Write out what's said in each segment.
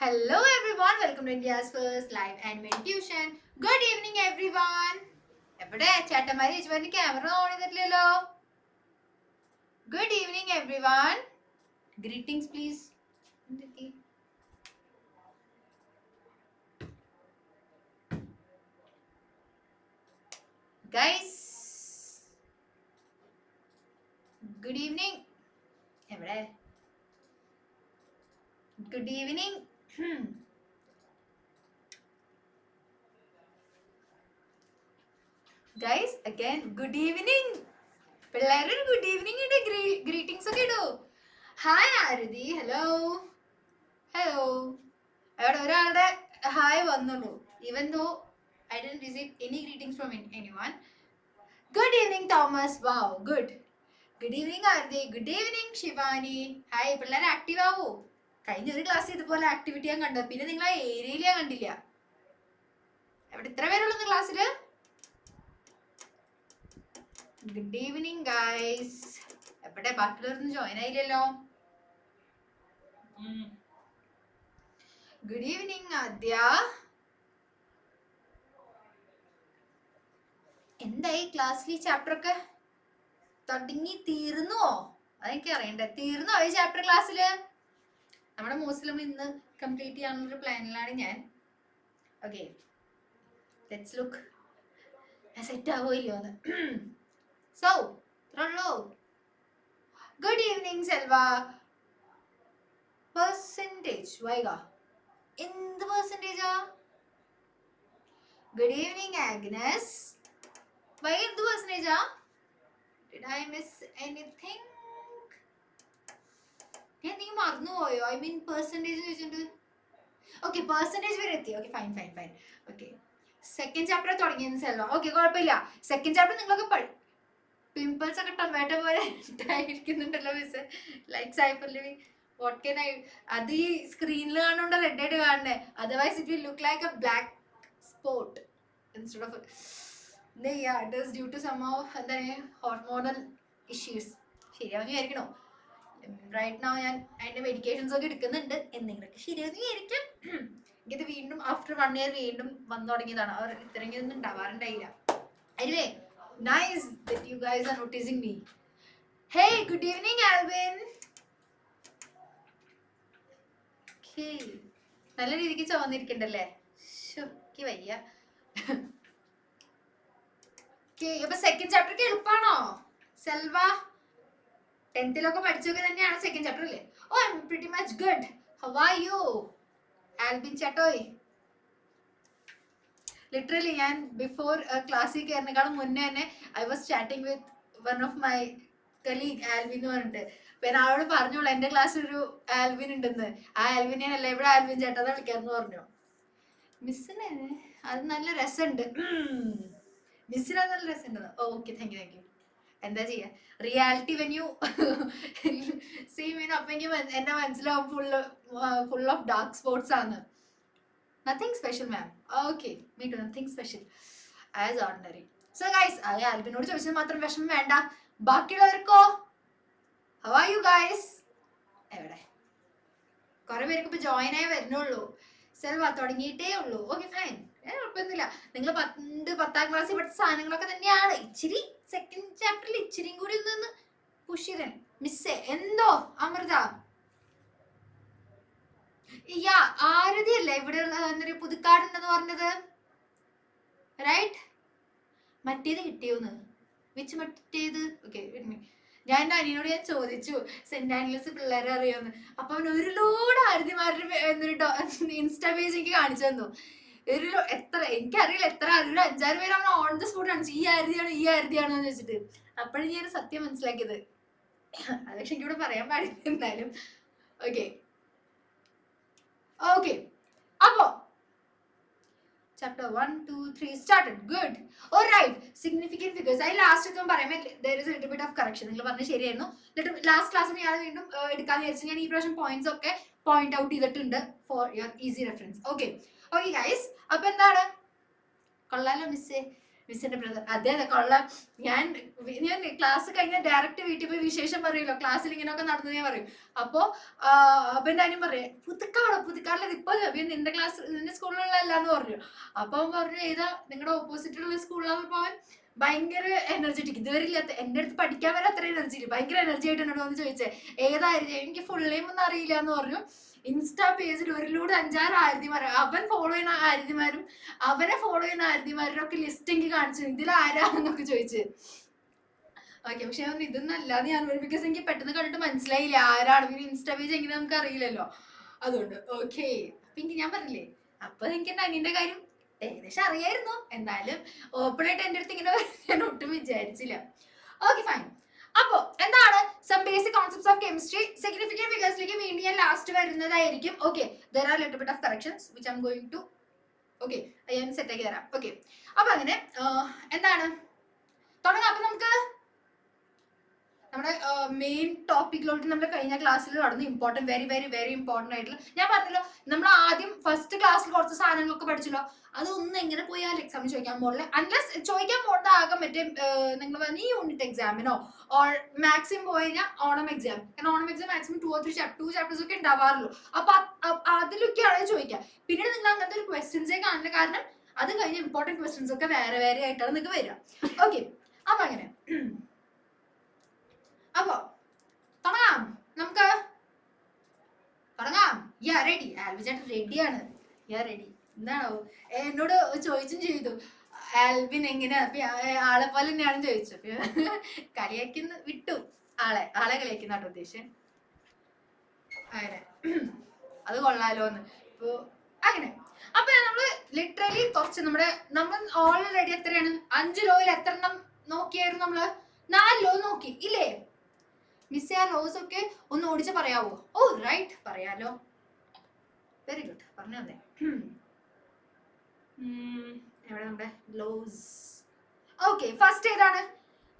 Hello everyone, welcome to India's first live animate tuition. Good evening everyone. എവിടെ ചേട്ടന്മാര് ചേച്ചിമാരുടെ camera on ചെയ്തിട്ടില്ലല്ലോ. Good evening everyone. Greetings please. Guys. Good evening. എവിടെ? Good evening. Guys, again, good evening. പിള്ളേരുടെ good evening ഇട്, greetings ഒക്കെ ഇടൂ. Hi Aarathi, hello hello. അവിടെ ഒരാളുടെ hi വന്നുള്ളൂ. Even though I didn't receive any greetings from anyone. Good evening Thomas. Wow, good. Good evening Aarathi. Good evening Shivani. Hi. പിള്ളേർ active ആവോ? കഴിഞ്ഞ ഒരു ക്ലാസ് ഇതുപോലെ ആക്ടിവിറ്റി ഞാൻ കണ്ടു. പിന്നെ നിങ്ങൾ ആ ഏരിയയിൽ ഞാൻ കണ്ടില്ല. അവിടെ ഇത്ര പേരുള്ളൂ ക്ലാസ്സില്. Good evening guys. എവിടെ ബാക്കിയുള്ളവരൊന്നും ജോയിൻ ആയില്ലല്ലോ. ഗുഡ് ഈവനിങ് ആദ്യ. എന്തായി ക്ലാസ്സിൽ ഈ ചാപ്റ്റർ ഒക്കെ തുടങ്ങി തീർന്നോ? അതെനിക്ക് അറിയണ്ടേ. തീർന്നോ ഈ ചാപ്റ്റർ ക്ലാസ്സില്? നമ്മുടെ മോസ്റ്റിലും ഇന്ന് കംപ്ലീറ്റ് ചെയ്യാനുള്ളൊരു പ്ലാനിലാണ് ഞാൻ. ഓക്കെ, ലെറ്റ്സ് ലുക്ക് സെറ്റ് ആവോ ഇല്ലയോ എന്ന്. സോ ഇത്രയുള്ളൂ. Good evening Selva. Percentage Vaiga എന്ത് പെർസെൻറ്റേജാ? Good evening Agnes. വൈ എന്ത് പെർസെൻറ്റേജാ? Did I miss anything? ഞാൻ നീ മറന്നുപോയോ? ഐ മീൻ പെർസെൻറ്റേജ് ചോദിച്ചിട്ടുണ്ട്. ഓക്കെ, പെർസെൻറ്റേജ് വരെ എത്തി. Okay, fine fine fine. Okay, second chapter തുടങ്ങിയെന്ന് സെൽവ. ഓക്കെ, കുഴപ്പമില്ല. സെക്കൻഡ് ചാപ്റ്റർ നിങ്ങളൊക്കെ പിമ്പിൾസ് ഒക്കെ ടൊമാറ്റോ പോലെ ഇരിക്കുന്നുണ്ടല്ലോ miss. Like cyber living what can I. അത് ഈ സ്ക്രീനിൽ കാണുന്നുണ്ടോ റെഡ് ആയിട്ട് കാണണേ. Otherwise it will look like a black spot instead of. It is due to somehow എന്താ ഹോർമോണൽ ഇഷ്യൂസ്. ശരിയാവുന്ന വിചാരിക്കണോ? റൈറ്റ് നൗ ഞാൻ അതിന്റെ മെഡിക്കേഷൻസ് ഒക്കെ എടുക്കുന്നുണ്ട്. എന്തെങ്കിലുമൊക്കെ ശരിയാവുന്ന വിചാരിക്കും. ഇത് വീണ്ടും ആഫ്റ്റർ 1 year വീണ്ടും വന്നു തുടങ്ങിയതാണ്. അവർ ഇത്രയൊന്നും ഉണ്ടാവാറുണ്ടായില്ല. Anyway, nice that you guys are noticing me. Hey, good evening Alvin. Okay, നല്ല രീതിക്ക് ചോന്നിരിക്കണ്ടല്ലേ. ശുക്കി വയ്യ. അപ്പൊ സെക്കൻഡ് ചാപ്റ്റർ എളുപ്പമാണോ സെൽവ? 10th പഠിച്ചൊക്കെ തന്നെയാണ് സെക്കൻഡ് ചാപ്റ്റർ അല്ലേ? Oh, I M pretty much good. How are you Albin ചാട്ടോയ്? ലിറ്ററലി ഞാൻ ബിഫോർ ക്ലാസ്സിൽ കയറുന്നേക്കാളും മുന്നേ തന്നെ I was chatting with one of my colleague Alvin എന്ന് പറഞ്ഞിട്ട്. പിന്നെ അവളോട് പറഞ്ഞോളൂ എൻ്റെ ക്ലാസ്സിൽ ഒരു ആൽവിൻ ഉണ്ടെന്ന്. ആ ആൽവിനെ അല്ല ഇവിടെ ആൽവിൻ ചേട്ടാ വിളിക്കാന്ന് പറഞ്ഞു. മിസ്സിന് അത് നല്ല രസമുണ്ട്. മിസ്സിന് അത് നല്ല രസമുണ്ട്. Okay, thank you. എന്താ ചെയ്യാ, reality when you see mean അപ്പൊ എനിക്ക് എന്റെ മനസ്സിലാവും ഫുൾ ഓഫ് ഡാർക്ക് സ്പോട്ട്സ് ആണ്. Nothing special ma'am. Okay, me too. Nothing special, as ordinary. So guys, ആൽബിനോട് ചോദിച്ചത് മാത്രം വിഷമം വേണ്ട. ബാക്കിയുള്ളവർക്കോ? How are you guys? എവിടെ കുറെ പേർക്ക് ഇപ്പൊ ജോയിൻ ആയി വരുന്നുള്ളൂ. സെൽവ തുടങ്ങിയിട്ടേ ഉള്ളൂ. ഓക്കെ, ഫൈൻ, കുഴപ്പമൊന്നുമില്ല. നിങ്ങൾ 10th ക്ലാസ്സിൽ പഠിച്ച സാധനങ്ങളൊക്കെ തന്നെയാണ്. ഇച്ചിരി സെക്കൻഡ് ചാപ്റ്ററിൽ ഇച്ചിരിയും കൂടി ഒന്ന് പുഷ് ചെയ്തേ. മിസ്സേ എന്തോ അമൃത. ആരതി അല്ലേ ഇവിടെ എന്നൊരു പുതുക്കാടുണ്ടെന്ന് പറഞ്ഞത്? റൈറ്റ്. മറ്റേത് കിട്ടിയോന്ന്? വിച്ച് മറ്റേത്? ഓക്കെ, ഞാൻ എൻ്റെ അനിയനോട് ഞാൻ ചോദിച്ചു സെന്റ് ആനിലസ് പിള്ളേരെ അറിയാമെന്ന്. അപ്പൊ അവൻ ഒരു ലോഡ് ആരതിമാരുടെ എന്നൊരു ഇൻസ്റ്റാ പേജ് എനിക്ക് കാണിച്ചു തന്നു. എത്ര എനിക്കറിയില്ല, എത്ര ഒരു 5-6 പേര് അവൻ ഓൺ ദ സ്പോട്ട് കാണിച്ചു, ഈ ആരതിയാണോ എന്ന് വെച്ചിട്ട്. അപ്പോഴും ഞാൻ സത്യം മനസ്സിലാക്കിയത്. അത് പക്ഷെ എനിക്കിവിടെ പറയാൻ പാടില്ല എന്തായാലും. ഓക്കെ ഓക്കെ, അപ്പോ chapter 1, 2, 3 started. Good. All right, significant figures. I last ഒക്കെ പറയുമ്പോൾ there is a little bit of correction. നിങ്ങൾ പറഞ്ഞത് ശരിയായിരുന്നു. ലാസ്റ്റ് ക്ലാസ്സിൽ ഞാൻ വീണ്ടും എടുക്കാന്ന് വിചാരിച്ചു. ഞാൻ ഈ പ്രാവശ്യം പോയിന്റ്സ് ഒക്കെ പോയിന്റ് ഔട്ട് ചെയ്തിട്ടുണ്ട് for your easy reference. Okay guys, അപ്പൊ എന്താണ്? കൊള്ളാലോ മിസ്സേ. മിസ്സിന്റെ ബ്രദർ. അതെ കൊള്ളാം. ഞാൻ ക്ലാസ് കഴിഞ്ഞ ഡയറക്റ്റ് വീട്ടിൽ പോയി വിശേഷം പറയുമല്ലോ, ക്ലാസ്സിൽ ഇങ്ങനെയൊക്കെ നടന്നു ഞാൻ പറയും. അപ്പോ അപ്പൻ്റെ അനിയൻ പറയും പുതുക്കാടുള്ളത് ഇപ്പൊ നിന്റെ ക്ലാസ് നിന്റെ സ്കൂളിലുള്ളതല്ലാന്ന് പറഞ്ഞു. അപ്പൊ അവൻ പറഞ്ഞു ഏതാ നിങ്ങളുടെ ഓപ്പോസിറ്റുള്ള സ്കൂളിലാന്ന് പോവാൻ ഭയങ്കര എനർജറ്റിക്, ഇതുവരെ ഇല്ലാത്ത, എന്റെ അടുത്ത് പഠിക്കാൻ വരെ അത്ര എനർജി ഇല്ല, ഭയങ്കര എനർജി ആയിട്ട് എന്നോട് വന്ന് ചോദിച്ചേ ഏതായിരുന്നു, എനിക്ക് ഫുൾ നെയിം ഒന്നും അറിയില്ല എന്ന് പറഞ്ഞു. ഇൻസ്റ്റാ പേജിൽ ഒരുലൂടെ 5-6 ആരതിമാർ, അവൻ ഫോളോ ചെയ്യുന്ന ആരതിമാരും അവനെ ഫോളോ ചെയ്യുന്ന ആരതിമാരുടെ ഒക്കെ ലിസ്റ്റ് എനിക്ക് കാണിച്ചു, ഇതിൽ ആരാന്നൊക്കെ ചോദിച്ചു. ഓക്കെ, പക്ഷെ അവൻ ഇതൊന്നും അല്ലാതെ ഞാൻ ബിക്കോസ് എനിക്ക് പെട്ടെന്ന് കണ്ടിട്ട് മനസ്സിലായില്ല ആരാണ്, പിന്നെ ഇൻസ്റ്റാ പേജ് എങ്ങനെ നമുക്ക് അറിയില്ലല്ലോ, അതുകൊണ്ട്. ഓക്കെ, അപ്പൊ എനിക്ക് ഞാൻ പറഞ്ഞില്ലേ, അപ്പൊ എനിക്ക് എന്റെ അനിയന്റെ കാര്യം ഏകദേശം അറിയായിരുന്നു. എന്തായാലും ഓപ്പൺ ആയിട്ട് എന്റെ അടുത്ത് ഇങ്ങനെ ഞാൻ ഒട്ടും വിചാരിച്ചില്ല. Okay fine. അപ്പോ എന്താണ് some basic concepts of chemistry. Significant ഫിഗേഴ്സിലേക്ക് വീണ്ടും ഞാൻ ലാസ്റ്റ് വരുന്നതായിരിക്കും. Okay, there are little bit of corrections which I'm going to ഞാൻ സെറ്റ് ആക്കി തരാം. ഓക്കെ, അപ്പൊ അങ്ങനെ എന്താണ് തുടങ്ങാം. അപ്പൊ നമുക്ക് നമ്മുടെ മെയിൻ ടോപ്പിക്കിലോട്ട് നമ്മൾ കഴിഞ്ഞ ക്ലാസ്സിൽ കടന്നു. Important, very very very important ആയിട്ടുള്ള, ഞാൻ പറഞ്ഞല്ലോ നമ്മൾ ആദ്യം ഫസ്റ്റ് ക്ലാസ്സിൽ കുറച്ച് സാധനങ്ങളൊക്കെ പഠിച്ചല്ലോ, അതൊന്നും എങ്ങനെ പോയാൽ എക്സാമിന് ചോദിക്കാൻ പോകില്ല. അൺലെസ് ചോദിക്കാൻ പോകുന്ന ആകെ മറ്റേ നിങ്ങൾ പറഞ്ഞ ഈ യൂണിറ്റ് എക്സാമിനോ ഓർ മാക്സിമം പോയി കഴിഞ്ഞാൽ ഓണം എക്സാം. കാരണം Onam exam maximum 2 or 3 chapters ഒക്കെ ഉണ്ടാവാറുള്ളൂ. അപ്പൊ അതിലൊക്കെയാണ് ചോദിക്കുക. പിന്നീട് നിങ്ങൾ അങ്ങനത്തെ ഒരു ക്വസ്റ്റ്യൻസേ കാണില്ല, കാരണം അത് കഴിഞ്ഞ ഇമ്പോർട്ടൻറ്റ് ക്വസ്റ്റ്യൻസ് ഒക്കെ വേറെ വേറെ ആയിട്ടാണ് നിങ്ങൾക്ക് വരിക. ഓക്കെ, അപ്പൊ അങ്ങനെ അപ്പൊ തുടങ്ങാം, നമുക്ക് തുടങ്ങാം. യാ റെഡി, ആൽവിൻ ചേട്ടൻ റെഡിയാണ്. യാ റെഡി. എന്താണോ എന്നോട് ചോദിച്ചും ചെയ്തു ആൽവിൻ എങ്ങനെ ആളെ പോലെ തന്നെയാണെന്ന് ചോദിച്ചു. കളിയാക്കുന്ന വിട്ടു, ആളെ കളിയാക്കുന്നാട്ടോ ഉദ്ദേശം. അങ്ങനെ അത് കൊള്ളാലോന്ന്. ഇപ്പൊ അങ്ങനെ അപ്പൊ നമ്മള് ലിറ്ററലി കുറച്ച് നമ്മൾ ഓൾറെഡി എത്രയാണ് 5 ലോയിൽ എത്ര എണ്ണം നോക്കിയായിരുന്നു? നമ്മള് 4 ലോ നോക്കി ഇല്ലേ? മിസ് ആ ലോസ് ഒക്കെ ഒന്ന് ഓടിച്ച് പറയാവോ? ഓ റൈറ്റ്, പറയാലോ. വെരി ഗുഡ്, പറഞ്ഞു തന്നെ. എവിടെ നമ്മുടെ ലോസ്? ഓക്കെ, ഫസ്റ്റ് ഏതാണ്?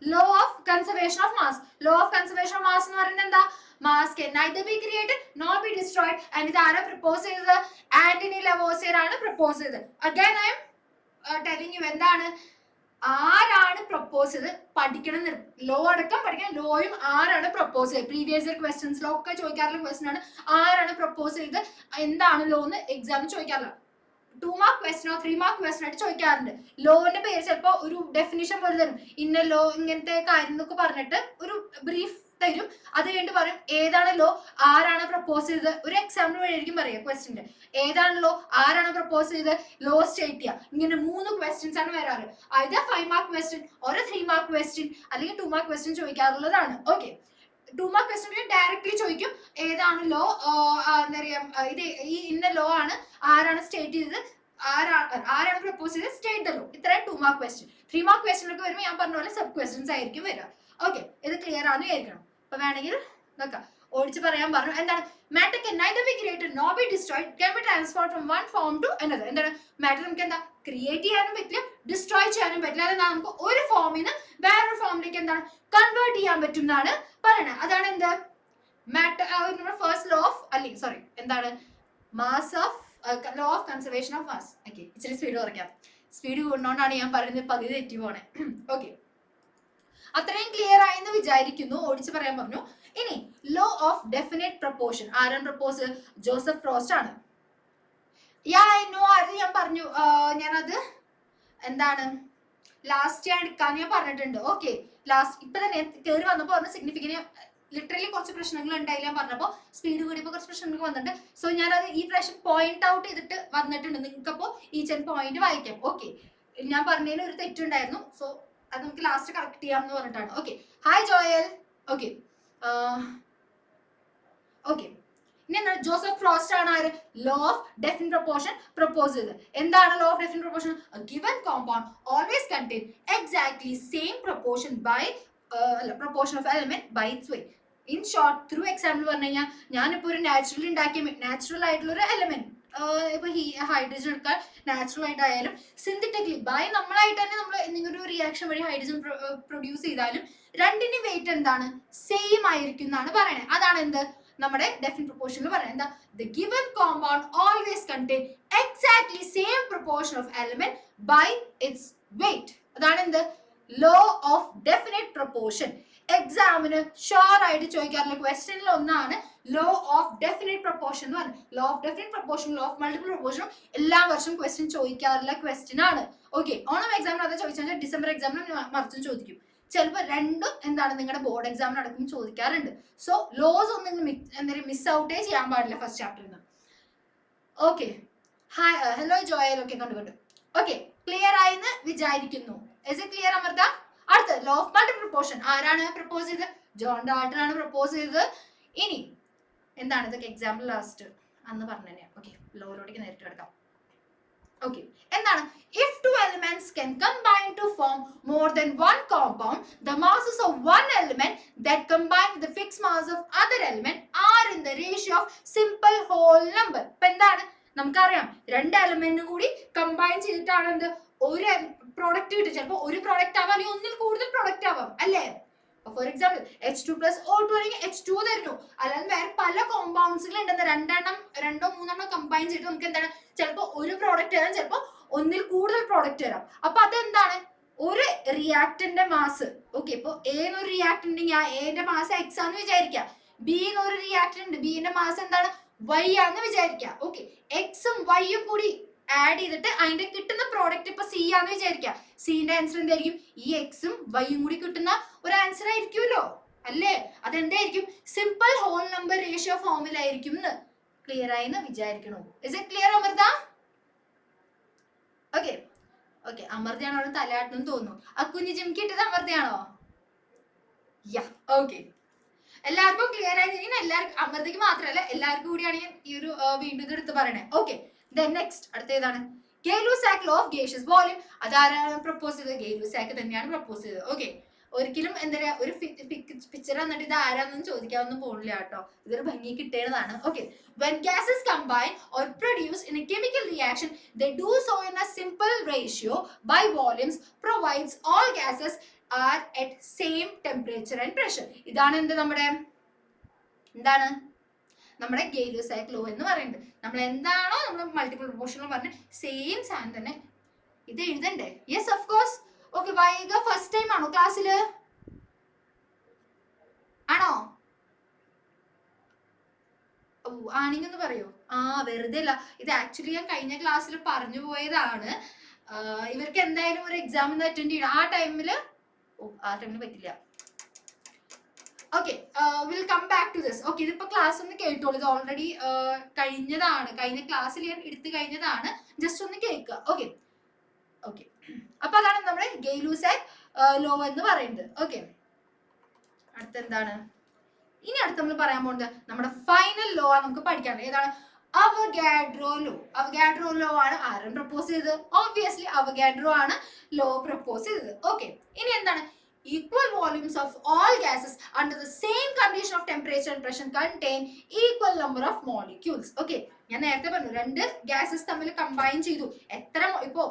Law of conservation of mass. Law of conservation of mass എന്ന് പറയുന്നത് എന്താ? Mass can neither be created nor be destroyed. and ഇത് ആരാ പ്രപ്പോസ് ചെയ്തത്? ആന്റണി ലവോസിയർ ആണ് പ്രപ്പോസ് ചെയ്തത്. Again I M telling you, എന്താണ് ആരാണ് പ്രപ്പോസ് ചെയ്ത് പഠിക്കണം. ലോ അടക്കം പഠിക്കണം. ലോയും ആരാണ് പ്രപ്പോസ് ചെയ്ത്? പ്രീവിയസ് ഇയർ ക്വസ്റ്റ്യൻസിലൊക്കെ ചോദിക്കാറുള്ള ക്വസ്റ്റ്യൻ ആണ്, ആരാണ് പ്രപ്പോസ് ചെയ്ത് എന്താണ് ലോ എന്ന് എക്സാമിന് ചോദിക്കാറില്ല. 2 മാർക്ക് ക്വസ്റ്റ്യനോ 3 മാർക്ക് ക്വസ്റ്റ്യൻ ആയിട്ട് ചോദിക്കാറുണ്ട്. ലോന്റെ പേര് ചിലപ്പോൾ ഒരു ഡെഫിനിഷൻ പോലെ തരും, ഇന്ന ലോ ഇങ്ങനത്തെ കാര്യം എന്നൊക്കെ പറഞ്ഞിട്ട് ഒരു ബ്രീഫ് തരും. അത് കഴിഞ്ഞിട്ട് പറയും ഏതാണ് ലോ, ആരാണ് പ്രപ്പോസ് ചെയ്തത്. ഒരു എക്സാമ്പിൾ വഴിയായിരിക്കും പറയാം ക്വസ്റ്റ്യൻ്റെ, ഏതാണ് ലോ, ആരാണ് പ്രപ്പോസ് ചെയ്ത്, ലോ സ്റ്റേറ്റ് ചെയ്യുക. ഇങ്ങനെ 3 ക്വസ്റ്റ്യൻസ് ആണ് വരാറ്. അത് 5 മാർക്ക് ക്വസ്റ്റ്യൻ, ഒരു 3 മാർക്ക് ക്വസ്റ്റ്യൻ, അല്ലെങ്കിൽ 2 മാർക്ക് ക്വസ്റ്റ്യൻ ചോദിക്കാറുള്ളതാണ്. ഓക്കെ, 2 മാർക്ക് ക്വസ്റ്റ്യൻ ഡയറക്ട്ലി ചോദിക്കും ഏതാണ് ലോ, എന്താ പറയാ, ഇത് ഈ ഇന്ന ലോ ആണ്, ആരാണ് സ്റ്റേറ്റ് ചെയ്തത്, ആരാണ് പ്രപ്പോസ് ചെയ്തത്, സ്റ്റേറ്റ് ദ ലോ. ഇത്രയും 2 മാർക്ക് ക്വസ്റ്റ്യൻ. 3 മാർക്ക് ക്വസ്റ്റ്യനൊക്കെ വരുമ്പോൾ ഞാൻ പറഞ്ഞ പോലെ സബ് ക്വസ്റ്റ്യൻസ് ആയിരിക്കും വരിക. ഓക്കെ, ഇത് ക്ലിയർ ആണെന്ന് വിചാരിക്കണം. അപ്പൊ വേണമെങ്കിൽ നോക്കാം, ഓടിച്ച് പറയാൻ പറഞ്ഞു. എന്താണ്? Matter can neither be created nor be destroyed, can be transformed from one form to another. എന്താണ്? മാറ്റർ നമുക്ക് എന്താ ക്രിയേറ്റ് ചെയ്യാനും പറ്റില്ല, ഡിസ്ട്രോയ് ചെയ്യാനും പറ്റില്ല. അതെന്താ നമുക്ക് ഒരു ഫോമിൽ നിന്ന് വേറൊരു ഫോമിലേക്ക് എന്താണ് കൺവേർട്ട് ചെയ്യാൻ പറ്റും എന്നാണ് പറയണത്. അതാണ് എന്ത്? മാറ്റർ നമ്മുടെ ഫസ്റ്റ് ലോ ഓഫ് അല്ലെങ്കിൽ സോറി എന്താണ് mass of law of conservation of mass. Okay, ഇച്ചിരി സ്പീഡ് കുറയ്ക്കാം. സ്പീഡ് കൂടുന്നോണ്ടാണ് ഞാൻ പറയുന്നത് പകുതി തെറ്റി പോണേ. ഓക്കെ, അത്രയും ക്ലിയർ ആയെന്ന് വിചാരിക്കുന്നു. ഓടിച്ച് പറയാൻ പറഞ്ഞു. ഇനി ലോ ഓഫ് ഡെഫിനറ്റ് പ്രപ്പോർഷൻ ആരാണ് പ്രപ്പോസ്? ജോസഫ് ഫ്രോസ്റ്റ് ആണ്. അത് ഞാൻ പറഞ്ഞു, ഞാനത് എന്താണ് ലാസ്റ്റ് ഞാൻ എടുക്കാന്ന് ഞാൻ പറഞ്ഞിട്ടുണ്ട്. ഓക്കെ, ലാസ്റ്റ് ഇപ്പൊ തന്നെ കയറി വന്നപ്പോ പറഞ്ഞ സിഗ്നിഫിക്കന്റ് ലിറ്ററലി കുറച്ച് പ്രശ്നങ്ങൾ ഉണ്ടായില്ല ഞാൻ പറഞ്ഞപ്പോ, സ്പീഡ് കൂടിയപ്പോൾ കുറച്ച് പ്രശ്നങ്ങൾ വന്നിട്ടുണ്ട്. സോ ഞാനത് ഈ പ്രാവശ്യം പോയിന്റ് ഔട്ട് ചെയ്തിട്ട് വന്നിട്ടുണ്ട്. നിങ്ങൾക്കപ്പോ ഈ പോയിന്റ് വായിക്കാം. ഓക്കെ, ഞാൻ പറഞ്ഞതിന് ഒരു തെറ്റുണ്ടായിരുന്നു. സോ അത് നമുക്ക് ലാസ്റ്റ് കറക്റ്റ് ചെയ്യാമെന്ന് പറഞ്ഞിട്ടാണ്. Okay, hi Joel. Okay okay, ഇനി എന്താണ്? ജോസഫ് ഫ്രോസ്റ്റ് ആണ് ആര് law of definite proportion propose ചെയ്തത്. എന്താണ് law of definite proportion? Given compound always contain exactly same proportion by proportion of element by its weight. In short, through example പറഞ്ഞു കഴിഞ്ഞാൽ, ഞാനിപ്പോൾ ഒരു നാച്ചുറൽ ആയിട്ടുള്ള ഒരു എലിമെന്റ്, ഇപ്പൊ ഹൈഡ്രജൻ എടുക്കാൻ നാച്ചുറൽ ആയിട്ടായാലും സിന്തറ്റിക്കലി ബൈ നമ്മളായിട്ട് തന്നെ നമ്മൾ എന്തെങ്കിലും ഒരു റിയാക്ഷൻ വഴി ഹൈഡ്രജൻ പ്രൊഡ്യൂസ് ചെയ്താലും രണ്ടിന്റെ വെയിറ്റ് എന്താണ് സെയിം ആയിരിക്കും എന്നാണ് പറയുന്നത്. അതാണ് എന്ത് നമ്മുടെ ഡെഫിനിറ്റ് പ്രൊപ്പോർഷനിൽ പറയുന്നത്. എന്താ? The given compound always contain exactly same proportion of element by its weight. അതാണ് എന്ത് ലോ ഓഫ് ഡെഫിനിറ്റ് പ്രൊപ്പോർഷൻ. എക്സാമിന് ഷുവർ ആയിട്ട് ചോദിക്കാറുള്ള ക്വസ്റ്റ്യനിൽ ഒന്നാണ് ലോ ഓഫ് ഡെഫിനിറ്റ് പ്രൊപ്പോർഷൻ എന്ന് പറഞ്ഞത്. Law of definite proportion, law of multiple പ്രൊപ്പോർഷനും എല്ലാ വർഷവും ക്വസ്റ്റ്യൻ ചോദിക്കാറുള്ള ക്വസ്റ്റ്യൻ ആണ്. ഓക്കെ, ഓണം എക്സാമിന് അത് ചോദിച്ചാൽ ഡിസംബർ എക്സാമിന് മറിച്ചും ചോദിക്കും. ചിലപ്പോൾ രണ്ടും എന്താണ് നിങ്ങളുടെ ബോർഡ് എക്സാമിന് അടക്കം ചോദിക്കാറുണ്ട്. സോ ലോസ് ഒന്നും എന്തെങ്കിലും മിസ് ഔട്ടേ ചെയ്യാൻ പാടില്ല ഫസ്റ്റ് ചാപ്റ്ററിൽ നിന്ന്. Okay, hi hello Joel. Okay, കണ്ടു. ഓക്കെ, ക്ലിയർ ആയിന്ന് വിചാരിക്കുന്നു. Is it clear Amrita? അടുത്ത ലോ ഓഫ് മൾട്ടിപ്പിൾ പ്രൊപ്പോർഷൻ ആരാണ് പ്രപ്പോസ് ചെയ്തത്? ജോൺ ഡാൾട്ടൺ ആണ് പ്രപ്പോസ് ചെയ്തത്. ഇനി എന്താണ് ഇതൊക്കെ എക്സാമ്പിൾ ലാസ്റ്റ് അന്ന് പറഞ്ഞു. ഓക്കെ, ലോയിലോട്ടേക്ക് നേരിട്ട് കിടക്കാം. ഓക്കെ, എന്താണ് if two elements can combine to form more than one compound, the masses of one element that combine with the fixed mass of other element are in the ratio of simple whole number. ഇപ്പൊ എന്താണ് നമുക്കറിയാം, രണ്ട് element കൂടി combine ചെയ്തിട്ടാണ് എന്ത് ഒരു product കിട്ടും. ചിലപ്പോൾ ഒരു പ്രോഡക്റ്റ് ആവാം, അല്ലെങ്കിൽ ഒന്നിൽ കൂടുതൽ പ്രോഡക്റ്റ് ആവാം, അല്ലേ? ഫോർ എക്സാമ്പിൾ H2 + O2 അല്ലെങ്കിൽ H2 തരുന്നു. അല്ലാതെ വേറെ പല കോമ്പൗണ്ട്സുകൾ ഉണ്ടെന്ന് രണ്ടോ മൂന്നെണ്ണം കമ്പൈൻ ചെയ്തിട്ട് നമുക്ക് എന്താണ് ചിലപ്പോൾ ഒരു പ്രോഡക്റ്റ് തരാം, ചിലപ്പോൾ ഒന്നിൽ കൂടുതൽ പ്രോഡക്റ്റ് തരാം. അപ്പൊ അതെന്താണ് ഒരു റിയാക്ടന്റെ മാസ്. ഓക്കെ, ഇപ്പൊ എ എന്നൊരു റിയാക്ടന്റ് ഉണ്ടെങ്കിൽ ആ എന്റെ മാസ് എക്സ് ആന്ന് വിചാരിക്കാം. ബി എന്നൊരു റിയാക്ടന്റ് ഉണ്ട്, ബിന്റെ മാസ് എന്താണ് വൈ ആന്ന് വിചാരിക്കാം. ഓക്കെ, എക്സും വൈയും കൂടി ആഡ് ചെയ്തിട്ട് അതിന്റെ കിട്ടുന്ന പ്രോഡക്റ്റ് ഇപ്പൊ സി ആന്ന് വിചാരിക്കാം. സിന്റെ ആൻസർ എന്തായിരിക്കും? ഈ എക്സും വൈയും കൂടി കിട്ടുന്ന ഒരു ആൻസർ ആയിരിക്കുമല്ലോ, അല്ലേ? അതെന്തായിരിക്കും? സിമ്പിൾ ഹോൾ നമ്പർ റേഷ്യോ ഫോമിലായിരിക്കും. ക്ലിയർ ആയി എന്ന് വിചാരിക്കണോ? Is it clear Amritha? Okay, okay, അമൃതയാണോ അവിടെ തലയാട്ടെന്ന് തോന്നുന്നു. ആ കുഞ്ഞു ജിംക്ക് ഇട്ടത് അമൃതയാണോ? യാ, ഓക്കെ, എല്ലാവർക്കും ക്ലിയർ ആയി. എല്ലാവർക്കും, അമൃതയ്ക്ക് മാത്രമല്ല എല്ലാവർക്കും കൂടിയാണ് ഞാൻ ഈ ഒരു വീണ്ടും ഇത് എടുത്ത് പറയണേ. ഓക്കെ, നെക്സ്റ്റ് അടുത്ത ഏതാണ്? ഗേ-ലൂസാക്ക് ലോ ഓഫ് ഗേഷ്യസ് വോളിയം. അതാരാണ് പ്രപ്പോസ് ചെയ്തത്? ഗേ-ലൂസാക്ക് തന്നെയാണ് പ്രപ്പോസ് ചെയ്തത്. ഓക്കെ, ഒരിക്കലും എന്താ പറയാ ഒരു പിക്ചർ വന്നിട്ട് ഇത് ആരാന്നൊന്നും ചോദിക്കാനൊന്നും പോണില്ല കേട്ടോ, ഇതൊരു ഭംഗി കിട്ടേണ്ടതാണ്. Okay, when gases combine or produce in a chemical reaction, they do so in a simple ratio by volumes provides all gases are at same temperature and pressure. ഇതാണ് എന്ത് നമ്മുടെ എന്താണ് നമ്മുടെ ഗേ-ലൂസാക്ക് ലോ എന്ന് പറയുന്നത്. നമ്മൾ എന്താണോ നമ്മൾ മൾട്ടിപ്പിൾ പ്രൊപ്പോർഷൻ പറഞ്ഞ സെയിം സാധനം തന്നെ ഇത് എഴുതണ്ടേ? Yes, of course. Okay, Vaiga first time ആണോ ക്ലാസ്സില്? ആണോ? ആണെന്ന് പറയൂ. വെറുതെ അല്ല, ഇത് ആക്ച്വലി ഞാൻ കഴിഞ്ഞ ക്ലാസ്സിൽ പറഞ്ഞു പോയതാണ്. ഇവർക്ക് എന്തായാലും ഒരു എക്സാമിന് അറ്റൻഡ് ചെയ്യണം. ആ ടൈമില് പറ്റില്ല. Okay, will come back to this. Okay, ഇതിപ്പോ ക്ലാസ് ഒന്ന് കേട്ടോളൂ. ഇത് ഓൾറെഡി കഴിഞ്ഞതാണ്, കഴിഞ്ഞ ക്ലാസ്സിൽ ഞാൻ എടുത്തു കഴിഞ്ഞതാണ്. ജസ്റ്റ് ഒന്ന് കേൾക്കുക. ഓക്കെ, ഓക്കെ, അപ്പൊ അതാണ് നമ്മുടെ ഗേ-ലൂസാക്ക് ലോ എന്ന് പറയുന്നത്. ഓക്കെ, അടുത്ത എന്താണ്? ഇനി അടുത്ത് നമ്മൾ പറയാൻ പോകുന്നത് നമ്മുടെ ഫൈനൽ ലോ ആണ്. നമുക്ക് പഠിക്കാൻ ഏതാണ്? Avogadro law. അവഗാഡ്രോ ലോ ആണ് ആരും പ്രപ്പോസ് ചെയ്തത്? ഓബ്വിയസ്ലി അവഗാഡ്രോ ആണ് ലോ പ്രപ്പോസ് ചെയ്തത്. ഓക്കെ, ഇനി എന്താണ്? Equal volumes of all gases under the same condition of temperature and pressure contain equal number of molecules. Okay, ഞാൻ നേരത്തെ പറഞ്ഞു രണ്ട് ഗ്യാസസ് തമ്മിൽ കമ്പൈൻ ചെയ്തു. എത്ര ഇപ്പോ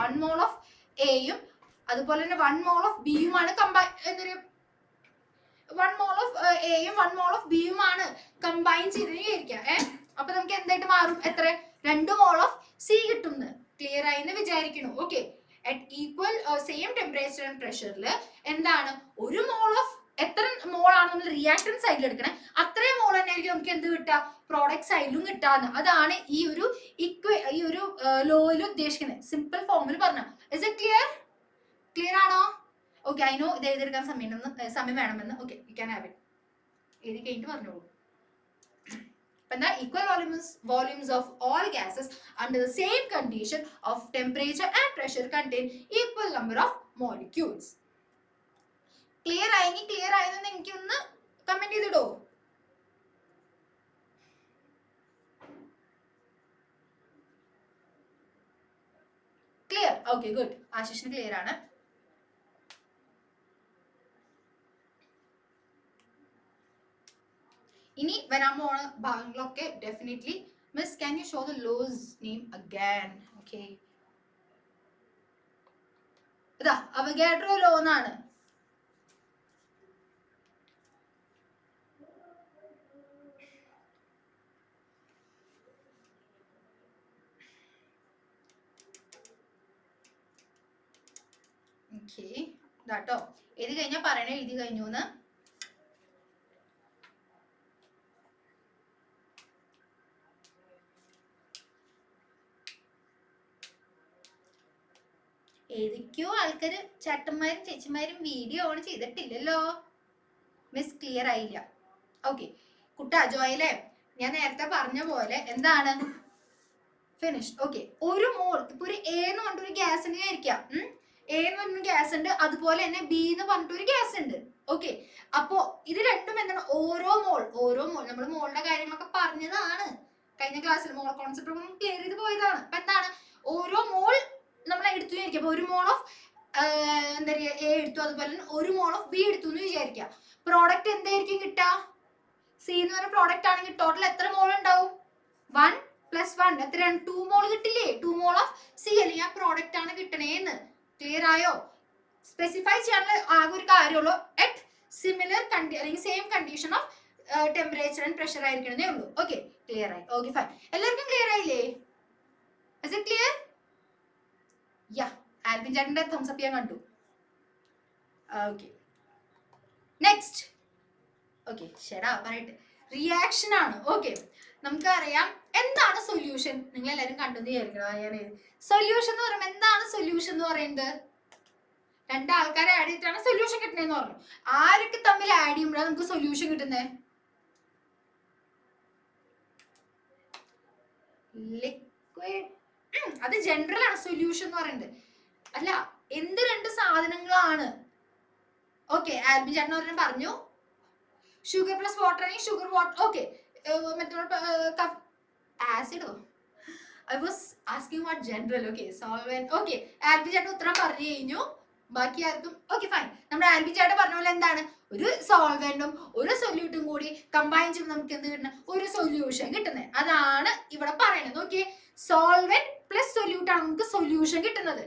1 mole of എയും അതുപോലെ തന്നെ 1 mole of ബിയുമാണ് കമ്പൈൻ 1 mole of എയും 1 mole of ബിയുമാണ് കമ്പൈൻ ചെയ്തിരിക്കുക. അപ്പൊ നമുക്ക് എന്തായിട്ട് മാറും? എത്ര? 2 mole of സി കിട്ടും. ക്ലിയർ ആയി എന്ന് വിചാരിക്കുന്നു. Okay, at equal same temperature and pressure എന്താണ് ഒരു മോൾ ഓഫ് എത്ര മോൾ ആണ് നമ്മൾ റിയാക്ടന്റ് സൈഡിൽ എടുക്കണേ അത്രയും മോൾ തന്നെ ആയിരിക്കും നമുക്ക് എന്ത് കിട്ടുക? പ്രോഡക്റ്റ് സൈഡിലും കിട്ടാന്ന്. അതാണ് ഈ ഒരു ലോയിൽ ഉദ്ദേശിക്കുന്നത്. സിമ്പിൾ ഫോമിൽ പറഞ്ഞ. Is it clear? ക്ലിയർ ആണോ? ഓക്കെ, ഐ നോ ഇത് എഴുതിയെടുക്കാൻ സമയം വേണമെന്ന്. Okay, you can have it. എഴുതി കഴിഞ്ഞിട്ട് പറഞ്ഞോളൂ. Equal volumes of all gases under the same condition of temperature and pressure contain equal number of molecules. Clear ആയെന്ന് എനിക്ക് ഒന്ന് കമന്റ് ചെയ്തിടോ. ക്ലിയർ? Okay, good. ആശിഷിന് ക്ലിയർ ആണ്. ഇനി വരാൻ പോണ ഭാഗങ്ങളൊക്കെ definitely miss can you show the laws name again? Okay, ഇതാ അവഗാഡ്രോ ലോ എന്നാണ്. ഓക്കെ ഇതാട്ടോ, എഴുതി കഴിഞ്ഞാൽ പറയണേ എഴുതി കഴിഞ്ഞു എന്ന്. ഏതൊക്കെയോ ആൾക്കാര് ചേട്ടന്മാരും ചേച്ചിമാരും വീഡിയോ ഓൺ ചെയ്തിട്ടില്ലല്ലോ. മിസ് ക്ലിയർ ആയില്ല. ഓക്കെ കുട്ടാ ജോയിലെ, ഞാൻ നേരത്തെ പറഞ്ഞ പോലെ എന്താണ് ഫിനിഷ്. ഓക്കെ ഒരു മോൾ, ഇപ്പൊ ഒരു എ എന്ന് പറഞ്ഞിട്ടൊരു ഗ്യാസ് ഉണ്ട് വിചാരിക്കാം. എ എന്ന് പറഞ്ഞ ഗ്യാസ് ഉണ്ട്, അതുപോലെ തന്നെ ബി എന്ന് പറഞ്ഞിട്ടൊരു ഗ്യാസ് ഉണ്ട്. ഓക്കെ അപ്പോ ഇത് രണ്ടും എന്താണ്, ഓരോ മോൾ നമ്മൾ മോളുടെ കാര്യങ്ങളൊക്കെ പറഞ്ഞതാണ് കഴിഞ്ഞ ക്ലാസ്സിൽ. മോൾ കോൺസെപ്റ്റ് ക്ലിയർ ചെയ്ത് പോയതാണ്. അപ്പൊ എന്താണ്, ഓരോ മോൾ നമ്മൾ എടുത്തു വിചാരിക്കാം. അപ്പൊ ഒരു മോൾ ഓഫ് എന്താ പറയുക എ എടുത്തു, അതുപോലെ തന്നെ ഒരു മോൾ ഓഫ് ബി എടുത്തു എന്ന് വിചാരിക്കാം. പ്രോഡക്റ്റ് എന്തായിരിക്കും കിട്ടുക, സി എന്ന് പറഞ്ഞ പ്രോഡക്റ്റ് ആണെങ്കിൽ ടോട്ടൽ എത്ര മോൾ ഉണ്ടാവും, 1 + 1 എത്രയാണ്, 2 മോൾ കിട്ടില്ലേ. 2 മോൾ ഓഫ് സി അല്ലെങ്കിൽ ആ പ്രോഡക്റ്റ് ആണ് കിട്ടണേന്ന്. ക്ലിയർ ആയോ? സ്പെസിഫൈ ചെയ്യാനുള്ള ആകെ ഒരു കാര്യമുള്ളൂ, അറ്റ് സിമിലർ അല്ലെങ്കിൽ same condition of temperature and pressure ആയിരിക്കണേ ഉള്ളൂ. ഓക്കെ ക്ലിയർ ആയി. ഓക്കെ ഫൈൻ, എല്ലാവർക്കും ക്ലിയർ ആയില്ലേ? Is it clear? Yeah, Albin ചേട്ടന്റെ തംസ് അപ്പ് ഞാൻ കണ്ടു. Okay next. ഓക്കെ ശരാ പറയട്ടെ, റിയാക്ഷൻ ആണ്. ഓക്കെ നമുക്കറിയാം എന്താണ് സൊല്യൂഷൻ, നിങ്ങൾ എല്ലാവരും കണ്ടു വിചാരിക്കണം. സൊല്യൂഷൻ എന്ന് പറയുമ്പോൾ എന്താണ് സൊല്യൂഷൻ എന്ന് പറയുന്നത്, രണ്ടാൾക്കാരെ ആഡ് ചെയ്തിട്ടാണ് സൊല്യൂഷൻ കിട്ടുന്നതെന്ന് പറഞ്ഞു. ആരൊക്കെ തമ്മിൽ ആഡ് ചെയ്യുമ്പോഴാണ് നമുക്ക് സൊല്യൂഷൻ കിട്ടുന്നത്? ലിക്വിഡ്, അത് ജനറൽ ആണ് സൊല്യൂഷൻ എന്ന് പറയുന്നത്. അല്ല, എന്ത് രണ്ട് സാധനങ്ങളാണ്? ഓക്കെ ആൽബിൻ ചേട്ടൻ പറഞ്ഞു ഷുഗർ പ്ലസ് വാട്ടർ ആണെങ്കിൽ ഷുഗർ വാട്ടർ. ഓക്കെ മറ്റേ ആസിഡോ, I was asking what general. Okay solvent. Okay Albin ചേട്ടൻ ഉത്തരം പറഞ്ഞു കഴിഞ്ഞു. ബാക്കി ആർക്കും ഓക്കെ ഫൈൻ. നമ്മുടെ ആൽബിൻ ചേട്ടൻ പറഞ്ഞ പോലെ എന്താണ്, ഒരു സോൾവെന്റും ഒരു സൊല്യൂട്ടും കൂടി കമ്പൈൻ ചെയ്യുമ്പോൾ നമുക്ക് എന്ത് കിട്ടുന്നത്, ഒരു സൊല്യൂഷൻ കിട്ടുന്നത്. അതാണ് ഇവിടെ പറയുന്നത്. ഓക്കെ സോൾവെന്റ് പ്ലസ് സൊല്യൂട്ട് ആണ് നമുക്ക് സൊല്യൂഷൻ കിട്ടുന്നത്.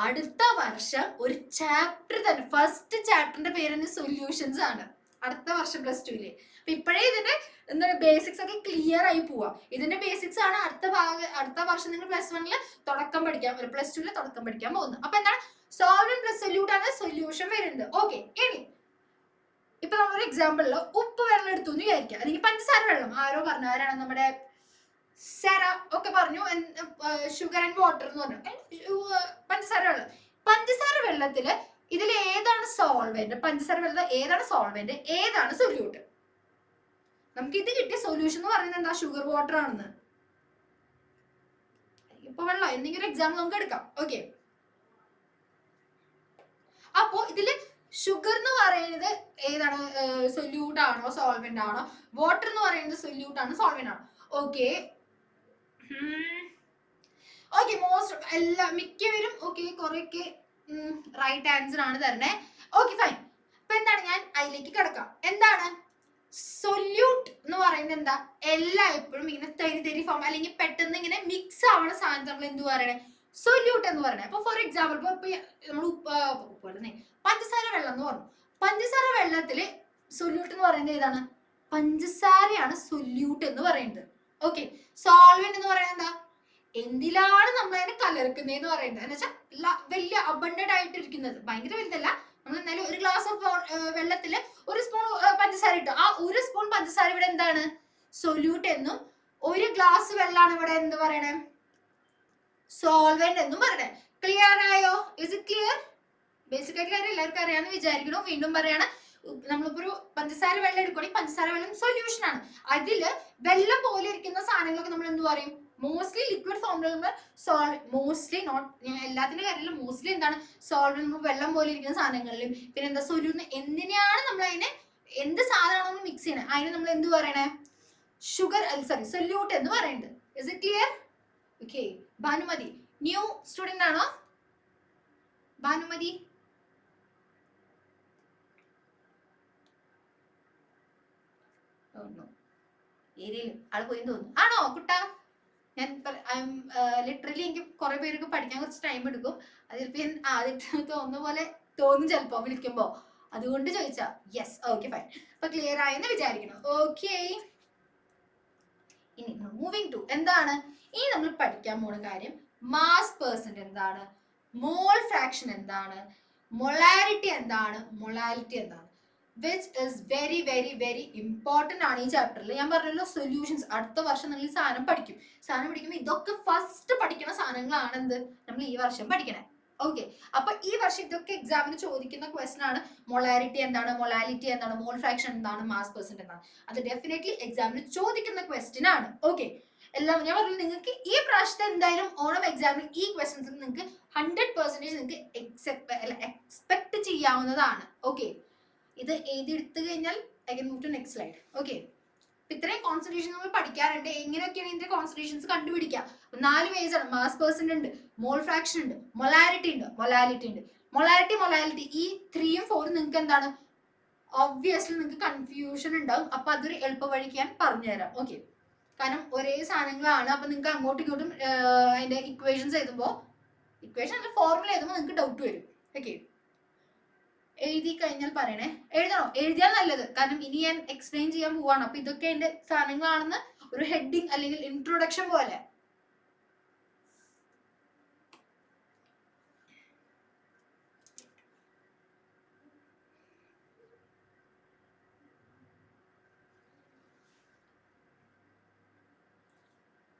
അടുത്ത വർഷം ഒരു ചാപ്റ്റർ തന്നെ, ഫസ്റ്റ് ചാപ്റ്ററിന്റെ പേര് സൊല്യൂഷൻസ് ആണ്. അടുത്ത വർഷം +2 അപ്പൊ ഇപ്പോഴേ ഇതിന്റെ എന്താണ് ബേസിക്സ് ഒക്കെ ക്ലിയർ ആയി പോവാ. ഇതിന്റെ ബേസിക്സ് ആണ് അടുത്ത വർഷം നിങ്ങൾ +1 തുടക്കം പഠിക്കാൻ, +2 തുടക്കം പഠിക്കാൻ പോകുന്നത്. അപ്പൊ എന്താണ്, സോൾവെന്റ് പ്ലസ് സൊല്യൂട്ട് ആണ് സൊല്യൂഷൻ വരുന്നത്. ഓക്കെ ഇനി ഇപ്പൊ നമ്മളൊരു എക്സാമ്പിളില് ഉപ്പ് വെള്ളം എടുത്തു എന്ന് വിചാരിക്കുക, അല്ലെങ്കിൽ പഞ്ചസാര വെള്ളം. ആരോ പറഞ്ഞു, ആരാണ് നമ്മുടെ സെറ ഒക്കെ പറഞ്ഞു ഷുഗർ ആൻഡ് വാട്ടർ എന്ന് പറഞ്ഞു. പഞ്ചസാര വെള്ളം, പഞ്ചസാര വെള്ളത്തില് ഇതിൽ ഏതാണ് സോൾവെന്റ്, പഞ്ചസാര വെള്ളത്തിൽ ഏതാണ് സോൾവെന്റ്, ഏതാണ് സൊല്യൂട്ട്? നമുക്ക് ഇത് കിട്ടിയ സൊല്യൂഷൻ എന്ന് പറയുന്നത് എന്താ, ഷുഗർ വാട്ടർ ആണെന്ന്. ഇപ്പൊ വെള്ളം എന്തെങ്കിലും എക്സാമ്പിൾ നമുക്ക് എടുക്കാം. ഓക്കെ അപ്പോ ഇതില് ഷുഗർ എന്ന് പറയുന്നത് ഏതാണ്, സൊല്യൂട്ട് ആണോ സോൾവെന്റ് ആണോ? വാട്ടർ എന്ന് പറയുന്നത് സൊല്യൂട്ട് ആണ് സോൾവെന്റ് ആണോ? ഓക്കെ ഓക്കെ മോസ്റ്റ് മിക്കവരും ഓക്കെ കുറെയൊക്കെ റൈറ്റ് ആൻസർ ആണ് തരണേ. Okay fine. അപ്പൊ എന്താണ്, ഞാൻ അതിലേക്ക് കിടക്കാം. എന്താണ് സൊല്യൂട്ട് എന്ന് പറയുന്നത്, എന്താ എപ്പോഴും ഇങ്ങനെ തരി ഫോം അല്ലെങ്കിൽ പെട്ടെന്ന് ഇങ്ങനെ മിക്സ് ആവുന്ന സാധനം നമ്മൾ എന്ത് പറയണേ, സൊല്യൂട്ട് എന്ന് പറയണേ. അപ്പൊ ഫോർ എക്സാമ്പിൾ ഇപ്പൊ നമ്മൾ പഞ്ചസാര വെള്ളം എന്ന് പറഞ്ഞു. പഞ്ചസാര വെള്ളത്തില് സൊല്യൂട്ട് എന്ന് പറയുന്നത് ഏതാണ്, പഞ്ചസാരയാണ് സൊല്യൂട്ട് എന്ന് പറയുന്നത്. ഓക്കെ സോൾവെന്റ് എന്ന് പറയുന്നത് എന്താ, എന്തിലാണ് നമ്മൾ അതിനെ കലർക്കുന്നതെന്ന് പറയുന്നത്. എന്ന് വെച്ചാൽ വലിയ അബണ്ടന്റ് ആയിട്ടിരിക്കുന്നത്, ഭയങ്കര വലുതല്ല. നമ്മൾ എന്നാലും ഒരു ഗ്ലാസ് ഓഫ് വെള്ളത്തില് ഒരു സ്പൂൺ പഞ്ചസാര ഇട്ടു, ആ ഒരു സ്പൂൺ പഞ്ചസാര ഇവിടെ എന്താണ്, സൊല്യൂട്ട് എന്നും, ഒരു ഗ്ലാസ് വെള്ളമാണ് ഇവിടെ എന്ത് പറയണേ, സോൾവെന്റ് എന്നും പറയണേ. ക്ലിയർ ആയോ? Is it clear? ബേസിക് ആയിട്ട് എല്ലാവർക്കും അറിയാമെന്ന് വിചാരിക്കുന്നു. വീണ്ടും പറയാണ്, നമ്മളിപ്പോ ഒരു പഞ്ചസാര വെള്ളം എടുക്കുകയാണെങ്കിൽ പഞ്ചസാര വെള്ളം സൊല്യൂഷൻ ആണ്. അതില് വെള്ളം പോലെ ഇരിക്കുന്ന സാധനങ്ങളൊക്കെ നമ്മൾ എന്ത് പറയും, മോസ്റ്റ്ലി ലിക്വിഡ് ഫോമിലുള്ള മോസ്റ്റ്ലി നോട്ട്, ഞാൻ എല്ലാത്തിന്റെ കാര്യത്തിലും മോസ്റ്റ്ലി എന്താണ് സോൾവെന്റ്, വെള്ളം പോലെ ഇരിക്കുന്ന സാധനങ്ങളിലും പിന്നെ എന്താ സൊല്യൂട്ട്, എന്തിനാണ് നമ്മൾ അതിനെ, എന്ത് സാധനമാണ് നമ്മൾ മിക്സ് ചെയ്യണേ അതിന് നമ്മൾ എന്ത് പറയണേ, ഷുഗർ സോറി സൊല്യൂട്ട് എന്ന് പറയുന്നത്. Is it clear? Okay Bhanumathi new student ആണോ? ഭാനുമതി ഏരിയയിൽ ആള് പോയി തോന്നുന്നു. ആണോ കുട്ടാ? ഞാൻ ലിറ്ററലി എനിക്ക് കുറെ പേർക്ക് പഠിക്കാൻ കുറച്ച് ടൈം എടുക്കും. അതിൽ തോന്നുന്ന പോലെ തോന്നും ചിലപ്പോ വിളിക്കുമ്പോ, അതുകൊണ്ട് ചോദിച്ചാ. Yes okay fine. അപ്പൊ ക്ലിയർ ആയെന്ന് വിചാരിക്കണം. ഓക്കെ ഇനി മൂവിങ് ടു എന്താണ്, ഇനി നമ്മൾ പഠിക്കാൻ പോണ കാര്യം മാസ് പെർസെന്റ് എന്താണ്, മോൾ ഫ്രാക്ഷൻ എന്താണ്, മൊളാരിറ്റി എന്താണ്, മൊളാലിറ്റി എന്താണ്, which is very very very important ആണ് ഈ ചാപ്റ്ററിൽ. ഞാൻ പറഞ്ഞല്ലോ സൊല്യൂഷൻസ് അടുത്ത വർഷം നിങ്ങൾ ഈ സാധനം പഠിക്കുമ്പോൾ ഇതൊക്കെ ഫസ്റ്റ് പഠിക്കുന്ന സാധനങ്ങളാണ് എന്ത് നമ്മൾ ഈ വർഷം പഠിക്കണേ. ഓക്കെ, അപ്പൊ ഈ വർഷം ഇതൊക്കെ എക്സാമിന് ചോദിക്കുന്ന ക്വസ്റ്റൻ ആണ്. മൊളാരിറ്റി എന്താണ്, മൊളാലിറ്റി എന്താണ്, മോൾ ഫ്രാക്ഷൻ എന്താണ്, മാസ് പെർസെന്റ് എന്താണ്. അത് ഡെഫിനറ്റ്ലി എക്സാമിന് ചോദിക്കുന്ന ക്വസ്റ്റൻ ആണ്. ഓക്കെ, എല്ലാം ഞാൻ പറഞ്ഞു നിങ്ങൾക്ക് ഈ പ്രാവശ്യത്തെ എന്തായാലും ഓണം എക്സാമിന് ഈ ക്വസ്റ്റൻസ് നിങ്ങൾക്ക് 100% നിങ്ങൾക്ക് എക്സ്പെക്ട് ചെയ്യാവുന്നതാണ്. ഓക്കെ, ഇത് എഴുതിയെടുത്തു കഴിഞ്ഞാൽ I can move to next slide. Okay, ഇത്രയും കോൺസെൻട്രേഷൻ നമ്മൾ പഠിക്കാറുണ്ട്. എങ്ങനെയൊക്കെയാണ് ഇതിന്റെ കോൺസെൻട്രേഷൻസ് കണ്ടുപിടിക്കുക? 4 വേസ് ആണ്. മാസ് പെർസെന്റ് ഉണ്ട്, മോൾ ഫ്രാക്ഷൻ ഉണ്ട്, മൊളാരിറ്റി ഉണ്ട്, മൊലാലിറ്റി ഉണ്ട്. മൊളാലിറ്റി ഈ 3ഉം 4ഉം നിങ്ങൾക്ക് എന്താണ് ഒബ്വിയസ്ലി നിങ്ങൾക്ക് കൺഫ്യൂഷൻ ഉണ്ടാവും. അപ്പൊ അതൊരു എളുപ്പ വഴിക്ക് ഞാൻ പറഞ്ഞുതരാം. ഓക്കെ, കാരണം ഒരേ സാധനങ്ങളാണ്. അപ്പൊ നിങ്ങൾക്ക് അങ്ങോട്ടും ഇങ്ങോട്ടും അതിന്റെ ഇക്വേഷൻസ് എഴുതുമ്പോൾ ഇക്വേഷൻ അല്ല ഫോർമുല എഴുതുമ്പോൾ നിങ്ങൾക്ക് ഡൗട്ട് വരും. ഓക്കെ, എഴുതി കഴിഞ്ഞാൽ പറയണേ. എഴുതണോ? എഴുതിയാൽ നല്ലത്, കാരണം ഇനി ഞാൻ എക്സ്പ്ലെയിൻ ചെയ്യാൻ പോവാണ്. അപ്പൊ ഇതൊക്കെ എന്റെ സാധനങ്ങളാണെന്ന് ഒരു ഹെഡിങ് അല്ലെങ്കിൽ ഇൻട്രൊഡക്ഷൻ പോലെ.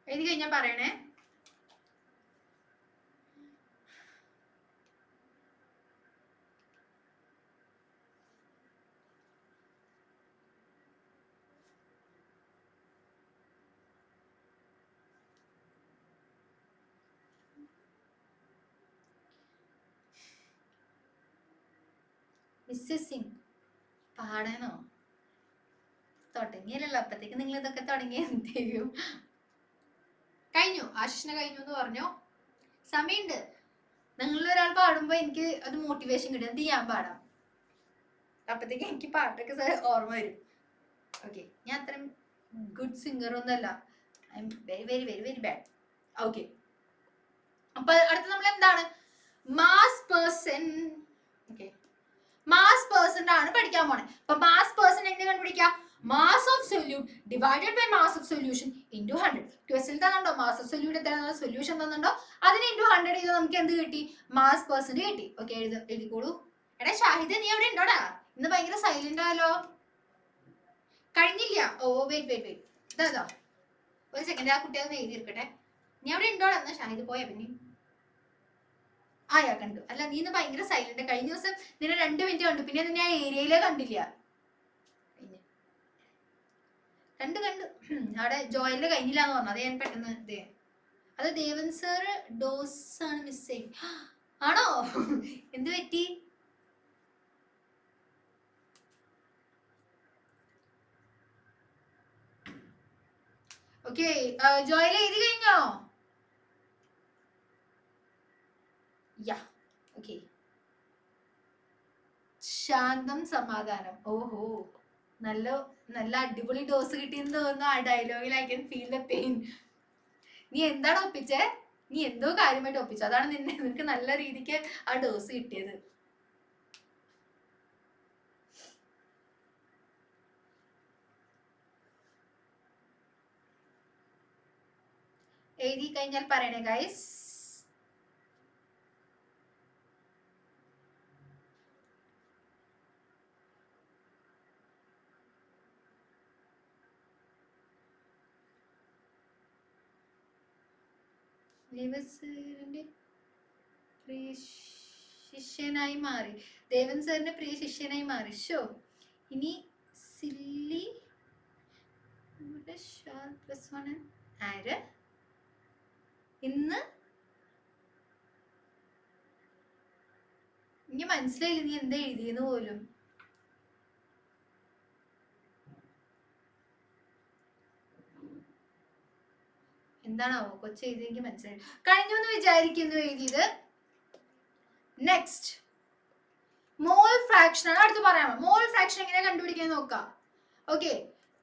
എഴുതി കഴിഞ്ഞാൽ പറയണേ. മിസ്സസ് സിംഗ് പാടാനോ? തുടങ്ങിയല്ലോ, അപ്പത്തേക്ക് നിങ്ങൾ ഇതൊക്കെ തുടങ്ങിയ എന്ത് ചെയ്യും? കഴിഞ്ഞു, ആശിഷിനെ കഴിഞ്ഞു എന്ന് പറഞ്ഞോ. സമയമുണ്ട്. നിങ്ങളൊരാൾ പാടുമ്പോ എനിക്ക് അത് മോട്ടിവേഷൻ കിട്ടും. എന്ത് ഞാൻ പാടാം, അപ്പത്തേക്ക് എനിക്ക് പാട്ടൊക്കെ ഓർമ്മ വരും. ഓക്കെ, ഞാൻ അത്രയും ഗുഡ് സിംഗർ ഒന്നല്ല. I M very very very very bad. Okay, അപ്പൊ അടുത്ത നമ്മൾ എന്താണ് mass percent. Okay, mass percent ആണ് പഠിക്കാൻ പോണേ. അപ്പൊ മാസ് പേഴ്സൺ എങ്ങനെ കണ്ടുപിടിക്കാം? Mass of solute divided by mass of solution into 100. Question തന്നുണ്ടോ മാസ് ഓഫ് സൊല്യൂട്ട് എത്രയാണോ, സൊല്യൂഷൻ തന്നുണ്ടോ, അതിന് ഇൻറ്റു 100 ചെയ്താൽ നമുക്ക് എന്ത് കിട്ടി? മാസ് പേഴ്സന്റ് കിട്ടി. ഓക്കെ, എഴുതിക്കോളൂ. എടാ ഷാഹിദ്, നീ അവിടെ ഉണ്ടോടാ? ഇന്ന് ഭയങ്കര സൈലന്റ് ആയാലോ. കഴിഞ്ഞില്ല? ഓ വെയിറ്റ് ഇതാ ഒരു സെക്കൻഡ്, ആ കുട്ടി അതൊന്ന് എഴുതിയിരിക്കട്ടെ. നീ അവിടെ ഉണ്ടോടാ? എന്നാ ഷാഹിദ് പോയാ പിന്നെ ആയാ കണ്ടു. അല്ല, നീ ഇന്ന് ഭയങ്കര സൈലന്റ്. കഴിഞ്ഞ ദിവസം നിന്നെ 2 മിനിറ്റ് കണ്ടു, പിന്നെ നിന്നെ ആ ഏരിയയിലേ കണ്ടില്ല. കണ്ടു അവിടെ ജോയിലിന്റെ കഴിഞ്ഞില്ല എന്ന് പറഞ്ഞു. അത് ഞാൻ പെട്ടെന്ന് അത് ദേവൻ സർ ഡോസ് ആണ് മിസ് ചെയ്യും. ആണോ? എന്ത് പറ്റി? ഓക്കെ, ജോയിൽ എഴുതി കഴിഞ്ഞോ? യാ, ഓക്കെ. ശാന്തം സമാധാനം. ഓഹോ, നല്ല നല്ല അടിപൊളി ഡോസ് കിട്ടിയെന്ന് തോന്നുന്നു. ആ ഡയലോഗിൽ I can feel the pain. നീ എന്താണ് ഒപ്പിച്ചേ? നീ എന്തോ കാര്യമായിട്ട് ഒപ്പിച്ചു. അതാണ് നിനക്ക് നല്ല രീതിക്ക് ആ ഡോസ് കിട്ടിയത്. എഴുതി കഴിഞ്ഞാൽ പറയണേ ഗൈസ്. പ്രിയ ശിഷ്യനായി മാറി. ദേവൻ സാറിന്റെ പ്രിയ ശിഷ്യനായി മാറി. ഷോ, ഇനി സില്ലി ആര് ഇന്ന് ഇനി മനസ്സിലായില്ല നീ എന്താ എഴുതിയെന്ന് പോലും. എന്താണാവോ കൊച്ചു എഴുതി, എനിക്ക് മനസ്സിലായി. കഴിഞ്ഞു എന്ന് വിചാരിക്കുന്നു എഴുതിയത്. നെക്സ്റ്റ് മോൾ ഫ്രാക്ഷൻ ആണ് അടുത്ത് പറയാമോ. മോൾ ഫ്രാക്ഷൻ എങ്ങനെയാ കണ്ടുപിടിക്കാൻ നോക്കാം. ഓക്കെ,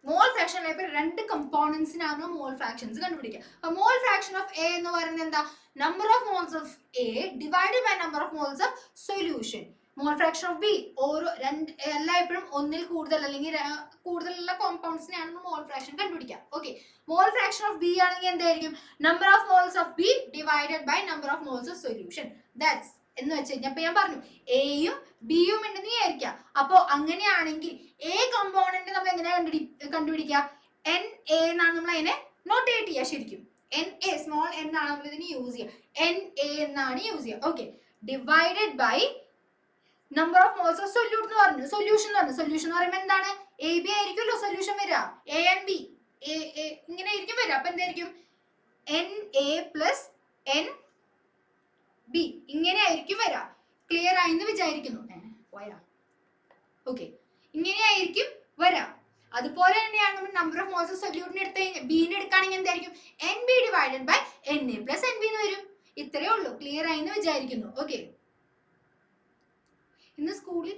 മോൾ ഫ്രാക്ഷൻ ഇപ്പൊ 2 കമ്പോണൻസിനാണ് മോൾ ഫ്രാക്ഷൻസ് കണ്ടുപിടിക്കുക. അപ്പൊ മോൾ ഫ്രാക്ഷൻ ഓഫ് എ എന്ന് പറയുന്നത് എന്താ? Number of moles of A divided by number of moles of solution. Mole fraction of B എല്ലായ്പ്പോഴും ഒന്നിൽ കൂടുതൽ അല്ലെങ്കിൽ കൂടുതലുള്ള കോമ്പൗണ്ട്സിനെയാണ് മോൾ ഫ്രാക്ഷൻ കണ്ടുപിടിക്കുക. Okay, mole fraction of B ആണെങ്കിൽ എന്തായിരിക്കും? Number of moles of B divided by number of moles of solution. That's എന്ന് വെച്ച് കഴിഞ്ഞാൽ അപ്പൊ ഞാൻ പറഞ്ഞു എയും ബിയും ഉണ്ടെന്ന് വിചാരിക്കാം. അപ്പൊ അങ്ങനെയാണെങ്കിൽ എ കമ്പോണന്റ് നമ്മൾ എങ്ങനെയാ കണ്ടുപിടിക്കുക? എൻ എ എന്നാണ് നമ്മൾ അതിനെ നോട്ട് ചെയ്യുക. ശരിക്കും എൻ എ സ്മോൾ എൻ ആണ് നമ്മൾ ഇതിന് യൂസ് ചെയ്യുക. എൻ എ എന്നാണ് യൂസ് ചെയ്യുക. Okay, divided by number of moles of solute എന്ന് പറഞ്ഞു. സൊല്യൂഷൻ എന്ന് പറഞ്ഞു. സൊല്യൂഷൻ എന്ന് പറയുമ്പോൾ എന്താണ്? എ ബി ആയിരിക്കുമല്ലോ സൊല്യൂഷൻ വരിക. എ ആൻഡ് ബി ഇങ്ങനെ ആയിരിക്കും വരിക. അപ്പൊ എന്തായിരിക്കും? N A plus N B ഇങ്ങനെ ആയിരിക്കും വരിക. ക്ലിയർ ആയിന്ന് വിചാരിക്കുന്നു. പോയാ ഓക്കെ, ഇങ്ങനെയായിരിക്കും വരാ. അതുപോലെ തന്നെയാണ് നമ്മൾ നമ്പർ ഓഫ് മോൾസ് ഓഫ് സൊല്യൂട്ടിന് എടുത്ത് കഴിഞ്ഞാൽ ബിനെ എടുക്കുകയാണെങ്കിൽ എന്തായിരിക്കും? N B divided by N A plus N B എന്ന് വരും. ഇത്രയേ ഉള്ളൂ. ക്ലിയർ ആയിന്ന് വിചാരിക്കുന്നു. ഓക്കെ, ഇന്ന് സ്കൂളിൽ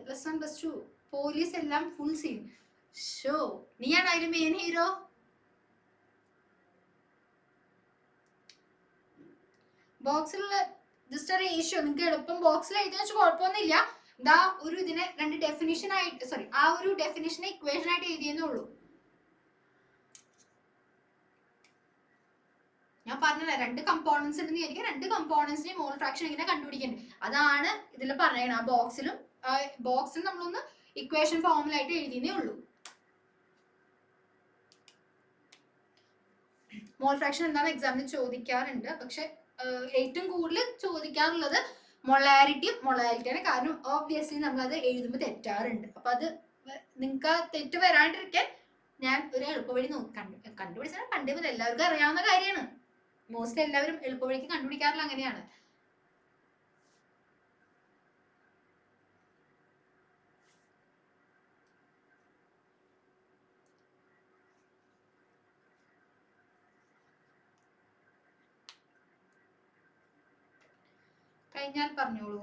പ്ലസ് 1 പ്ലസ് 2 പോലീസ് എല്ലാം ഫുൾ സീൻ. ഷോ, നീയാണ് അതിൽ മെയിൻ ഹീറോ. ബോക്സിലുള്ള ജസ്റ്റ് ഒരു റേഷ്യോ നിങ്ങൾക്ക് എളുപ്പം ബോക്സിൽ എഴുതിയെന്ന് വെച്ചാൽ കുഴപ്പമൊന്നുമില്ല. ദാ ഒരു ഇതിനെ രണ്ട് ഡെഫിനിഷൻ ആയിട്ട് ആ ഒരു ഡെഫിനിഷനെ ഇക്വേഷൻ ആയിട്ട് എഴുതിയെന്നേ ഉള്ളൂ. ഞാൻ പറഞ്ഞില്ല രണ്ട് കമ്പോണൻസ് ഉണ്ടെന്ന് വിചാരിക്കും. രണ്ട് കമ്പോണൻസിന്റെ മോൾ ഫ്രാക്ഷൻ എങ്ങനെ കണ്ടുപിടിക്കേണ്ടത് അതാണ് ഇതിൽ പറഞ്ഞത്. ആ ബോക്സിൽ നമ്മളൊന്ന് ഇക്വേഷൻ ഫോമിലായിട്ട് എഴുതിയേ ഉള്ളൂ. മോൾ ഫ്രാക്ഷൻ എന്താണ് എക്സാമിന് ചോദിക്കാറുണ്ട്. പക്ഷെ ഏറ്റവും കൂടുതൽ ചോദിക്കാറുള്ളത് മൊളാരിറ്റിയാണ്. കാരണം ഓബ്വിയസ്ലി നമ്മൾ അത് എഴുതുമ്പോൾ തെറ്റാറുണ്ട്. അപ്പൊ അത് നിങ്ങൾക്ക് തെറ്റ് വരാണ്ടിരിക്കാൻ ഞാൻ ഒരു എളുപ്പവഴി കണ്ടുപിടിച്ചാൽ പണ്ടേ മുതൽ എല്ലാവർക്കും അറിയാവുന്ന കാര്യമാണ്. മോസ്റ്റ്ലി എല്ലാവരും എളുപ്പവഴിക്ക് കണ്ടുപിടിക്കാറില്ല. അങ്ങനെയാണ്. കഴിഞ്ഞാൽ പറഞ്ഞോളൂ.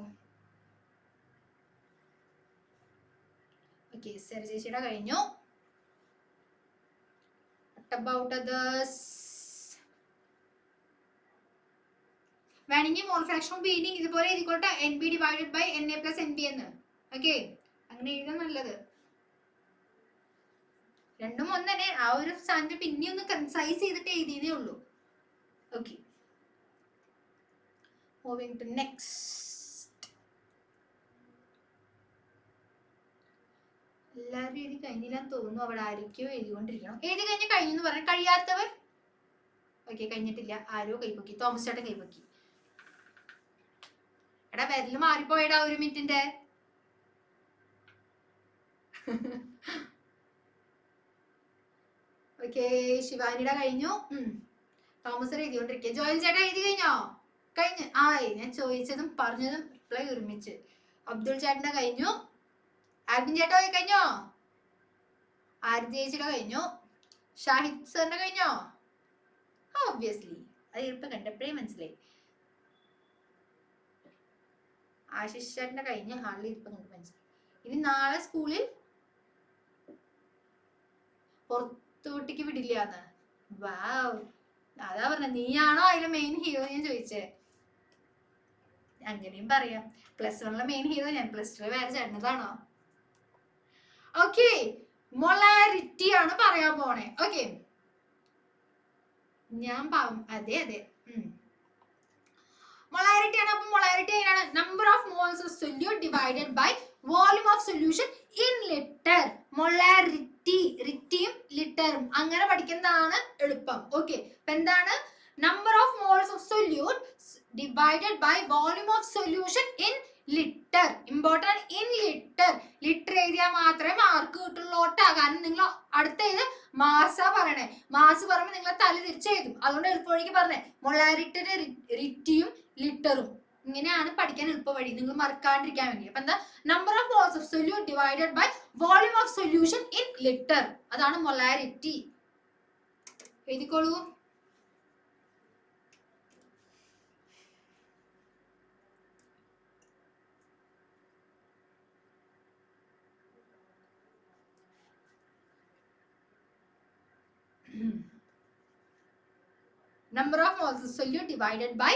ഓക്കെ, സരി ചേച്ചിയുടെ കഴിഞ്ഞു. about others വേണമെങ്കിൽ മോൾ ഫ്രാക്ഷൻ ഓഫ് ബി ഇതുപോലെ എഴുതിക്കോട്ടെ. N B divided by N A plus N B എന്ന്. ഓക്കെ, അങ്ങനെ എഴുതാൻ നല്ലത്. രണ്ടും ഒന്ന് തന്നെ. ആ ഒരു സ്ഥാനത്ത് പിന്നെ ഒന്ന് കൺസൈസ് ചെയ്തിട്ട് എഴുതിയതേ ഉള്ളൂ. Okay, moving to next. എല്ലാവരും എഴുതി കഴിഞ്ഞില്ലാന്ന് തോന്നുന്നു. അവിടെ ആരൊക്കെയോ എഴുതിക്കൊണ്ടിരിക്കണം. എഴുതി കഴിഞ്ഞ് കഴിഞ്ഞെന്ന് പറയാൻ കഴിയാത്തവർ? ഓക്കെ, കഴിഞ്ഞിട്ടില്ല. ആരോ കൈപ്പൊക്കി. തോമസ് ചേട്ടൻ കൈപ്പൊക്കി. എടാ വിരല് മാറിപ്പോയടാ 1 മിനിറ്റിന്റെ. ഓക്കെ, ശിവാനിയുടെ കഴിഞ്ഞു. തോമസ് എഴുതിക്കൊണ്ടിരിക്കുക. ജോയൽ ചേട്ടാ എഴുതി കഴിഞ്ഞോ? കഴിഞ്ഞു. ആയി. ഞാൻ ചോദിച്ചതും പറഞ്ഞതും റിപ്ലൈ ഒരുമിച്ച്. അബ്ദുൾ ചേട്ടന്റെ കഴിഞ്ഞു. ആൽബിൻ ചേട്ടാ കഴിഞ്ഞോ? ആരതി ചേച്ചിയുടെ കഴിഞ്ഞു. ഷാഹിദ് സാറിന്റെ കഴിഞ്ഞോ? ഓബ്വിയസ്ലി അത് ഇപ്പൊ കണ്ടപ്പോഴേ മനസ്സിലായി. ആശിഷ് ചേട്ടന്റെ കഴിഞ്ഞ ആളിൽ ഇപ്പൊ നമുക്ക് മനസ്സിലായി. ഇനി നാളെ സ്കൂളിൽ പുറത്തോട്ടേക്ക് വിടില്ലാന്ന്. വാവ്, അതാ പറഞ്ഞ നീയാണോ അതിലെ മെയിൻ ഹീറോ ഞാൻ ചോദിച്ചേ. അങ്ങനെയും പറയാം. പ്ലസ് 1 മെയിൻ ഹീറോ ഞാൻ, പ്ലസ് 2 വേറെ ചേട്ടനതാണോ? ഓക്കെ, മൊളാരിറ്റി ആണ് പറയാൻ പോണേ. ഓക്കെ, ഞാൻ അതെ മൊളാരിറ്റി ആണ്. അപ്പൊ മൊളാരിറ്റി എങ്ങനെയാണ്? Number of moles of solute divided by volume of solution in litre. Molarity, റിറ്റിയും ലിറ്ററും അങ്ങനെ പഠിക്കുന്നതാണ് എളുപ്പം. ഓക്കെ, അപ്പൊ എന്താണ്? Number of moles of solute divided by volume of solution in litre. Important, in litre. Litre എഴുതിയാൽ മാത്രമേ മാർക്ക് കിട്ടുള്ളൂട്ടാ. കാരണം നിങ്ങൾ അടുത്ത ഇത് മാസാ പറയണേ. മാസ് പറയുമ്പോൾ നിങ്ങളെ തല തിരിച്ചെഴുതും. അതുകൊണ്ട് എളുപ്പവഴിക്ക് പറഞ്ഞേ മൊളാരിറ്റിയുടെ റിറ്റിയും ലിറ്ററും. ഇങ്ങനെയാണ് പഠിക്കാൻ എളുപ്പ വഴി, നിങ്ങൾ മറക്കാണ്ടിരിക്കാൻ വേണ്ടി. അപ്പൊ എന്താ? Number of moles of solute divided by volume of solution in litre. അതാണ് മൊളാരിറ്റി. എഴുതിക്കോളൂ. Number of moles of solute divided by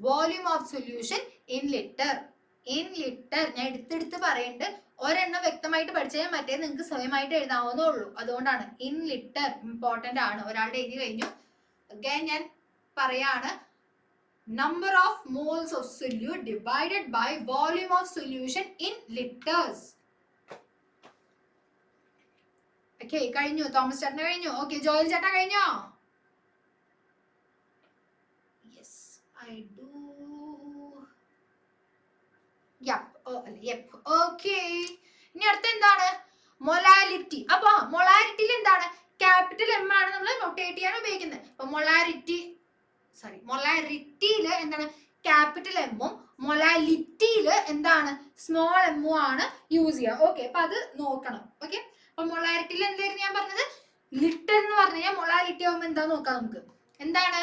volume of solution in liter. In liter. ഞാൻ എടുത്തെടുത്ത് പറയുന്നുണ്ട്. ഒരെണ്ണം വ്യക്തമായിട്ട് പഠിച്ചാൽ മറ്റേ നിങ്ങൾക്ക് സ്വയമായിട്ട് എഴുതാവുന്നേ ഉള്ളൂ. അതുകൊണ്ടാണ് ഇൻ ലിറ്റർ ഇമ്പോർട്ടന്റ് ആണ്. ഒരാളുടെ എഴുതി കഴിഞ്ഞു. അഗൈൻ ഞാൻ പറയാണ്, number of moles of solute divided by volume of solution in liters. Okay, കഴിഞ്ഞു. തോമസ് ചേട്ടൻ കഴിഞ്ഞു. Okay, ജോയൽ ചേട്ടൻ കഴിഞ്ഞോ? Yes, I do. Yep. Okay. ഇനി അടുത്ത എന്താണ്? മൊളാലിറ്റി. അപ്പൊ മൊളാലിറ്റിയിൽ എന്താണ്? ക്യാപിറ്റൽ എം ആണ് നമ്മൾ നൊട്ടേറ്റ് ചെയ്യാൻ ഉപയോഗിക്കുന്നത്. അപ്പൊ മൊളാരിറ്റിയിൽ എന്താണ്? ക്യാപിറ്റൽ എമ്മും മൊളാലിറ്റിയിൽ എന്താണ്? സ്മോൾ എമ്മും ആണ് യൂസ് ചെയ്യുക. ഓക്കെ, അപ്പൊ അത് നോക്കണം. ഓക്കെ, അപ്പൊ മൊളാരിറ്റിയിൽ എന്തായിരുന്നു ഞാൻ പറഞ്ഞത്? ലിറ്റർ എന്ന് പറഞ്ഞു കഴിഞ്ഞാൽ മൊളാലിറ്റി ആവുമ്പോൾ എന്താ നോക്കാം നമുക്ക്. എന്താണ്?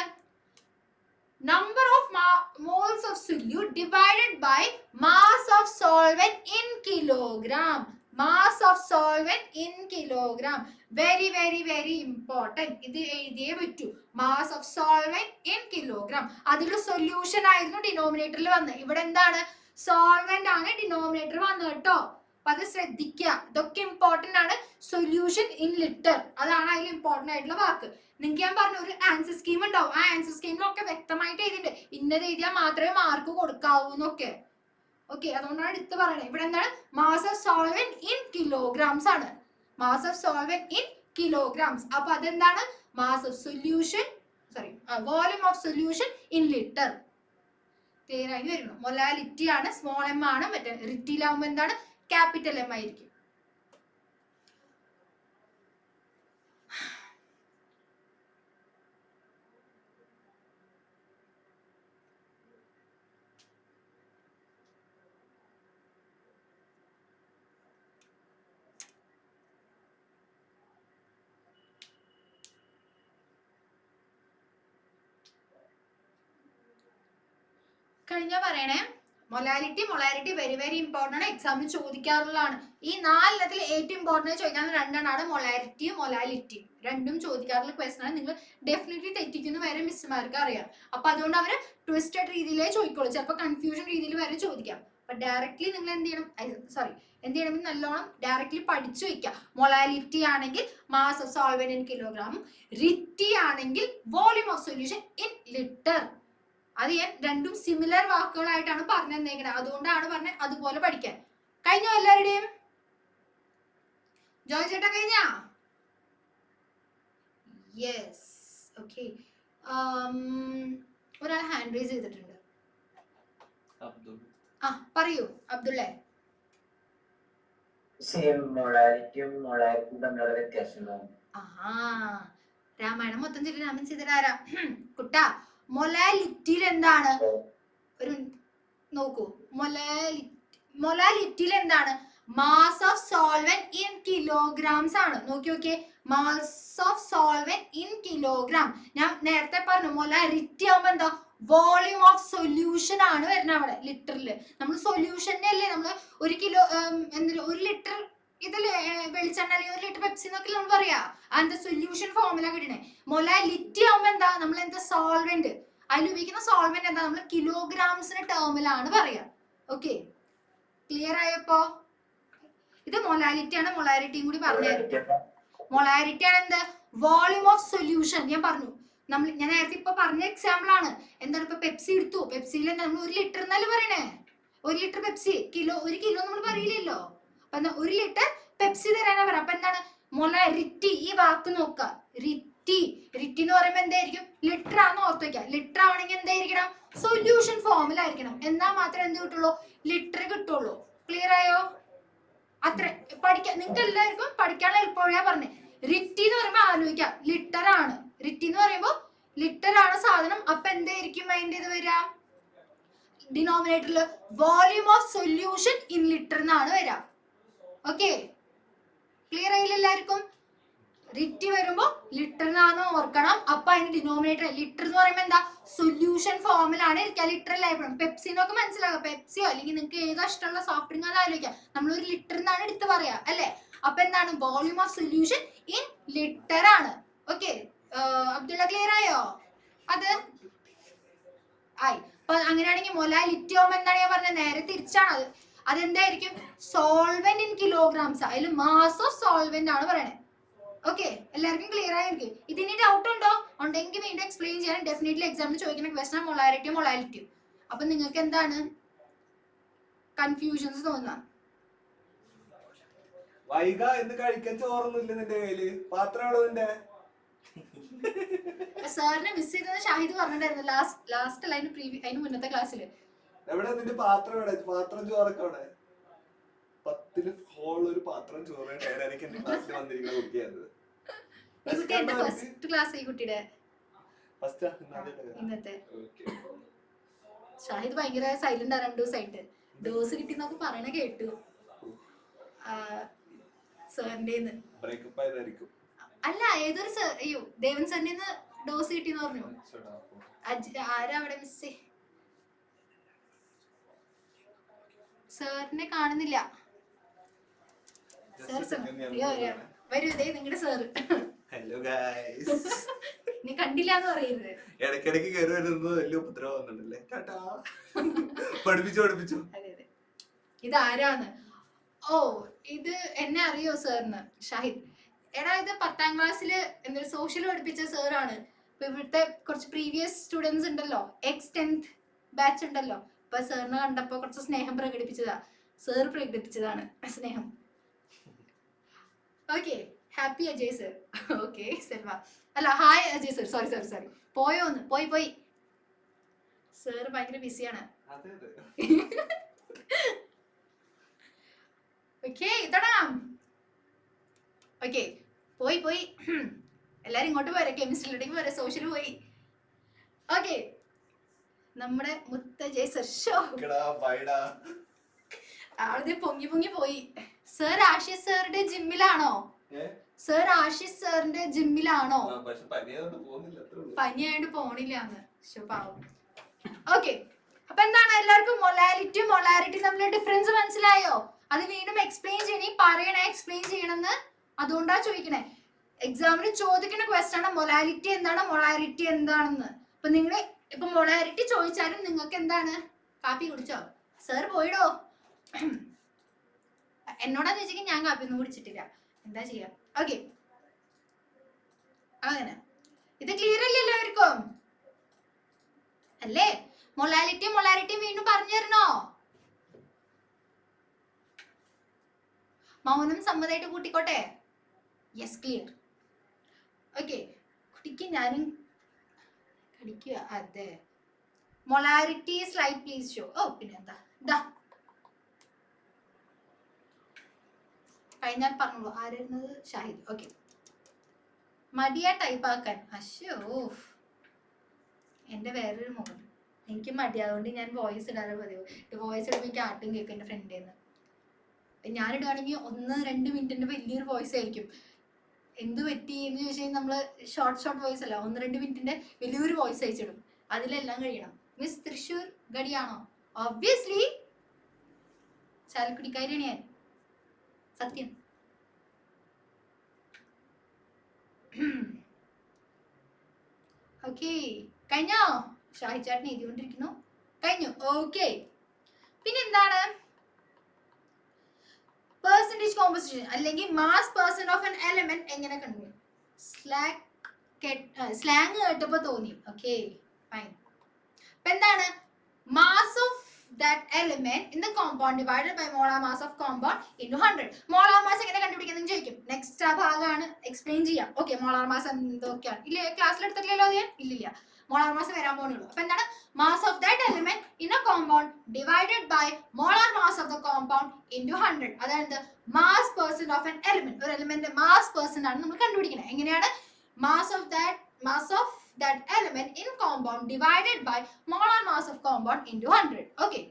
number of moles of solute divided by mass of solvent in kilogram. Mass of solvent in kilogram. Very very very important. ഇത് എഴുതിയേ പറ്റൂ. Mass of solvent in kilogram. അതിൽ സൊല്യൂഷൻ ആയിരുന്നു ഡിനോമിനേറ്ററിൽ വന്നത്. ഇവിടെ എന്താണ്? സോൾവെന്റ് ആണ് ഡിനോമിനേറ്റർ വന്നത് കേട്ടോ. അപ്പൊ അത് ശ്രദ്ധിക്കുക. ഇതൊക്കെ ഇമ്പോർട്ടന്റ് ആണ്. സൊല്യൂഷൻ ഇൻ ലിറ്റർ, അതാണ് അതിൽ ഇമ്പോർട്ടന്റ് ആയിട്ടുള്ള വാക്ക്. നിങ്ങൾക്ക് ഞാൻ പറഞ്ഞു ഒരു ആൻസർ സ്കീം ഉണ്ടാവും. ആ ആൻസർ സ്കീമിലൊക്കെ വ്യക്തമായിട്ട് എഴുതിയിട്ടുണ്ട്. ഇന്നത് എഴുതിയാൽ മാത്രമേ മാർക്ക് കൊടുക്കാവൂ എന്നൊക്കെ. ഓക്കെ, അതുകൊണ്ടാണ് എടുത്ത് പറയണത്. ഇവിടെ എന്താണ്? Mass of solvent in kilograms ആണ്. Mass of solvent in kilograms. അപ്പൊ അതെന്താണ്? Mass of solution, volume of solution in litre. Clear ആയി വരുന്നു. മൊലാലിറ്റി ആണ്, സ്മോൾ എം ആണ്. മറ്റേ റിറ്റിയിലാവുമ്പോ എന്താണ്? ക്യാപിറ്റൽ എം ആയിരിക്കും. കഴിഞ്ഞ പറയണേ, മൊളാരിറ്റി വെരി വെരി ഇമ്പോർട്ടൻ്റ് ആണ്. എക്സാമിന് ചോദിക്കാറുള്ളതാണ്. ഈ 4 ഇനത്തിൽ ഏറ്റവും ഇമ്പോർട്ടൻ്റ് ചോദിക്കാനുള്ള രണ്ടെണ്ണമാണ് മൊളാരിറ്റിയും മൊലാലിറ്റിയും. രണ്ടും ചോദിക്കാറുള്ള ക്വസ്റ്റൻ ആണ്. നിങ്ങൾ ഡെഫിനറ്റ്ലി തെറ്റിക്കുന്ന വരെ മിസ്സുമാർക്ക് അറിയാം. അപ്പൊ അതുകൊണ്ട് അവര് ട്വിസ്റ്റഡ് രീതിയിലേ ചോദിക്കുള്ളൂ. ചിലപ്പോൾ കൺഫ്യൂഷൻ രീതിയിൽ വരെ ചോദിക്കാം. അപ്പൊ ഡയറക്ട്ലി നിങ്ങൾ എന്ത് ചെയ്യണം? നല്ലോണം ഡയറക്ട്ലി പഠിച്ചു വെക്കുക. മൊളാലിറ്റി ആണെങ്കിൽ മാസ് ഓഫ് സോൾവെന്റ് ഇൻ കിലോഗ്രാമും, റിറ്റി ആണെങ്കിൽ volume of solution in litre. അത് ഞാൻ രണ്ടും സിമിലർ വാക്കുകളായിട്ടാണ് പറഞ്ഞു തന്നേക്കുന്നത്. അതുകൊണ്ടാണ് പറഞ്ഞത് അതുപോലെ പഠിക്കാൻ. കഴിഞ്ഞോ എല്ലാവരുടെയും? ജോയ് ചേട്ടാ കഴിഞ്ഞാ? യെസ്. ഓക്കെ, ഒരാൾ ഹാൻഡ് റൈസ് ചെയ്തിട്ടുണ്ട്. ആ പറയൂ അബ്ദുള്ളേ. രാമായണം മൊത്തം ചൊല്ലി രാമൻ ചെയ്തരാരാ കുട്ടാ. മൊലാലിറ്റിയിൽ എന്താണ്? ഒരു നോക്കൂ, മൊലാലിറ്റിയിൽ എന്താണ്? Mass of solvent in kilograms ആണ്. നോക്കി, mass of solvent in kilogram. ഞാൻ നേരത്തെ പറഞ്ഞു മൊലാരിറ്റി ആവുമ്പോ എന്താ? വോളിയം ഓഫ് സൊല്യൂഷൻ ആണ് വരുന്നത് അവിടെ ലിറ്ററിൽ. നമ്മൾ സൊല്യൂഷനെ അല്ലേ നമ്മൾ 1 കിലോ 1 ലിറ്റർ ഇതില് വെളിച്ചെണ്ണ അല്ലെങ്കിൽ 1 ലിറ്റർ പെപ്സി എന്നൊക്കെ നമ്മൾ പറയാ. അതിന്റെ സൊല്യൂഷൻ ഫോർമുല കിട്ടണേ. മൊലാലിറ്റി ആവുമ്പോ എന്താ? നമ്മൾ എന്താ സോൾവെന്റ്, അതിൽ ഉപയോഗിക്കുന്ന സോൾവെന്റ് എന്താ? നമ്മൾ കിലോഗ്രാംസിന്റെ ടേമിലാണ് പറയാ. ഓക്കെ, ക്ലിയർ ആയപ്പോ? ഇത് മൊലാലിറ്റി ആണ്. മൊളാരിറ്റിയും കൂടി പറഞ്ഞു. മൊളാരിറ്റി ആണ് എന്ത്? Volume of solution. ഞാൻ പറഞ്ഞു, ഞാൻ നേരത്തെ ഇപ്പൊ പറഞ്ഞ എക്സാമ്പിൾ ആണ്. എന്താണ്? ഇപ്പൊ പെപ്സി എടുത്തു. പെപ്സിയിൽ എന്താ നമ്മൾ 1 ലിറ്റർ എന്നല്ലേ പറയണേ? 1 ലിറ്റർ പെപ്സി. 1 കിലോ നമ്മൾ പറയില്ലല്ലോ. അപ്പൊ എന്താ? 1 ലിറ്റർ പെപ്സി തരാനാ പറയാം. അപ്പൊ എന്താണ്? മൊലാരിറ്റി. ഈ വാക്ക് നോക്ക, റിറ്റി എന്ന് പറയുമ്പോ എന്തായിരിക്കും? ലിറ്റർ ആണെന്ന് ഓർത്ത് വെക്കാം. ലിറ്റർ ആവണമെങ്കിൽ എന്തായിരിക്കണം? സൊല്യൂഷൻ ഫോമിലായിരിക്കണം. എന്നാൽ മാത്രമേ എന്ത് കിട്ടുള്ളൂ? ലിറ്റർ കിട്ടുള്ളൂ. ക്ലിയർ ആയോ? അത്ര പഠിക്കാൻ നിങ്ങൾക്ക് എല്ലാവർക്കും പഠിക്കാനുള്ള എളുപ്പമാണ് പറഞ്ഞത്. റിറ്റി എന്ന് പറയുമ്പോ ആലോചിക്കാം, ലിറ്റർ ആണ്. റിറ്റി എന്ന് പറയുമ്പോ ലിറ്റർ ആണ് സാധനം. അപ്പൊ എന്തായിരിക്കും അതിന്റെ ഇത് വരിക? ഡിനോമിനേറ്ററിൽ volume of solution in litre എന്നാണ് വരിക. ഓക്കെ, ക്ലിയർ ആയില്ല എല്ലാവർക്കും? റിറ്റി വരുമ്പോ ലിറ്റർ എന്നാണ് ഓർക്കണം. അപ്പൊ അതിന്റെ ഡിനോമിനേറ്റർ ലിറ്റർ എന്ന് പറയുമ്പോ എന്താ? സൊല്യൂഷൻ ഫോമിലാണ് ഇരിക്കുക. ലിറ്റർ അല്ലായിരുന്നു. പെപ്സിനൊക്കെ മനസ്സിലാക്കുക. പെപ്സിയോ അല്ലെങ്കിൽ നിങ്ങൾക്ക് ഏതോ ഇഷ്ടമുള്ള സോഫ്റ്റ് ഡ്രിങ്ക് അത് ആലോചിക്കാം. നമ്മൾ 1 ലിറ്റർ എന്നാണ് എടുത്ത് പറയാ അല്ലെ? അപ്പൊ എന്താണ്? Volume of solution in litre ആണ്. ഓക്കെ, അബ്ദുള്ള ക്ലിയർ ആയോ? അത് ആയി. അപ്പൊ അങ്ങനെയാണെങ്കിൽ മൊലാലിറ്റി ആവുമ്പോ എന്താണ് ഞാൻ പറഞ്ഞത്? നേരെ തിരിച്ചാണ്. അതെന്തായിരിക്കും? Solvent in kilograms. അതിൽ മാസ് ഓഫ് സോൾവെന്റ് ആണ് പറയണേ. ഓക്കെ, എല്ലാവർക്കും ക്ലിയർ ആയിരിക്കും. ഇതിന് ഡൗട്ട് ഉണ്ടോ? ഉണ്ടെങ്കിൽ വീണ്ടും എക്സ്പ്ലെയിൻ ചെയ്യാൻ. ഡെഫിനറ്റ്ലി എക്സാമിന് ചോദിക്കുന്ന ക്വസ്റ്റൻ മൊളാരിറ്റിയും. അപ്പൊ നിങ്ങൾക്ക് എന്താണ് കൺഫ്യൂഷൻസ് തോന്നുക? വൈക എന്ന് കഴിക്കാൻ ചോറൊന്നുമില്ല നിന്റെ കയ്യില്, പാത്രം എവിടെ നിന്റെ? സാറിനെ മിസ് ചെയ്തത് ഷാഹിദ് പറഞ്ഞിട്ടുണ്ടായിരുന്നു ലാസ്റ്റ് അല്ല, അതിന് മുന്നത്തെ ക്ലാസ്സിൽ. എവിടെ നിന്റെ പാത്രം? എവിടെ പാത്രം ചോറൊക്കെ? അവിടെ 10 ഹോൾ ഒരു പാത്രം ചോറ് എനിക്ക് എന്റെ ക്ലാസ്സിൽ വന്നിരിക്കുന്ന കുട്ടിയായിരുന്നു. ഫസ്റ്റ് ക്ലാസ് ഈ കുട്ടിയുടെ ഇന്നത്തെ. ഷാഹിദ് ഭയങ്കര സൈലന്റ് ആണ് 2 ദിവസമായിട്ട്. ഡോസ് കിട്ടിന്നൊക്കെ പറയണ കേട്ടു സാറിന്റെ. അല്ല, ഏതൊരു ദേവൻ സാറിന്റെ ഡോസ് കിട്ടിന്ന് പറഞ്ഞു. ആരാ അവിടെ മിസ്സേ? സാറിനെ കാണുന്നില്ല. വരൂ, ഇതേ നിങ്ങളുടെ സാറ്. Hello guys. നീ കണ്ടില്ല എന്ന് പറയരുത്. ഇടയ്ക്കിടയ്ക്ക് കയറി വരുന്നത് വലിയ ഉപദ്രവം വന്നിട്ടല്ലേ. പഠിപ്പിച്ചു. അതെ. ഇതാരാന്ന്? ഓ, ഇത് എന്നെ അറിയോ സാറിന്? ഷാഹിദ്. എടാ, ഇത് 10ാം ക്ലാസ്സില് എന്തൊരു സോഷ്യൽ പഠിപ്പിച്ച സാറാണ്. ഇപ്പൊ ഇവിടുത്തെ കുറച്ച് പ്രീവിയസ് സ്റ്റുഡൻസ് ഉണ്ടല്ലോ, ex-10th ബാച്ച് ഉണ്ടല്ലോ. അപ്പൊ സാറിനെ കണ്ടപ്പോ കുറച്ച് സ്നേഹം പ്രകടിപ്പിച്ചതാ. സാർ പ്രകടിപ്പിച്ചതാണ് സ്നേഹം. Okay, happy Ajay sir. Okay Selva. അല്ല, ഹായ് അജയ് സർ. സോറി. പോയോന്ന്? പോയി. സാർ ഭയങ്കര ബിസിയാണ്. ഓക്കെ, തുടങ്ങാം. ഓക്കെ, പോയി. എല്ലാരും ഇങ്ങോട്ട് പോരെ, കെമിസ്ട്രിയിലേക്ക് പോരെ, സോഷ്യൽ പോയി. ഓക്കെ, നമ്മുടെ മുത്തജയ് സർ. ഷോ ആളെ പൊങ്ങി പോയി. സർ ആശിഷ് സാറിന്റെ ജിമ്മിലാണോ? സർ ആശിഷ് സാറിന്റെ ജിമ്മിലാണോ? പനിയായിട്ട് പോണില്ലാന്ന്. ഓക്കെ, അപ്പൊ എന്താണ് എല്ലാവർക്കും മൊളാരിറ്റി തമ്മിലുള്ള ഡിഫറൻസ് മനസ്സിലായോ? അത് വീണ്ടും എക്സ്പ്ലെയിൻ ചെയ്യണേ. എക്സ്പ്ലെയിൻ ചെയ്യണമെന്ന് അതുകൊണ്ടാ ചോദിക്കണേ. എക്സാമിന് ചോദിക്കുന്ന ക്വസ്റ്റ്യൻ ആണ് മൊളാരിറ്റി എന്താണെന്ന്. അപ്പൊ നിങ്ങള് ഇപ്പൊ മൊളാരിറ്റി ചോദിച്ചാലും നിങ്ങൾക്ക് എന്താണ്? കാപ്പി കുടിച്ചോ? സർ പോയിടോ. എന്നോടാ ചോദിച്ചെങ്കിൽ ഞാൻ കാപ്പി ഒന്നും കുടിച്ചിട്ടില്ല. എന്താ ചെയ്യാ? ഓക്കെ, അങ്ങനെ. ഇത് ക്ലിയർ അല്ലേ എല്ലാവർക്കും? അല്ലേ? മൊളാരിറ്റി വീണ്ടും പറഞ്ഞു തരണോ? മൗനം സമ്മതമായിട്ട് കൂട്ടിക്കോട്ടെ. Yes, clear. ഓക്കെ, കുട്ടിക്ക് ഞാനും കടിക്കുക. അതെ, molarity slide please show. Oh, പിന്നെന്താ, കഴിഞ്ഞാൽ പറഞ്ഞോളൂ. ആരായിരുന്നത്? ഷാഹിദ്. ഓക്കെ, മടിയാ ടൈപ്പ് ആക്കാൻ. അശ്ശോ, എന്റെ വേറൊരു മുഖം. എനിക്ക് മടിയാതുകൊണ്ട് ഞാൻ വോയിസ് ഇടാറ് പതിവ്. വോയിസ് ഇടുമ്പോൾ എനിക്ക് ആട്ടും കേൾക്കും എൻ്റെ ഫ്രണ്ടേന്ന്. ഞാനിടുകയാണെങ്കിൽ 1-2 മിനിറ്റിന്റെ വലിയൊരു വോയിസ് ആയിരിക്കും. എന്ത് പറ്റി എന്ന് ചോദിച്ചു കഴിഞ്ഞാൽ നമ്മള് ഷോർട്ട് വോയിസ് അല്ല, 1-2 മിനിറ്റിന്റെ വലിയൊരു വോയിസ് അയച്ചിടും. അതിലെല്ലാം കഴിയണം. മിസ് തൃശ്ശൂർ ഗഡിയാണോ? ഒബ്വിയസ്ലി ചാലക്കുടിക്കാരിയാണ് ഞാൻ. സത്യം. ഓക്കെ, കഴിഞ്ഞോ? ഷാഹി ചാട്ടൻ എഴുതിക്കൊണ്ടിരിക്കുന്നു. കഴിഞ്ഞു. ഓക്കെ, പിന്നെന്താണ്? പെർസെന്റേജ് കോമ്പോസിഷൻ അല്ലെങ്കിൽ mass percent of N element എങ്ങനെ കണ്ടു? സ്ലാങ് കേട്ടപ്പോ തോന്നി. Okay, fine. അപ്പൊ എന്താണ്? Mass of that element in the compound divided by molar mass of compound into 100. molar mass എങ്ങനെ കണ്ടുപിടിക്കുന്നത് ചോദിക്കും. നെക്സ്റ്റ് ആ ഭാഗമാണ് എക്സ്പ്ലെയിൻ ചെയ്യാം. ഓക്കെ, molar mass എന്തൊക്കെയാണ്? ഇല്ല, ക്ലാസ്സിൽ എടുത്തിട്ടില്ലല്ലോ ഞാൻ. ഇല്ലില്ല, molar mass വരാൻ പോകുന്നുള്ളൂ. അപ്പൊ എന്താണ്? mass of that element in a compound divided by molar mass of the compound into 100. അതായത് mass percent of an element. ഒരു എലിമെന്റ് mass percent ആണ് നമ്മൾ കണ്ടുപിടിക്കുന്നത്. എങ്ങനെയാണ്? mass of that element in compound divided by molar mass of compound into 100. Okay,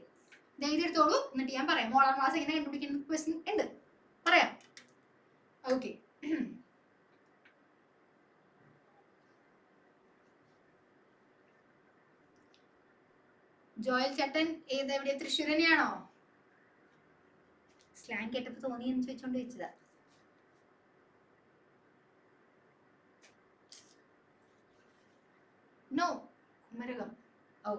എഴുതിയെടുത്തോളൂ. എന്നിട്ട് ഞാൻ പറയാം molar mass എങ്ങനെ കണ്ടുപിടിക്കുന്ന ക്വസ്റ്റ്യൻ ഉണ്ട്, പറയാം. ഓക്കെ, ജോയൽ ചേട്ടൻ എവിടെ? തൃശ്ശൂർ തന്നെയാണോ? സ്ലാങ് കേട്ടപ്പോ തോന്നി എന്ന് ചോദിച്ചോണ്ട് ചോദിച്ചതാ. No, Kumarakom. Oh,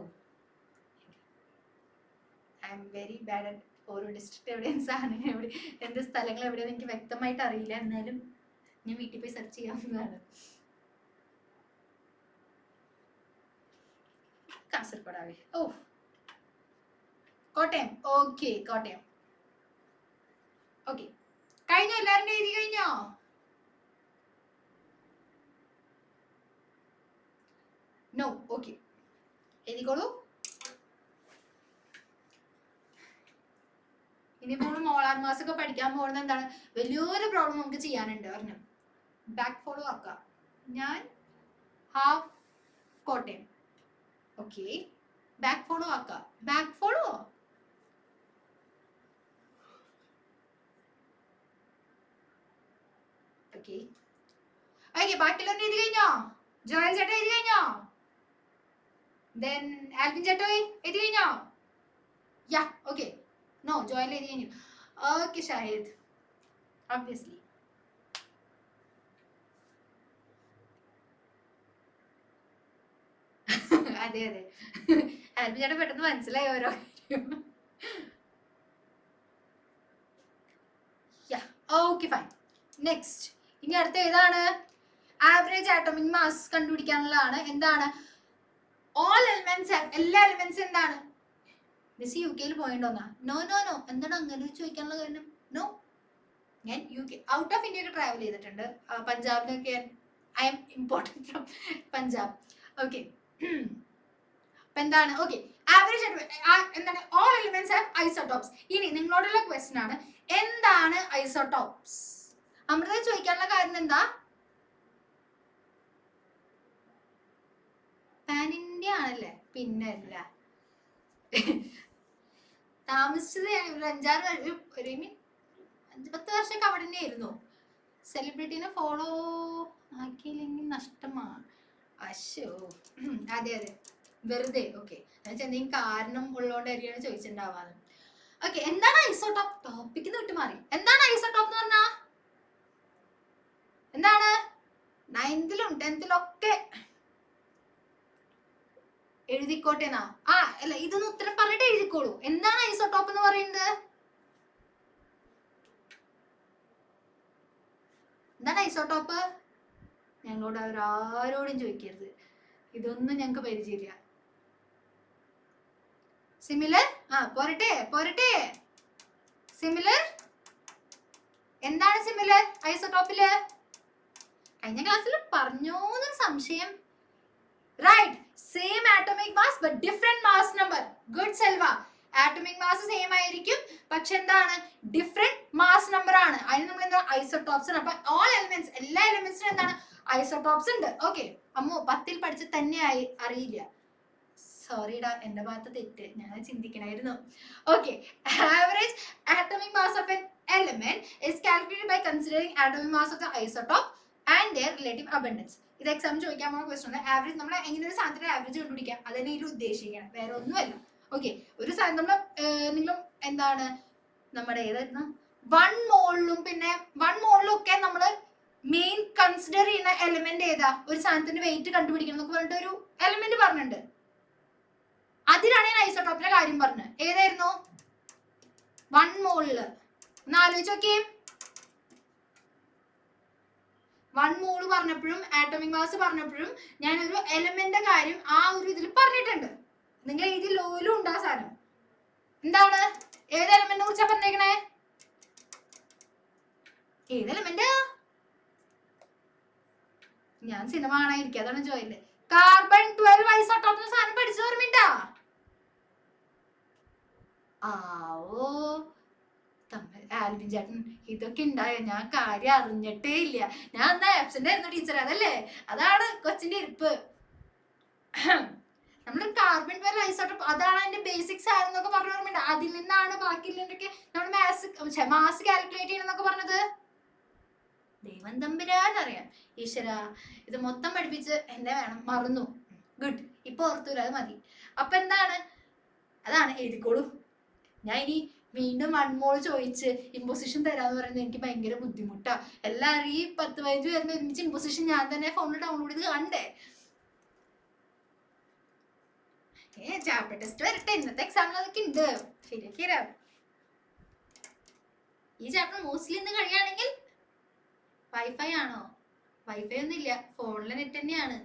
I M very bad at ഓരോ ഡിസ്ട്രിക്ട് എവിടെയും സാധനങ്ങൾ എന്ത് സ്ഥലങ്ങൾ എവിടെയെന്ന് എനിക്ക് വ്യക്തമായിട്ട് അറിയില്ല. എന്നാലും ഞാൻ വീട്ടിൽ പോയി സെർച്ച് ചെയ്യാവുന്നതാണ്. കാസർഗോഡാവേ. ഓ കോട്ടയം. ഓക്കെ കോട്ടയം. ഓക്കെ കഴിഞ്ഞോ? എല്ലാവരുടെ എഴുതി കഴിഞ്ഞോ? നോ. ഓക്കെ എഴുതിക്കോളൂ. ഇനിയിപ്പോ നമ്മൾ മോളാർ മാസ് ഒക്കെ പഠിക്കാൻ പോകുന്നത് എന്താണ്? വലിയൊരു പ്രോബ്ലം നമുക്ക് ചെയ്യാനുണ്ട് പറഞ്ഞു. ബാക്ക് ഫോളോ ആക്കാം. ഞാൻ half Kottayam. Okay back follow ആക്കാം. Back follow okay. ഓക്കെ ബാക്കിയുള്ളവർ എഴുതി കഴിഞ്ഞോ? ജോയൽ ചേട്ടൻ എഴുതി കഴിഞ്ഞോ? ദെൻ ആൽവിൻ ചേട്ടോ എഴുതി കഴിഞ്ഞോ? Yeah okay. നോ ജോയൽ എഴുതി കഴിഞ്ഞു. Okay Shahid obviously. അതെ അതെ ആൽബി ചേട്ടൻ പെട്ടെന്ന് മനസ്സിലായി ഓരോ കാര്യം. Okay fine. നെക്സ്റ്റ് ഇനി അടുത്ത ഏതാണ്? ആവറേജ് ആറ്റോമിക് മാസ് കണ്ടുപിടിക്കാനുള്ളതാണ്. എന്താണ്? ഓൾ എലിമെന്റ്സ്, എല്ലാ എലിമെന്റ്സ് എന്താണ്? മിസ് യു കെയിൽ പോയിണ്ടോന്നാ? No no no. എന്താണ് അങ്ങനെ ചോദിക്കാനുള്ള കാരണം? നോ, ഞാൻ U K out of India ഒക്കെ ട്രാവൽ ചെയ്തിട്ടുണ്ട്. പഞ്ചാബിലൊക്കെ I'm important from Punjab. Okay അപ്പൊ എന്താണ്? ഓക്കെ ആവറേജ് എന്താണ്? All elements have isotopes. ഇനി നിങ്ങളോടുള്ള ക്വസ്റ്റ്യൻ ആണ്, എന്താണ് ഐസോടോപ്സ്? അമൃത ചോദിക്കാനുള്ള കാരണം എന്താ? പാൻ ഇന്ത്യ ആണല്ലേ? പിന്നല്ല താമസിച്ചത് ഒരു 5-10 വർഷമൊക്കെ അവിടെ തന്നെ ആയിരുന്നു. സെലിബ്രിറ്റീനെ ഫോളോ ആക്കിയില്ലെങ്കിൽ നഷ്ടമാണ്. അശോ അതെ അതെ വെറുതെ. ഓക്കെ എന്തെങ്കിലും കാരണം ഉള്ളതുകൊണ്ടായിരിക്കും ചോദിച്ചിട്ടുണ്ടാവാന്ന്. ഓക്കെ എന്താണ് ഐസോടോപ്പ്? ടോപ്പിക്കിന് വിട്ട് മാറി. എന്താണ് ഐസോടോപ്പ് എന്ന് പറഞ്ഞാ? എന്താണ്? 9th-ലും 10th-ലും ഒക്കെ എഴുതിക്കോട്ടെന്നാ. അല്ല ഇതൊന്ന് ഉത്തരം പറഞ്ഞിട്ട് എഴുതിക്കോളൂ. എന്താണ് ഐസോടോപ്പ് എന്ന് പറയുന്നത്? എന്താണ് ഐസോടോപ്പ്? ഞങ്ങളോട് അവരാരോടും ചോദിക്കരുത്, ഇതൊന്നും ഞങ്ങൾക്ക് പരിചയമില്ല. സിമിലർ പോരട്ടെ പോരട്ടെ. സിമിലർ എന്താണ് സിമിലർ ഐസോടോപ്പില്? കഴിഞ്ഞ ക്ലാസ്സിൽ പറഞ്ഞോന്നൊരു സംശയം. Right, same atomic mass but different mass number. Good Selva. Atomic mass same ആയിരിക്കും, പക്ഷെ എന്താണ്? ഡിഫറെന്റ് മാസ് നമ്പർ ആണ്. അതിന് നമ്മൾ എന്താ? ഐസോടോപ്സ്. അപ്പൊ ഓൾ എലിമെന്റ്സ്, എല്ലാ എലിമെന്റ്സിനും എന്താണ്? ഐസോടോപ്സ് ഉണ്ട്. ഓക്കെ അമ്മോ 10ൽ പഠിച്ച തന്നെ അറിയില്ല. സോറിടാ, എന്റെ ഭാഗത്ത് തെറ്റ്, ഞാൻ ചിന്തിക്കണായിരുന്നു. Okay average atomic mass of an element is calculated by considering atomic mass of the isotope and their relative abundance. ഇത് എക്സാം ചോദിക്കാൻ പോകുന്ന ക്വസ്റ്റൻ ആണ്. ആവറേജ് നമ്മൾ എങ്ങനെ ഒരു സാധനത്തിന്റെ ആവറേജ് കണ്ടുപിടിക്കാം, അതിനെ ഇത് ഉദ്ദേശിക്കണം, വേറെ ഒന്നുമല്ല. ഓക്കെ ഒരു സാധനം നമ്മൾ നിങ്ങളും എന്താണ് നമ്മുടെ ഏതായിരുന്നു 1 മോളിലും പിന്നെ 1 മോളിലും ഒക്കെ നമ്മൾ മെയിൻ കൺസിഡർ ചെയ്യുന്ന എലിമെന്റ് ഏതാ? ഒരു സാധനത്തിന്റെ വെയിറ്റ് കണ്ടുപിടിക്കണം എന്നൊക്കെ പറഞ്ഞിട്ട് ഒരു എലിമെന്റ് പറഞ്ഞിട്ടുണ്ട്. അതിലാണ് ഞാൻ ഐസോടോപ്പിന്റെ കാര്യം പറഞ്ഞത്. ഏതായിരുന്നു? 1 മോളില്. ഒന്ന് ആലോചിച്ച് നോക്കിയേ. 1 മോള് പറഞ്ഞപ്പോഴും ആറ്റോമിക് മാസ് പറഞ്ഞപ്പോഴും ഞാൻ ഒരു എലിമെന്റിന്റെ കാര്യം ആ ഒരു ഇതിൽ പറഞ്ഞിട്ടുണ്ട്. നിങ്ങൾ എഴുതി ലോയിലും ഉണ്ട് ആ സാധനം. എന്താണ്? ഏത് എലിമെന്റിനെ കുറിച്ചാ പറഞ്ഞേക്കണേ? ഏത് എലിമെന്റ്? ഞാൻ സിനിമ കാണാതിരിക്കും, അതാണ് ചോദില്ലേ. കാർബൺ 12 ഐസോടോപ്പ് സാധനം പഠിച്ചു ഓർമ്മയുണ്ടാ? ഓ ആൽവിൻ ചേട്ടൻ ഇതൊക്കെ ഉണ്ടായോ? ഞാൻ കാര്യം അറിഞ്ഞിട്ടേ ഇല്ല. ഞാൻ എന്നാ ആബ്സെന്റ് ആയിരുന്നു ടീച്ചർ, അതല്ലേ? അതാണ് കൊച്ചിന്റെ ഇരിപ്പ്. നമ്മള് കാർബൺ 12 ഐസോടോപ്പ് അതാണ് അതിന്റെ ബേസിക്സ് ആണെന്നൊക്കെ പറഞ്ഞു ഓർമ്മയുണ്ട്. അതിൽ നിന്നാണ് ബാക്കിയുള്ളതൊക്കെ നമ്മൾ മാസ് കാൽക്കുലേറ്റ് ചെയ്യണമെന്നൊക്കെ പറഞ്ഞത്. ദൈവം തമ്പുരാനറിയാം. ഈശ്വര ഇത് മൊത്തം പഠിപ്പിച്ച് എന്നെ വേണം, മറന്നു. ഗുഡ്, ഇപ്പൊ ഓർത്തൂല, അത് മതി. അപ്പൊ എന്താണ്? അതാണ് എഴുതിക്കോളൂ. ഞാൻ ഇനി വീണ്ടും 1 മോൾ ചോദിച്ച് ഇമ്പോസിഷൻ തരാന്ന് പറയുന്നത് എനിക്ക് ഭയങ്കര ബുദ്ധിമുട്ടാ. എല്ലാവരും ഈ 10-15 പേരുടെ ഒരുമിച്ച് ഇമ്പോസിഷൻ ഞാൻ തന്നെ ഫോണിൽ ഡൗൺലോഡ് ചെയ്ത് കണ്ടേ. ചാപ്റ്റർ ടെസ്റ്റ് വരട്ടെ, ഇന്നത്തെ എക്സാമിൽ അതൊക്കെ ഉണ്ട്. ശരിയാക്കിരാ. ഈ ചാപ്റ്റർ മോസ്റ്റ്ലി ഇന്ന് കഴിയുകയാണെങ്കിൽ വൈഫൈ ആണോ? വൈഫൈ ഒന്നും ഇല്ല, ഫോണിലെ നെറ്റ് തന്നെയാണ്.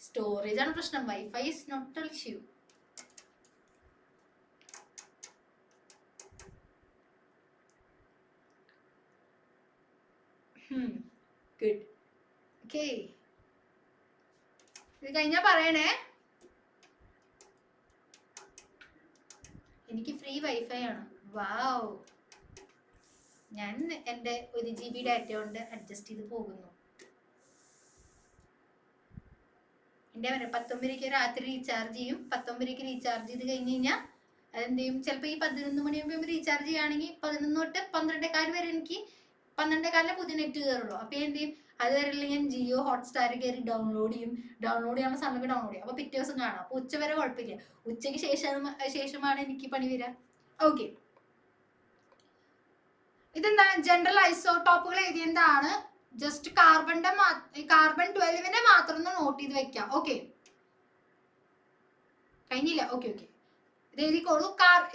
സ്റ്റോറേജ് ആണ് പ്രശ്നം. Wifi is not an issue. Good. Okay, ഇത് കഴിഞ്ഞാ പറയണേ. എനിക്ക് ഫ്രീ വൈഫൈ ആണ്. വാവ്. ഞാൻ എൻ്റെ 1 GB ഡാറ്റ കൊണ്ട് അഡ്ജസ്റ്റ് ചെയ്ത് പോകുന്നു. എൻ്റെ 19 രൂപയ്ക്ക് രാത്രി റീചാർജ് ചെയ്യും. 19 രൂപയ്ക്ക് റീചാർജ് ചെയ്ത് കഴിഞ്ഞ് കഴിഞ്ഞാൽ അതെന്ത് ചെയ്യും, ചിലപ്പോൾ ഈ 11 മണിയാകുമ്പോൾ റീചാർജ് ചെയ്യുകയാണെങ്കിൽ 11 തൊട്ട് 12 വരെ എനിക്ക് 12 പുതിയ നെറ്റ് കയറുള്ളൂ. അപ്പോൾ എന്ത് ചെയ്യും, അതുവരെയുള്ള ഞാൻ ജിയോ ഹോട്ട്സ്റ്റാർ കയറി ഡൗൺലോഡ് ചെയ്യും. ഡൗൺലോഡ് ചെയ്യാനുള്ള സമയം ഡൗൺലോഡ് ചെയ്യും. അപ്പോൾ പിറ്റേ ദിവസം കാണാം. അപ്പോൾ ഉച്ച വരെ കുഴപ്പമില്ല. ഉച്ചയ്ക്ക് ശേഷമാണ് എനിക്ക് പണി വരിക. ഓക്കെ, ഇതെന്താ ജനറൽ ഐസോടോപ്പുകൾ എഴുതിയതാണ്. ജസ്റ്റ് കാർബൺ 12 മാത്രം ഒന്ന് നോട്ട് ചെയ്ത് വെക്കാം. ഓക്കെ, കഴിഞ്ഞില്ല. ഓക്കെ ഓക്കെ, ഇത് എഴുതിക്കോളൂ.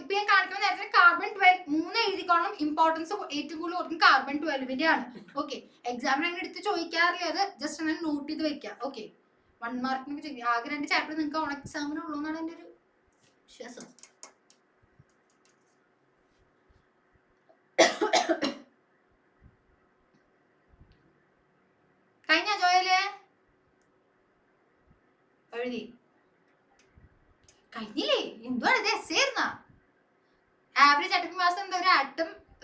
ഇപ്പൊ ഞാൻ കാണിക്കുന്ന നേരത്തെ കാർബൺ 12 3 എഴുതിക്കോണം. ഇമ്പോർട്ടൻസ് ഏറ്റവും കൂടുതൽ കൊടുക്കും കാർബൺ 12 ആണ്. ഓക്കെ, എക്സാമിന് അങ്ങനെ എടുത്ത് ചോദിക്കാറില്ല, അത് ജസ്റ്റ് അങ്ങനെ നോട്ട് ചെയ്ത് വെക്കാം. ഓക്കെ, 1 മാർക്കിനൊക്കെ ചോദിക്കും. ആകെ 2 ചാപ്റ്റർ നിങ്ങൾക്ക് ഓൺ എക്സാമിന് ഉള്ളൂ എന്നാണ് എൻ്റെ ഒരു വിശ്വാസം. കഴിഞ്ഞ ജോയല് എഴുതി കഴിഞ്ഞില്ലേ? എന്തുവാണ് ഇത്? എസ് ആയിരുന്ന ആവറേജ് അറ്റോമിക് മാസ് എന്താ?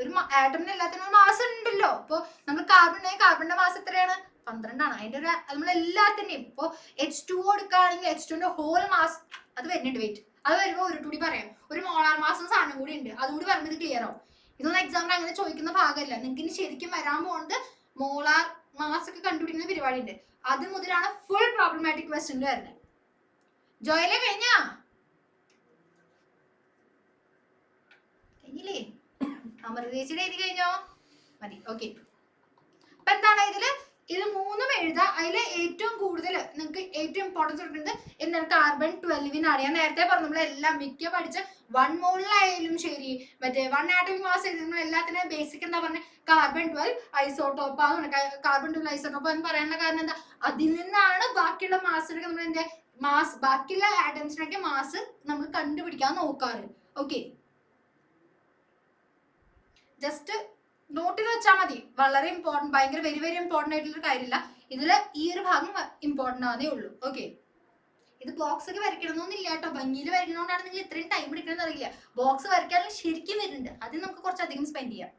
ഒരു ആറ്റമിന് എല്ലാത്തിനും മാസം ഉണ്ടല്ലോ. അപ്പൊ നമ്മൾ കാർബണിന്റെ മാസം എത്രയാണ്? 12 ആണ്. അതിന്റെ ഒരു നമ്മളെല്ലാത്തിന്റെയും ഇപ്പൊ H2O എടുക്കുകയാണെങ്കിൽ H2ന്റെ ഹോൾ മാസ് അത് വരുന്നുണ്ട്. വെയിറ്റ്, അത് വരുമ്പോൾ ഒരു കൂടി പറയാം. ഒരു മോളാർ മാസം സാധനം കൂടി ഉണ്ട്. അതുകൂടി പറയുമ്പോൾ ഇത് ക്ലിയർ ആവും. ഇതൊന്നും എക്സാമിന് അങ്ങനെ ചോദിക്കുന്ന ഭാഗമല്ല. നിങ്ങൾക്ക് ഇനി ശരിക്കും വരാൻ പോകുന്നത് മോളാർ മാസ് ഒക്കെ കണ്ടുപിടിക്കുന്ന പരിപാടി ഉണ്ട്. അത് മുതലാണ് ഫുൾ പ്രോബ്ലമാറ്റിക് ക്വസ്റ്റ്യൻ വരുന്നത്. ജോയിലെ കഴിഞ്ഞില്ലേ? അമൃതേച്ചിയുടെ എഴുതി കഴിഞ്ഞോ? മതി. ഓക്കെ, അപ്പൊ എന്താണ് ഇത് 3 എഴുതാ. അതിൽ ഏറ്റവും കൂടുതൽ നിങ്ങൾക്ക് ഏറ്റവും ഇമ്പോർട്ടൻസ് കൊടുക്കുന്നത് എന്താണ്? കാർബൺ 12 ഞാൻ നേരത്തെ പറഞ്ഞു. നമ്മളെല്ലാം മിക്ക പഠിച്ച 1 മോളിലായാലും ശരി, മറ്റേ 1 ആറ്റോമിക് മാസ് നമ്മൾ എല്ലാത്തിനും ബേസിക് എന്താ പറഞ്ഞത്? കാർബൺ 12 ഐസോട്ടോപ്പ് ആണ്. കാർബൺ 12 ഐസോട്ടോപ്പ് എന്ന് പറയാനുള്ള കാരണം എന്താ? അതിൽ നിന്നാണ് ബാക്കിയുള്ള മാസിനൊക്കെ നമ്മൾ എന്റെ ബാക്കിയുള്ള ആറ്റംസിനൊക്കെ മാസ് നമ്മൾ കണ്ടുപിടിക്കാൻ നോക്കാറ്. ഓക്കെ, ജസ്റ്റ് നോട്ട് ചെയ്ത് വെച്ചാൽ മതി. വളരെ ഇമ്പോർട്ടൻറ്റ്, ഭയങ്കര വെരി വെരി ഇമ്പോർട്ടൻ്റ് ആയിട്ടുള്ള കാര്യമില്ല. ഇതില് ഈ ഒരു ഭാഗം ഇമ്പോർട്ടൻ്റ് ആണേ ഉള്ളൂ. ഓക്കെ, ഇത് ബോക്സ് ഒക്കെ വരയ്ക്കണമെന്നൊന്നുമില്ല കേട്ടോ. ഭംഗിയിൽ വരയ്ക്കണോണ്ടാണ് നിങ്ങൾ ഇത്രയും ടൈം എടുക്കണമെന്ന് അറിയില്ല. ബോക്സ് വരയ്ക്കാനുള്ള ശരിക്കും വരുന്നുണ്ട്. അതിന് നമുക്ക് കുറച്ചധികം സ്പെൻഡ് ചെയ്യാം.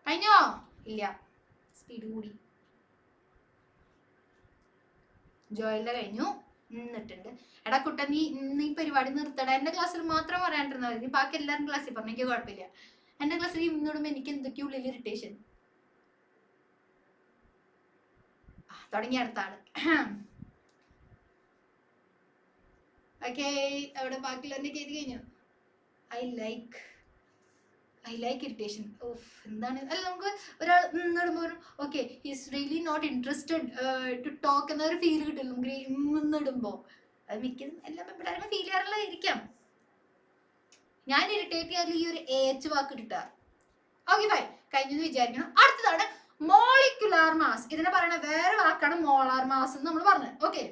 കഴിഞ്ഞോ? ഇല്ല, സ്പീഡ് കൂടി. ജോയിലെ കഴിഞ്ഞു. നിന്നിട്ടുണ്ട്. എടാ കുട്ട, നീ പരിപാടി നിർത്തടാ. എന്റെ ക്ലാസ്സിൽ മാത്രം പറയാണ്ടിരുന്നാൽ മതി. ബാക്കി എല്ലാവരും ക്ലാസ്സിൽ പറഞ്ഞു, എനിക്ക് കുഴപ്പമില്ല. എന്റെ ക്ലാസ്സിൽ ഇന്നിടുമ്പോ എനിക്ക് എന്തൊക്കെയോ ഉള്ളിൽ ഇറിറ്റേഷൻ. തുടങ്ങിയ അടുത്ത ആള്. ഓക്കെ, അവിടെ ബാക്കിയുള്ളവരുടെ എഴുതി കഴിഞ്ഞു. I like irritation. ഓഫ്, എന്താണ്? അല്ല, നമുക്ക് ഒരാൾ നിന്നിടുമ്പോൾ okay his really not interested to talk എന്നൊരു ഫീൽ കിട്ടില്ല നമുക്ക് നിന്നിടുമ്പോ. അത് മിക്കതും എല്ലാ പിള്ളേരും ഫീൽ ചെയ്യാറുള്ളതായിരിക്കാം. ഞാൻ ഇറിറ്റേറ്റ് ചെയ്യാറില്ല ഈ ഒരു ഏച്ച് വാക്ക് ഇട്ടിട്ടാ. ഓക്കെ, ഫൈൻ, കഴിഞ്ഞെന്ന് വിചാരിക്കണം. അടുത്തതാണ് മോളിക്കുലാർ മാസ്. ഇതിനെ പറയുന്ന വേറെ വാക്കാണ് മോളാർ മാസ് എന്ന് നമ്മൾ പറഞ്ഞത്. ഓക്കെ,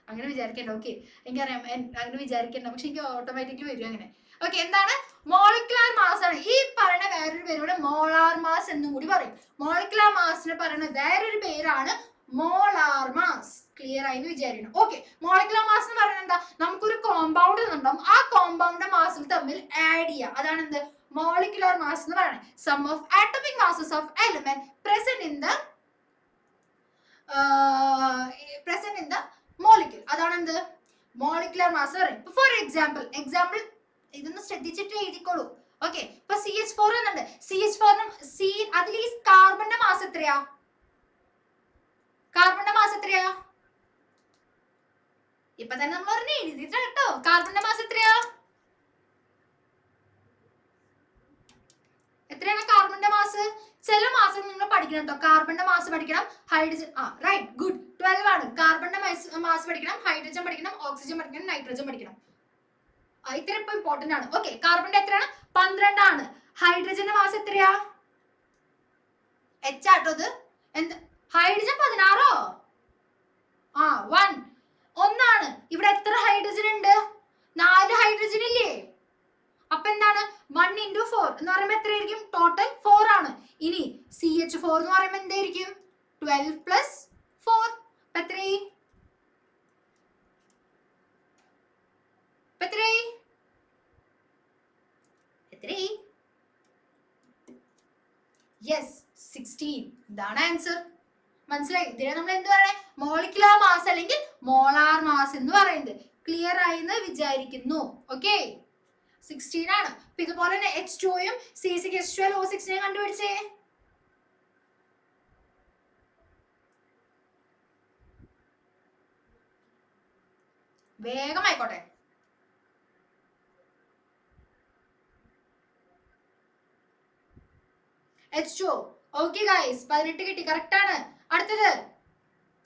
അങ്ങനെ വിചാരിക്കേണ്ട. ഓക്കെ, എനിക്കറിയാം അങ്ങനെ വിചാരിക്കേണ്ട, പക്ഷെ എനിക്ക് ഓട്ടോമാറ്റിക്കലി വരും അങ്ങനെ. ഓക്കെ, എന്താണ്? മോളിക്കുലാർ മാസ് ആണ്. ഈ പറയുന്ന വേറൊരു പേരോട് മോളാർ മാസ് എന്നും കൂടി പറയും. മോളിക്കുലാർ മാസിനെ പറയുന്ന വേറൊരു പേരാണ് മോളാർ മാസ്. ക്ലിയർ ആയി എന്ന് വിചാരിക്കണം. ഓക്കെ, മോളിക്കുലാർ മാസ് എന്ന് പറയുന്നത് എന്താ? നമുക്കൊരു കോമ്പൗണ്ട് ഉണ്ടാവും. ആ കോമ്പൗണ്ട് മാസിൽ തമ്മിൽ ആഡ് ചെയ്യുക. അതാണ് എന്ത്? മോളിക്കുലാർ മാസ് എന്ന് പറയുന്നത്. Sum of atomic masses of element present in the molecule. അതാണ് എന്ത്? മോളിക്കുലാർ മാസ് പറയും. ഫോർ എക്സാമ്പിൾ ഇതൊന്ന് ശ്രദ്ധിച്ചിട്ട് എഴുതിക്കോളൂ. ഓക്കെ, ഇപ്പൊ CH4 എന്നുണ്ട്. CH4 അതിൽ ഈ കാർബണിന്റെ മാസ് എത്രയാ? ഇപ്പൊ തന്നെ നമ്മൾ പറഞ്ഞ എഴുതിട്ട് കേട്ടോ. കാർബണിന്റെ മാസ് എത്രയാണ് കാർബണിന്റെ മാസ്? ചില മാസം നിങ്ങൾ പഠിക്കണം കേട്ടോ. കാർബണിന്റെ മാസ് പഠിക്കണം, ഹൈഡ്രജൻ റൈറ്റ്, ഗുഡ്. 12 ആണ്. കാർബണിന്റെ മാസ് പഠിക്കണം, ഹൈഡ്രജൻ പഠിക്കണം, ഓക്സിജൻ പഠിക്കണം, നൈട്രജൻ പഠിക്കണം. ഇത്ര ഇപ്പൊ ഇമ്പോർട്ടന്റ് ആണ്. ഓക്കെ, കാർബണിന്റെ എത്രയാണ്? 12 ആണ്. ഹൈഡ്രജന്റെ മാസ് എത്രയാ? H ആട്ടോ ഇത്. എന്ത് ഹൈഡ്രജൻ 16ഓ? 1 ഒന്നാണ്. ഇവിടെ എത്ര ഹൈഡ്രജൻ ഉണ്ട്? 4 ഹൈഡ്രജൻ ഇല്ലേ? അപ്പൊ എന്താണ് 1 into 4 എന്ന് പറയുമ്പോ എത്രയായിരിക്കും? ടോട്ടൽ 4 ആണ്. ഇനി CH4 എന്ന് പറയുമ്പോ എന്തായിരിക്കും? 12 plus 4 എത്രയായി? യെസ് 16. ഇതാണ് ആൻസർ. മനസ്സിലായി? ഇതിനെ നമ്മൾ എന്ത് പറയണേ? മോളിക്കുലർ മാസ് അല്ലെങ്കിൽ മോളാർ മാസ് എന്ന് പറയുന്നത്. ക്ലിയർ ആയി എന്ന് വിചാരിക്കുന്നു. ഓക്കെ, 16 ആണ്. ഇതുപോലെ തന്നെ H2യും C6H12O6 കണ്ടുപിടിച്ചേ. വേഗം ആയിക്കോട്ടെ. H2O. ഓക്കെ ഗൈസ്, 18 കിട്ടി. കറക്റ്റ് ആണ്. അടുത്തത്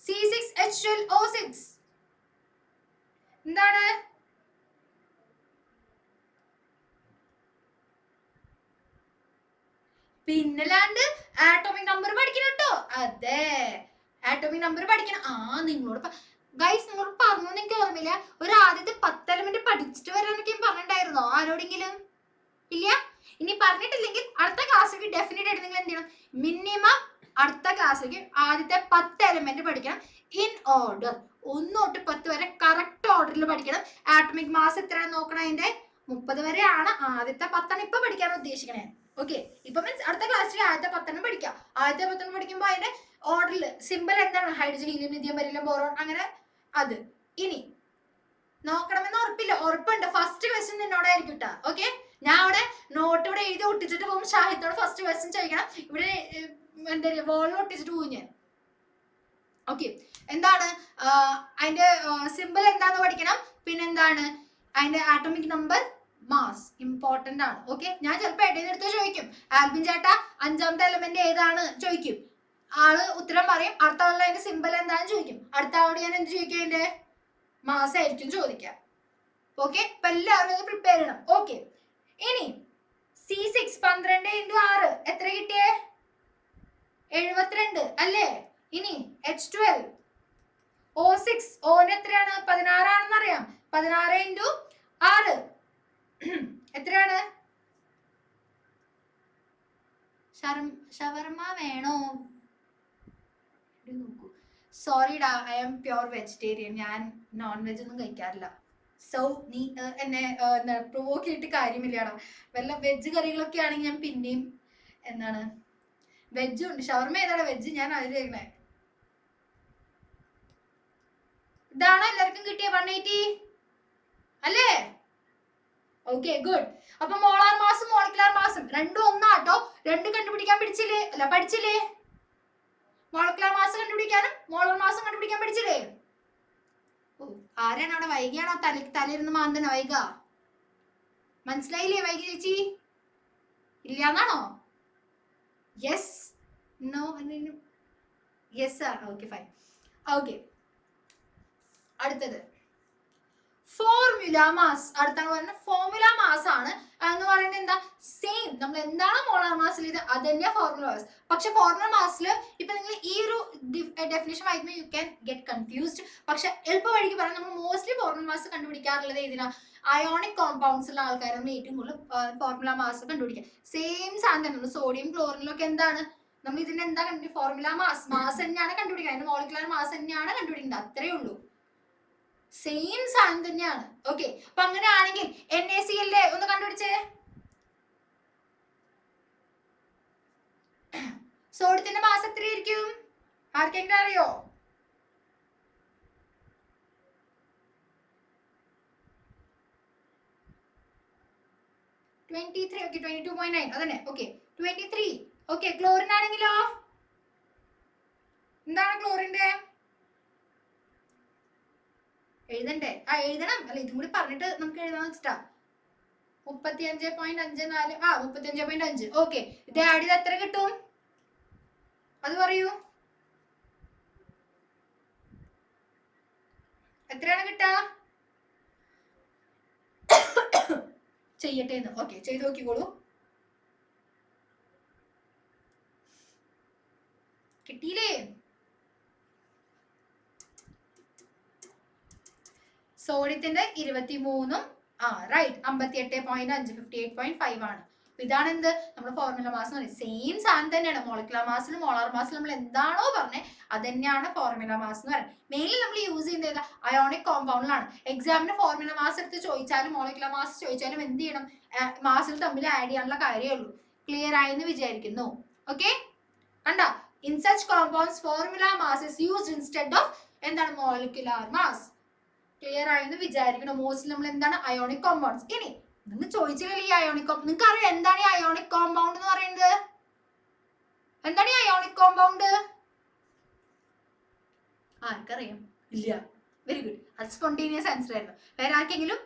C6H12O6 എന്താണ്? പിന്നല്ലാണ്ട് ആറ്റോമിക് നമ്പർ പഠിക്കണം കേട്ടോ. അതെ, ആറ്റോമിക് നമ്പർ പഠിക്കണം. നിങ്ങളോട് ഗൈസ് നിങ്ങളോട് പറഞ്ഞു എനിക്ക് ഓർമ്മയില്ല. ഒരു ആദ്യത്തെ 10 എലമെന്റ് പഠിച്ചിട്ട് വരാനൊക്കെ പറഞ്ഞിട്ടുണ്ടായിരുന്നോ ആരോടെങ്കിലും? ഇല്ല. ഇനി പറഞ്ഞിട്ടില്ലെങ്കിൽ അടുത്ത ക്ലാസ്സിലേക്ക് ഡെഫിനറ്റ് ആയിട്ട് നിങ്ങൾ എന്ത് ചെയ്യണം? മിനിമം അടുത്ത ക്ലാസ്സിലേക്ക് ആദ്യത്തെ 10 എലമെന്റ് പഠിക്കണം ഇൻ ഓർഡർ. 1 തൊട്ട് 10 വരെ കറക്റ്റ് ഓർഡറിൽ പഠിക്കണം. ആറ്റോമിക് മാസ് എത്രയാണെന്ന് നോക്കണം. അതിന്റെ 30 വരെയാണ് ആദ്യത്തെ 10 ഇപ്പൊ പഠിക്കാൻ ഉദ്ദേശിക്കണേ. ഓക്കെ, ഇപ്പൊ മീൻസ് അടുത്ത ക്ലാസ്സിൽ ആദ്യത്തെ 10 പഠിക്കാം. ആദ്യത്തെ 10 പഠിക്കുമ്പോൾ അതിന്റെ ഓർഡറിൽ സിമ്പിൾ എന്താണ്? Hydrogen, helium, lithium, beryllium, boron, അങ്ങനെ അത്. ഇനി നോക്കണമെന്ന് ഉറപ്പുണ്ട്. ഫസ്റ്റ് ക്വസ്റ്റ്യൻ നിന്നോടായിരിക്കും കേട്ടോ. ഓക്കെ, ഞാൻ അവിടെ നോട്ട് ഇവിടെ എഴുതി ഒട്ടിച്ചിട്ട് പോകും. ഷാഹിദോട് ഫസ്റ്റ് ക്വസ്റ്റ്യൻ ചോദിക്കണം. ഇവിടെ എന്താ പറയുക, വോളിൽ ഒട്ടിച്ചിട്ട് പോകും ഞാൻ. ഓക്കെ, എന്താണ് അതിന്റെ സിമ്പിൾ എന്താന്ന് പഠിക്കണം. പിന്നെന്താണ് അതിന്റെ ആറ്റോമിക് നമ്പർ, മാസ് ഇമ്പോർട്ടന്റ് ആണ്. ഓക്കെ, ഞാൻ ചിലപ്പോൾ ഇടയിൽ എടുത്ത് ചോദിക്കും, ആൽബിൻ ചേട്ടാ 5ാമത്തെ എലമെന്റ് ഏതാണ് ചോദിക്കും. ആള് ഉത്തരം പറയും. അടുത്ത ആളുടെ അതിന്റെ സിമ്പിൾ എന്താണെന്ന് ചോദിക്കും. അടുത്ത ആളോട് ഞാൻ എന്ത് ചോദിക്കും? അതിന്റെ മാസ് ആയിരിക്കും ചോദിക്കാം. ഓക്കെ, അപ്പൊ എല്ലാവരും അത് പ്രിപ്പയർ ചെയ്യണം. ഓക്കെ, ഇനി C6 12 into 6 എത്ര കിട്ടിയേ? 72 അല്ലേ? ഇനി H12 O6 ഓന് എത്രയാണ്? 16 ആണെന്ന് അറിയാം. 16 into 6 എത്രയാണ്? ഷവർമ വേണോ? നോക്കൂ. സോറി ഡാ, ഐ എം പ്യോർ വെജിറ്റേറിയൻ. ഞാൻ നോൺ വെജ് ഒന്നും കഴിക്കാറില്ല. സോ നീ എന്നെ പ്രൊവോക്ക് ചെയ്തിട്ട് കാര്യമില്ലടാ. വല്ല വെജ് കറികളൊക്കെ ആണെങ്കിൽ ഞാൻ പിന്നെയും എന്താണ് വെജും ഉണ്ട്. ഷവർമ ഏതാണ് വെജ്? ഞാൻ അതിൽ കഴിക്കണേ. ഇതാണോ എല്ലാവർക്കും കിട്ടിയ 180 അല്ലേ? Okay, good. അപ്പൊ മോളാർ മാസും മോളിക്കുലർ മാസും രണ്ടും ഒന്നാട്ടോ. രണ്ട് കണ്ടുപിടിക്കാൻ പഠിച്ചില്ലേ? മോളിക്കുലർ മാസ് കണ്ടുപിടിക്കാനും മോളാർ മാസും കണ്ടുപിടിക്കാൻ പഠിച്ചില്ലേ? ആരാണ് അവിടെ? വൈകിയാണോ തലയിരുന്ന് മാന്തന? വൈക മനസ്സിലായില്ലേ? വൈകി ചേച്ചി ഇല്ലാന്നാണോ? യെസ്, നോ, യെസ് ആണ്. Okay, fine. ഓക്കെ, അടുത്തത് ഫോർമുല മാസ്. അടുത്താണ് പറയുന്നത് ഫോർമുല മാസ് ആണ്. എന്ന് പറയുന്നത് എന്താ? സെയിം നമ്മൾ എന്താണ് മോളാർ മാസിൽ ഇത് അത് തന്നെയാ ഫോർമുല മാസ്. പക്ഷെ ഫോർമുല മാസിൽ ഇപ്പൊ നിങ്ങൾ ഈ ഒരു ഡെഫിനേഷൻ വായിക്കുമ്പോൾ യു ക്യാൻ ഗെറ്റ് കൺഫ്യൂസ്ഡ്. പക്ഷെ എളുപ്പ വഴിക്ക് പറയാം, നമ്മൾ മോസ്റ്റ്ലി ഫോർമുല മാസ് കണ്ടുപിടിക്കാറുള്ളത് ഏതിനാ? അയോണിക് കോമ്പൗണ്ട്സ് ഉള്ള ആൾക്കാർ നമ്മൾ ഏറ്റവും കൂടുതൽ ഫോർമുല മാസ് കണ്ടുപിടിക്കുക. സെയിം സാധനം തന്നെ. സോഡിയം ക്ലോറിനിലൊക്കെ എന്താണ് നമ്മൾ ഇതിന്റെ എന്താ കണ്ടുപിടിക്കുക? ഫോർമുല മാസ് തന്നെയാണ് കണ്ടുപിടിക്കുക. അതിന്റെ മോളിക്കുലർ മാസ് തന്നെയാണ് കണ്ടുപിടിക്കുന്നത്. അത്രേ ഉള്ളൂ. സെയിം സാധനം തന്നെയാണ്. ഓക്കെ, അപ്പൊ അങ്ങനെയാണെങ്കിൽ NaCl ഒന്ന് കണ്ടുപിടിച്ചേ. സോഡിയത്തിന്റെ മാസ് എത്രയായിരിക്കും? ആർക്കെങ്കിലും അറിയോ? ഓക്കെ, 22.9 അതന്നെ. ഓക്കെ, 23. ഓക്കെ, ക്ലോറിൻ ആണെങ്കിലോ? എന്താണ് ക്ലോറിന്റെ? എഴുതണ്ടേ? എഴുതണം. അല്ല, ഇതും കൂടി പറഞ്ഞിട്ട് നമുക്ക് എഴുതാൻ വെച്ചിട്ടാ. 35.54. 35.5. ഓക്കെ, ഇത് ആഡ് ചെയ്ത് എത്ര കിട്ടും? അത് പറയൂ. എത്രയാണ് കിട്ടുക? ചെയ്യട്ടെ എന്ന്. ഓക്കെ, ചെയ്ത് നോക്കിക്കോളൂ. കിട്ടിയില്ലേ? സോഡിയത്തിന്റെ 23 റൈറ്റ് 58.5 58.5 ആണ്. ഇതാണ് എന്ത് നമ്മുടെ ഫോർമുല മാസ് എന്ന് പറയുന്നത്. സെയിം സാധനം തന്നെയാണ്. മോളിക്കുലർ മാസിലും മോളാർ മാസിലും നമ്മൾ എന്താണോ പറഞ്ഞത് അത് തന്നെയാണ് ഫോർമുല മാസ് എന്ന് പറയുന്നത്. മെയിൻലി നമ്മൾ യൂസ് ചെയ്യുന്നത് അയോണിക് കോമ്പൗണ്ടിലാണ്. എക്സാമിന് ഫോർമുല മാസ് എടുത്ത് ചോദിച്ചാലും മോളിക്കുലർ മാസ് ചോദിച്ചാലും എന്ത് ചെയ്യണം? മാസിൽ തമ്മിൽ ആഡ് ചെയ്യാനുള്ള കാര്യമേ ഉള്ളൂ. ക്ലിയർ ആയി എന്ന് വിചാരിക്കുന്നു. ഓക്കെ, കണ്ട in such compounds formula mass is used instead of എന്താണ് മോളിക്കുലർ മാസ്. ക്ലിയർ ആയി എന്ന് വിചാരിക്കണം. മോസ്റ്റ്ലി നമ്മൾ എന്താണ് അയോണിക് കോമ്പൗണ്ട്സ്. ഇനി നിങ്ങൾ ചോദിച്ചില്ല ഈ അയോണിക് കോമ്പൗണ്ട് നിങ്ങൾക്ക് അറിയാം എന്താണ് ഈ അയോണിക് കോമ്പൗണ്ട് എന്ന് പറയുന്നത്? എന്താണ് ഈ അയോണിക് കോമ്പൗണ്ട്? ആർക്കറിയാം? ഇല്ല. വെരി ഗുഡ്, അത് സ്പോണ്ടേനിയസ് ആൻസർ ആയിരുന്നു. വേറെ ആർക്കെങ്കിലും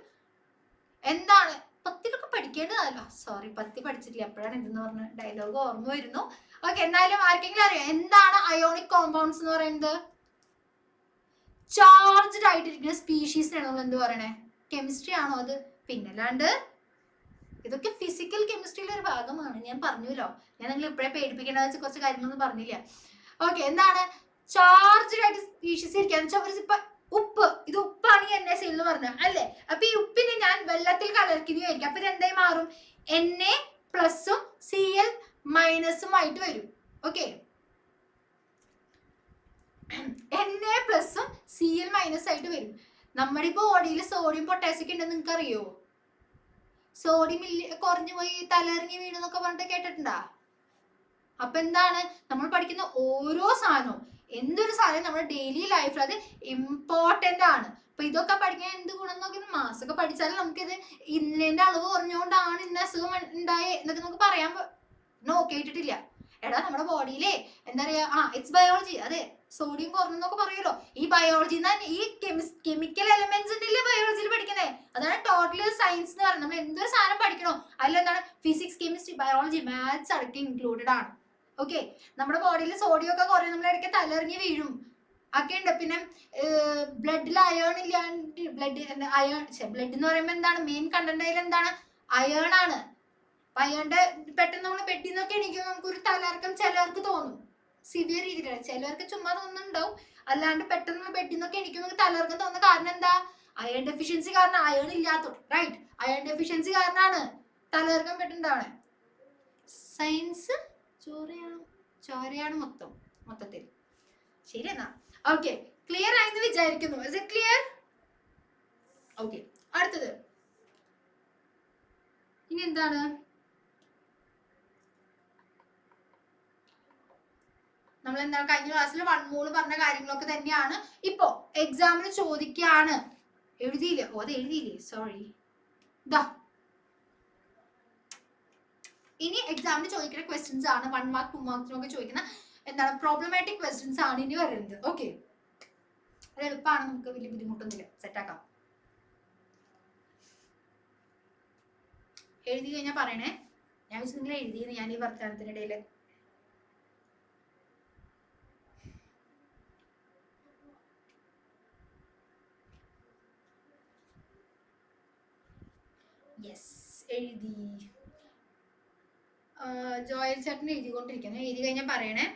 എന്താണ്? 10ലൊക്കെ പഠിക്കേണ്ടതല്ലോ. സോറി 10 പഠിച്ചിട്ടില്ല, എപ്പോഴാണ് ഇതെന്ന് പറഞ്ഞ ഡയലോഗ് ഓർമ്മ വരുന്നു. ഓക്കെ, എന്നാലും ആർക്കെങ്കിലും അറിയാം എന്താണ് അയോണിക് കോമ്പൗണ്ട്സ് എന്ന് പറയുന്നത്? ചാർജ്ഡ് ആയിട്ടിരിക്കുന്ന സ്പീഷീസിനാണ് നമ്മൾ എന്ത് പറയണേ? കെമിസ്ട്രി ആണോ അത്? പിന്നല്ലാണ്ട് ഇതൊക്കെ ഫിസിക്കൽ കെമിസ്ട്രിയിലെ ഒരു ഭാഗമാണ്. ഞാൻ പറഞ്ഞല്ലോ, ഞാൻ നിങ്ങൾ ഇപ്പോഴേ പേടിപ്പിക്കേണ്ട വെച്ച് കുറച്ച് കാര്യങ്ങളൊന്നും പറഞ്ഞില്ല. ഓക്കെ, എന്താണ് ചാർജ്ഡ് ആയിട്ട് സ്പീഷീസ് ഇരിക്കുക? ഇപ്പൊ ഉപ്പ്, ഇത് ഉപ്പാണ് ഈ NaCl എന്ന് പറഞ്ഞ അല്ലേ? അപ്പൊ ഈ ഉപ്പിനെ ഞാൻ വെള്ളത്തിൽ കലർക്കുന്നതായിരിക്കും. അപ്പൊ ഇത് എന്തായി മാറും? Na പ്ലസും Cl മൈനസും ആയിട്ട് വരും. ഓക്കെ, Na പ്ലസും Cl മൈനസ് ആയിട്ട് വരും. നമ്മുടെ ബോഡിയിൽ സോഡിയം പൊട്ടാസ്യം ഒക്കെ ഉണ്ടെന്ന് നിങ്ങൾക്ക് അറിയോ? സോഡിയം കുറഞ്ഞു പോയി തലയിറങ്ങി വീണെന്നൊക്കെ പറഞ്ഞിട്ട് കേട്ടിട്ടുണ്ടാ? അപ്പൊ എന്താണ് നമ്മൾ പഠിക്കുന്ന ഓരോ സാധനവും, എന്തൊരു സാധനം നമ്മുടെ ഡെയിലി ലൈഫിൽ അത് ഇമ്പോർട്ടന്റ് ആണ്. അപ്പൊ ഇതൊക്കെ പഠിക്കാൻ എന്ത് ഗുണം നോക്കി? മാസൊക്കെ പഠിച്ചാൽ നമുക്കിത് ഇന്നതിന്റെ അളവ് കുറഞ്ഞുകൊണ്ടാണ് ഇന്ന അസുഖം ഉണ്ടായേ എന്നൊക്കെ നമുക്ക് പറയാൻ കേട്ടിട്ടില്ല. എടാ നമ്മുടെ ബോഡിയിലെ എന്താ പറയാ, ഇറ്റ്സ് ബയോളജി. അതെ, സോഡിയം കുറഞ്ഞെന്നൊക്കെ പറയുമല്ലോ. ഈ ബയോളജി ഈ കെമിക്കൽ എലമെന്റ്സ് ഉണ്ടല്ലേ ബയോളജിയിൽ പഠിക്കുന്നത്. അതാണ് ടോട്ടൽ സയൻസ് എന്ന് പറയുന്നത്. നമ്മൾ എന്തൊരു സാധനം പഠിക്കണോ അതിലെന്താണ് ഫിസിക്സ്, കെമിസ്ട്രി, ബയോളജി, മാത്സ് അടക്കം ഇൻക്ലൂഡഡ് ആണ്. ഓക്കെ, നമ്മുടെ ബോഡിയിൽ സോഡിയം ഒക്കെ കുറയും, നമ്മൾ ഇടയ്ക്ക് തലറിഞ്ഞ് വീഴും ഒക്കെ ഉണ്ട്. പിന്നെ ബ്ലഡിൽ അയേൺ ഇല്ലാണ്ട് ബ്ലഡ് എന്ന് പറയുമ്പോൾ എന്താണ് മെയിൻ കണ്ടന്റ്? അതിൽ എന്താണ്? അയേൺ ആണ്. അയേണിന്റെ പെട്ടെന്ന് നമ്മൾ ബെഡിൽ നിന്നൊക്കെ എണീക്കുമ്പോൾ നമുക്കൊരു തലകറക്കം ചിലർക്ക് തോന്നും, സിവിയർ രീതിയിലാണ്. ചിലർക്ക് ചുമ്മാ തോന്നുന്നുണ്ടാവും, അല്ലാണ്ട് പെട്ടെന്ന് നമ്മൾ ബെഡിൽ നിന്നൊക്കെ എണീക്കുമ്പോൾ തലകറക്കം തോന്നുന്ന കാരണം എന്താ? അയൺ ഡെഫിഷ്യൻസി കാരണം. അയേൺ ഇല്ലാത്തോ റൈറ്റ്, അയൺ ഡെഫിഷ്യൻസി കാരണമാണ് തലകറക്കം പെട്ടെന്നുണ്ടാവണേ. സയൻസ് ചോരയാണ് മൊത്തത്തിൽ. ശരി എന്നാ. ഓക്കെ, ക്ലിയർ ആയെന്ന് വിചാരിക്കുന്നു. Is it clear? ഓക്കെ, അടുത്തത് ഇനി എന്താണ്? നമ്മൾ എന്താണ് കഴിഞ്ഞ ക്ലാസ്സിൽ 1 മോൾ പറഞ്ഞ കാര്യങ്ങളൊക്കെ തന്നെയാണ് ഇപ്പോ എക്സാമിന് ചോദിക്കുകയാണ്. എഴുതിയില്ലേ? അത് എഴുതിയില്ലേ? സോറി. ഇനി എക്സാമിന് ചോദിക്കുന്ന ക്വസ്റ്റ്യൻസ് ആണ് 1 മാർക്ക് 2 മാർക്കിനൊക്കെ ചോദിക്കുന്ന എന്താണ് പ്രോബ്ലമാറ്റിക് ക്വസ്റ്റ്യൻസ് ആണ് ഇനി വരുന്നത്. ഓക്കെ, അത് എളുപ്പമാണ്, നമുക്ക് വലിയ ബുദ്ധിമുട്ടൊന്നുമില്ല, സെറ്റാക്കാം. എഴുതി കഴിഞ്ഞാൽ പറയണേ. ഞാൻ നിങ്ങൾ എഴുതിയത് ഞാൻ ഈ വർത്തമാനത്തിനിടയിൽ. യെസ്, എഴുതി. ജോയൽ ചേട്ടൻ എഴുതിക്കൊണ്ടിരിക്കുന്നു. എഴുതി കഴിഞ്ഞാൽ പറയണേ.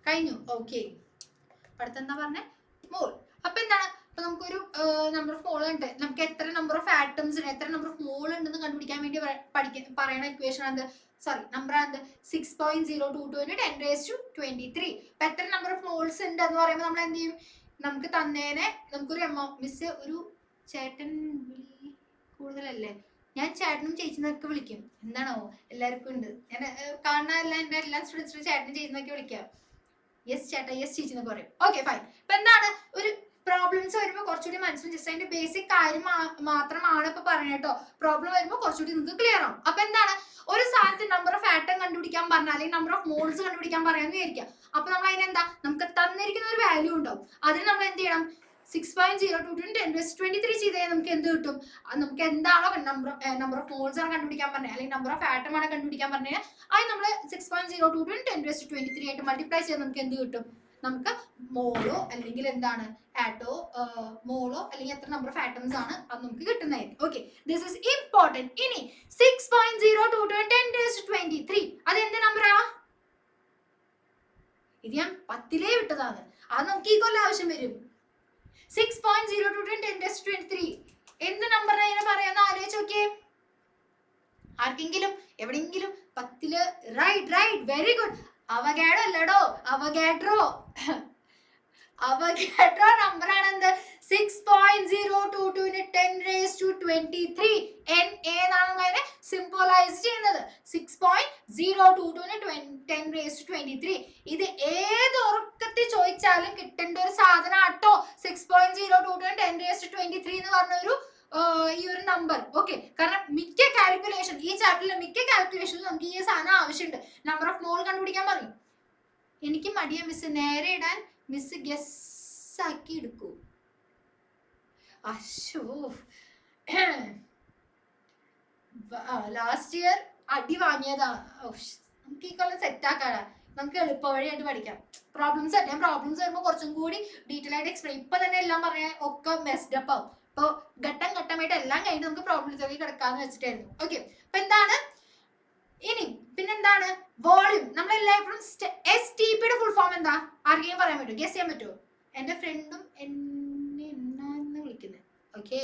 കഴിഞ്ഞു. ഓക്കെ, അടുത്ത എന്താ പറഞ്ഞേ? മോൾ. അപ്പൊ എന്താണ്? അപ്പൊ നമുക്കൊരു നമ്പർ ഓഫ് മോൾ ഉണ്ട്. നമുക്ക് എത്ര നമ്പർ ഓഫ് ആറ്റംസ് ഉണ്ട്, എത്ര നമ്പർ ഓഫ് മോൾ ഉണ്ടെന്ന് കണ്ടുപിടിക്കാൻ വേണ്ടി പറയണ ഇക്വേഷൻ ആണ് നമ്പർ ആണ് 6.022 10⁻23. അപ്പൊ എത്ര നമ്പർ ഓഫ് മോൾസ് ഉണ്ട് എന്ന് പറയുമ്പോൾ നമ്മൾ എന്ത് ചെയ്യും? നമുക്ക് തന്നേനെ നമുക്കൊരു മിസ് ഒരു ചേട്ടൻ വിളി കൂടുതലല്ലേ, ഞാൻ ചേട്ടനും ചേച്ചിന്നൊക്കെ വിളിക്കും. എന്താണോ എല്ലാവർക്കും ഉണ്ട്, ഞാൻ കാണാനല്ല എന്റെ എല്ലാ സ്റ്റുഡൻസിനും ചേട്ടനും ചേച്ചിന്നൊക്കെ വിളിക്കാം. യെസ് ചേട്ടാ, യെസ് ചേച്ചി എന്നൊക്കെ പറയും. Okay fine. അപ്പൊ എന്താണ് ഒരു പ്രോബ്ലംസ് വരുമ്പോൾ കുറച്ചുകൂടി മനസ്സിലും ജസ്റ്റ് അതിന്റെ ബേസിക് കാര്യം മാത്രമാണ് ഇപ്പൊ പറയുന്നത് കേട്ടോ. പ്രോബ്ലം വരുമ്പോൾ കുറച്ചുകൂടി നിങ്ങൾക്ക് ക്ലിയർ ആവും. അപ്പൊ എന്താണ് ഒരു സാധനത്തിന് നമ്പർ ഓഫ് ആറ്റം കണ്ടുപിടിക്കാൻ പറഞ്ഞാൽ അല്ലെങ്കിൽ നമ്പർ ഓഫ് മോൾസ് കണ്ടുപിടിക്കാൻ പറയാന്ന് വിചാരിക്കാം. അപ്പൊ നമ്മൾ അതിനെന്താ നമുക്ക് തന്നിരിക്കുന്ന ഒരു വാല്യൂ ഉണ്ടാവും, അതിന് നമ്മൾ എന്ത് ചെയ്യണം? 6.02 10⁻23 ചെയ്താൽ നമുക്ക് എന്ത് കിട്ടും? നമുക്ക് എന്താണോ നമ്പർ ഓഫ് മോൾസ് ആണ് കണ്ടുപിടിക്കാൻ പറഞ്ഞത്, അല്ലെങ്കിൽ നമ്പർ ഓഫ് ആറ്റം ആണ് കണ്ടുപിടിക്കാൻ പറഞ്ഞത്, അത് നമ്മൾ 6.02 10⁻23 ആയിട്ട് മൾട്ടിപ്ലൈ ചെയ്താൽ നമുക്ക് എന്ത് കിട്ടും? നമുക്ക് മോളോ അല്ലെങ്കിൽ എന്താണ് ആറ്റോ, മോളോ അല്ലെങ്കിൽ എത്ര നമ്പർ ഓഫ് ആറ്റംസ് ആണ് അത് നമുക്ക് കിട്ടുന്നതായിരിക്കും. Okay, this is important. ഇനി 6.02 10⁻23 അത് എന്ത് നമ്പറാ? ഇത് ഞാൻ 10 വിട്ടതാണ്, അത് നമുക്ക് ഈ കൊല്ലം ആവശ്യം വരും. 6.02 10⁻23 എന്ത് നമ്പർ അതിനെ പറയാന്ന് ആലോചിച്ച് നോക്കിയേ. ആർക്കെങ്കിലും എവിടെയെങ്കിലും 10 റൈറ്റ് വെരി ഗുഡ്. അവഗാഡോ അല്ലടോ, അവഗാഡ്രോ നമ്പർ ആണ് എന്ത്? 6.022 10⁻23 എന്നാണ് അതിനെ സിംബോളൈസ് ചെയ്യുന്നത്. 6.022 10⁻23 ഇത് ഏത് ഉറക്കത്തിൽ ചോദിച്ചാലും കിട്ടേണ്ട ഒരു സാധനം ആട്ടോ 6.022 10⁻23 എന്ന് പറഞ്ഞൊരു ഈ ഒരു നമ്പർ. ഓക്കെ, കാരണം മിക്ക കാൽക്കുലേഷൻ ഈ ചാപ്റ്ററിലെ മിക്ക കാൽക്കുലേഷനിലും നമുക്ക് ഈ സാധനം ആവശ്യമുണ്ട്. നമ്പർ ഓഫ് മോൾ കണ്ടുപിടിക്കാൻ പറയും. എനിക്ക് മടിയ മിസ്, നേരെ ഇടാൻ മിസ് ഗസ് ആക്കി എടുക്കൂ. അശോ, ലാസ്റ്റ് ഇയർ അടി വാങ്ങിയതാ. നമുക്ക് ഈ കൊല്ലം സെറ്റ് ആക്കാടാ, നമുക്ക് എളുപ്പ വഴിയായിട്ട് പഠിക്കാം. പ്രോബ്ലംസ് ഞാൻ പ്രോബ്ലംസ് വരുമ്പോൾ കുറച്ചും കൂടി ഡീറ്റെയിൽ ആയിട്ട് എക്സ്പ്ലെയിൻ. ഇപ്പൊ തന്നെ എല്ലാം പറയാൻ ഒക്കെ മെസ്ഡ് അപ്പ് ആവും. ഇപ്പൊ ഘട്ടമായിട്ട് എല്ലാം കഴിഞ്ഞിട്ട് നമുക്ക് പ്രോബ്ലംസിലേക്ക് കിടക്കാന്ന് വെച്ചിട്ടായിരുന്നു. ഓക്കെ, അപ്പൊ എന്താണ് ഇനി പിന്നെന്താണ്? വോളിയം. നമ്മളെല്ലായ്പ്പോഴും STP യുടെ ഫുൾ ഫോം എന്താ? ആർക്കെങ്കിലും പറയാൻ പറ്റുമോ? ഗസ് ചെയ്യാൻ പറ്റുമോ? എന്റെ ഫ്രണ്ടും എന്നെ എന്നാന്ന് വിളിക്കുന്നത്. ഓക്കെ,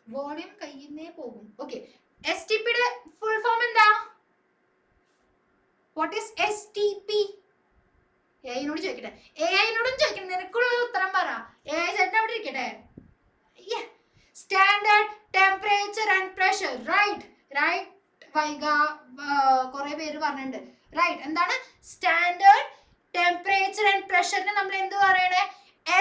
വോളിയം കയ്യിന്നേ പോകും. ഓക്കെ, STP യുടെ ഫുൾ ഫോം എന്താ? What is STP? AI-നോട് ചോദിക്കട്ടെ, AI-നോടും ചോദിക്കട്ടെ, നിനക്കുള്ള ഉത്തരം പറ. AI ചേട്ടൻ അവിടെ ഇരിക്കട്ടെ. Standard temperature and pressure. Right Vaiga കുറെ പേര് പറഞ്ഞിട്ടുണ്ട്. റൈറ്റ്, എന്താണ് സ്റ്റാൻഡേർഡ് ടെമ്പറേച്ചർ ആൻഡ് പ്രഷറിന് നമ്മൾ എന്ത് പറയണേ?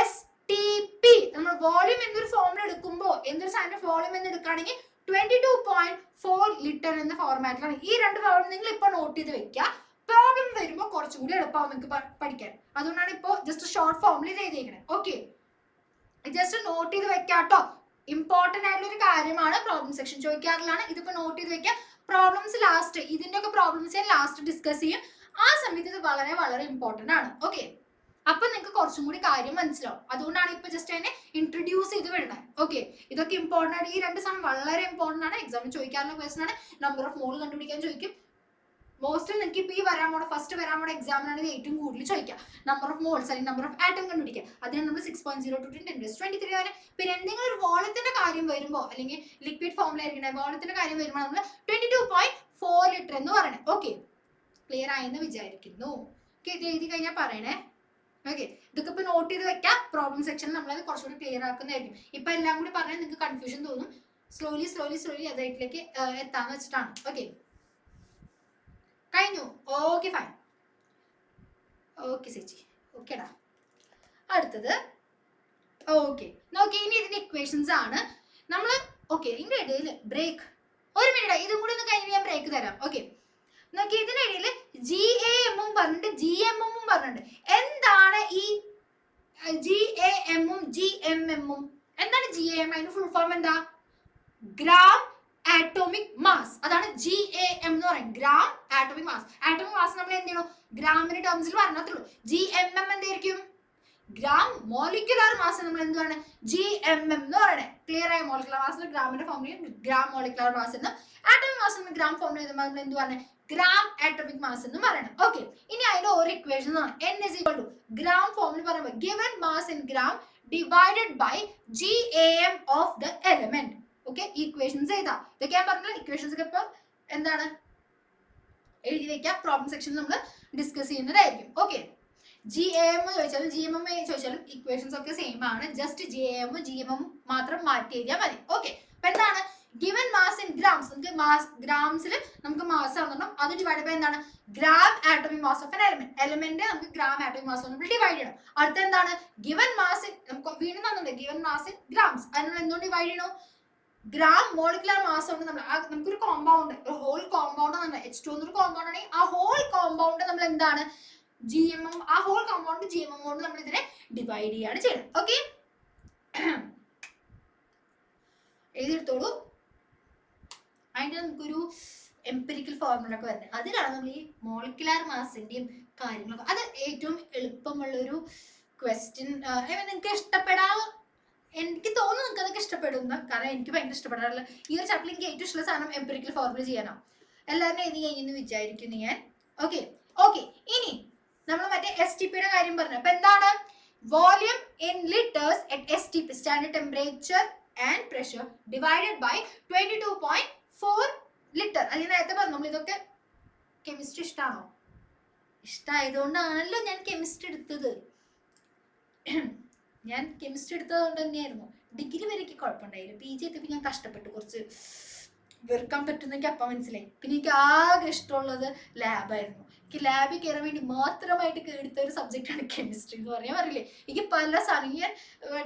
STP. നമ്മൾ വോളിയം എന്നൊരു ഫോമിൽ എടുക്കുമ്പോൾ, എന്തൊരു സാധനം വോളിയം എന്ന് എടുക്കുകയാണെങ്കിൽ 22.4 ലിറ്റർ എന്ന ഫോർമാറ്റിലാണ്. ഈ രണ്ട് വോളിയം നിങ്ങൾ ഇപ്പൊ നോട്ട് ചെയ്ത് വെക്കുക. പ്രോബ്ലം വരുമ്പോൾ കുറച്ചുകൂടി എളുപ്പമാവും നിങ്ങൾക്ക് പഠിക്കാൻ. അതുകൊണ്ടാണ് ഇപ്പോ ജസ്റ്റ് ഷോർട്ട് ഫോമിൽ എഴുതിയിരിക്കണേ. ഓക്കെ, ജസ്റ്റ് നോട്ട് ചെയ്ത് വെക്കാട്ടോ. ഇമ്പോർട്ടന്റ് ആയിട്ടുള്ള ഒരു കാര്യമാണ്. പ്രോബ്ലം സെക്ഷൻ ചോദിക്കാറില്ലാണ്. ഇതിപ്പോ നോട്ട് ചെയ്ത് വെക്കാം. പ്രോബ്ലംസ് ലാസ്റ്റ്, ഇതിന്റെ ഒക്കെ പ്രോബ്ലംസ് ഞാൻ ലാസ്റ്റ് ഡിസ്കസ് ചെയ്യും. ആ സമയത്ത് ഇത് വളരെ വളരെ ഇമ്പോർട്ടന്റ് ആണ്. ഓക്കെ, അപ്പൊ നിങ്ങൾക്ക് കുറച്ചും കൂടി കാര്യം മനസ്സിലാവും. അതുകൊണ്ടാണ് ഇപ്പൊ ജസ്റ്റ് അതിനെ ഇൻട്രൊഡ്യൂസ് ചെയ്ത് വിടണേ. ഓക്കെ, ഇതൊക്കെ ഇമ്പോർട്ടന്റ് ആണ്. ഈ രണ്ട് സാധനം വളരെ ഇമ്പോർട്ടന്റ് ആണ്. എക്സാമിന് ചോദിക്കാറുള്ള ക്വസ്റ്റൻ ആണ്. നമ്പർ ഓഫ് മോൾ കണ്ടുപിടിക്കാൻ ചോദിക്കും. മോസ്റ്റ്ലി നിങ്ങൾക്ക് ഇപ്പൊ ഈ ഫസ്റ്റ് വരാൻ പോണ എക്സാമിനാണ് ഇത് ഏറ്റവും കൂടുതൽ ചോദിക്കുക. നമ്പർ ഓഫ് മോൾസ് അല്ലെങ്കിൽ നമ്പർ ഓഫ് ആറ്റം കണ്ടുപിടിക്കുക. അതിന് നമ്മൾ 6.022 10⁻23 വരെ. പിന്നെ എന്തെങ്കിലും ഒരു വോളത്തിന്റെ കാര്യം വരുമ്പോൾ, അല്ലെങ്കിൽ ലിക്വിഡ് ഫോമിലായിരിക്കണേ വോളത്തിന്റെ കാര്യം വരുമ്പോൾ നമ്മൾ 22.4 ലിറ്റർ എന്ന് പറയണേ. ഓക്കെ, ക്ലിയർ ആയെന്ന് വിചാരിക്കുന്നു. ഓക്കെ, ഇത് എഴുതി കഴിഞ്ഞാൽ പറയണേ. ഓക്കെ, ഇതൊക്കെ ഇപ്പൊ നോട്ട് ചെയ്ത് വെക്കാം. പ്രോബ്ലം സെക്ഷനിൽ നമ്മളത് കുറച്ചുകൂടി ക്ലിയർ ആക്കുന്നതായിരിക്കും. ഇപ്പൊ എല്ലാം കൂടി പറഞ്ഞാൽ നിങ്ങൾക്ക് കൺഫ്യൂഷൻ തോന്നും. സ്ലോലി അതായിട്ടിലേക്ക് എത്താന്ന് വെച്ചിട്ടാണ്. ഓക്കെ, കഴിഞ്ഞു. Okay, fine. ഓക്കെ ചേച്ചി, ഓക്കേടാ. അടുത്തത് ഓക്കെ നോക്കി, ഇനി ഇതിന്റെ ഇക്വേഷൻസ് ആണ് നമ്മൾ. ഓക്കെ, ഇതിന്റെ ഇടയിൽ ബ്രേക്ക്, ഒരു മിനിറ്റ്, ഇതും കൂടി ഒന്ന് കഴിഞ്ഞ് ഞാൻ ബ്രേക്ക് തരാം. ഓക്കെ, നോക്കി, ഇതിനിടയിൽ GAM-ഉം പറഞ്ഞിട്ട് GMM പറഞ്ഞിട്ടുണ്ട്. എന്താണ് ഈ GAM-ഉം GMM-ഉം? എന്താണ് GAM? അതിന്റെ ഫുൾ ഫോം എന്താ? Gram atomic mass. അതാണ് GAM എന്ന് പറയുന്നത്, gram atomic mass. Atomic mass നമ്മൾ എന്ത് ചെയ്യണം? ഗ്രാമിന്റെ ടേംസിൽ പറഞ്ഞത്തുള്ളൂ. GMM എന്തായിരിക്കും? Gram molecular mass. നമ്മൾ എന്ത് പറയണേ? GMM എന്ന് പറയണേ. ക്ലിയർ ആയ? മോളിക്കുലർ മാസ് ഗ്രാമിന്റെ ഫോമിൽ ഗ്രാം മോളിക്കുലർ മാസ് എന്നും, ആറ്റോമിക് മാസ് എന്ന് ഗ്രാം ഫോമിൽ എഴുതുമ്പോൾ നമ്മൾ എന്ത് പറഞ്ഞേ? ഗ്രാം ആറ്റോമിക് മാസ് എന്നും പറയണം. ഓക്കെ, ഇനി അതിന്റെ ഒരു ഇക്വേഷൻ ആണ്. N is equal to gram ഫോമിൽ പറയുമ്പോൾ given mass in gram divided by GAM of the element. Okay, equations എഴുതാ. ഇതൊക്കെ ഞാൻ പറഞ്ഞ ഇക്വേഷൻസ് ഒക്കെ ഇപ്പൊ എന്താണ് എഴുതി വെക്കാം. പ്രോബ്ലം സെക്ഷനിൽ നമ്മൾ ഡിസ്കസ് ചെയ്യുന്നതായിരിക്കും. ഓക്കെ, GAM ചോദിച്ചാലും GMM ചോദിച്ചാലും ഇക്വേഷൻസ് ഒക്കെ സെയിം ആണ്. ജസ്റ്റ് GAM GMM മാത്രം മാറ്റി എഴുതിയാൽ മതി. ഓക്കെ, അപ്പൊ എന്താണ് ഗിവൻ മാസ് ഇൻ ഗ്രാംസ്? നമുക്ക് മാസ് ഗ്രാംസിൽ നമുക്ക് മാസ് ആണെന്നും അത് ഡിവൈഡ് ബൈ എന്താണ്? Gram atomic mass of an element. Element നമുക്ക് ഗ്രാം ആറ്റോമിക് മാസ് കൊണ്ട് ഡിവൈഡ് ചെയ്യണം. അടുത്ത എന്താണ്? ഗിവൻ മാസ് ഇൻ, നമുക്ക് വീണ്ടും തന്നുണ്ട് ഗിവൻ മാസ് ഇൻ ഗ്രാംസ്. അത് നമ്മൾ എന്തുകൊണ്ട് ഡിവൈഡ് ചെയ്യണം? ഗ്രാം മോളിക്കുലർ മാസ് കൊണ്ട് നമ്മൾ നമുക്കൊരു കോമ്പൗണ്ട്, ഒരു ഹോൾ കോമ്പൗണ്ട് ആണ് H2 എന്നൊരു കോമ്പൗണ്ട് ആണെങ്കിൽ ആ ഹോൾ കോമ്പൗണ്ട് നമ്മൾ എന്താണ് GMM, ആ ഹോൾ കോമ്പൗണ്ട് GMM കൊണ്ട് നമ്മൾ ഇതിനെ ഡിവൈഡ് ചെയ്യാണ് ചെയ്യുന്നത്. ഓക്കെ, എഴുതിയെടുത്തോളൂ. അതിൻ്റെ നമുക്കൊരു എംപിരിക്കൽ ഫോർമുല ഒക്കെ വരുന്നത്, അതിലാണ് നമ്മൾ ഈ മോളിക്കുലാർ മാസിന്റെയും കാര്യങ്ങളൊക്കെ. അത് ഏറ്റവും എളുപ്പമുള്ളൊരു ക്വസ്റ്റ്യൻ. നിങ്ങൾക്ക് ഇഷ്ടപ്പെടാൻ, എനിക്ക് തോന്നുന്നു നിങ്ങൾക്ക് അതൊക്കെ ഇഷ്ടപ്പെടുന്ന, കാരണം എനിക്ക് ഭയങ്കര ഇഷ്ടപ്പെടാറില്ല ഈ ഒരു ചാപ്റ്ററിൽ. എനിക്ക് ഏറ്റവും ഇഷ്ടമുള്ള സാധനം എംപിരിക്കൽ ഫോർമുല ചെയ്യാനാണ്. എല്ലാവരും എഴുതി കഴിഞ്ഞെന്ന് വിചാരിക്കുന്നു ഞാൻ. ഓക്കെ ഓക്കെ, ഇനി നമ്മൾ മറ്റേ STPയുടെ കാര്യം പറഞ്ഞു. അപ്പൊ എന്താണ് volume in litres at STP, standard temperature and pressure, divided by 22.4 litre. അതിന് നേരത്തെ പറഞ്ഞു നമ്മൾ ഇതൊക്കെ. കെമിസ്ട്രി ഇഷ്ടമാണോ? ഇഷ്ടമായതുകൊണ്ടാണല്ലോ ഞാൻ കെമിസ്ട്രി എടുത്തത്. ഞാൻ കെമിസ്ട്രി എടുത്തത് കൊണ്ട് തന്നെയായിരുന്നു. ഡിഗ്രി വരെയൊക്കെ കുഴപ്പമുണ്ടായില്ല, PG എത്തിയപ്പോൾ ഞാൻ കഷ്ടപ്പെട്ടു, കുറച്ച് വെറുക്കാൻ പറ്റുന്ന എനിക്ക് അപ്പം മനസ്സിലായി. പിന്നെ എനിക്ക് ആകെ ഇഷ്ടമുള്ളത് ലാബായിരുന്നു. എനിക്ക് ലാബിൽ കയറാൻ വേണ്ടി മാത്രമായിട്ട് എടുത്ത ഒരു സബ്ജക്റ്റാണ് കെമിസ്ട്രി എന്ന് പറയാൻ പറയില്ലേ. എനിക്ക് പല സാധനം, ഞാൻ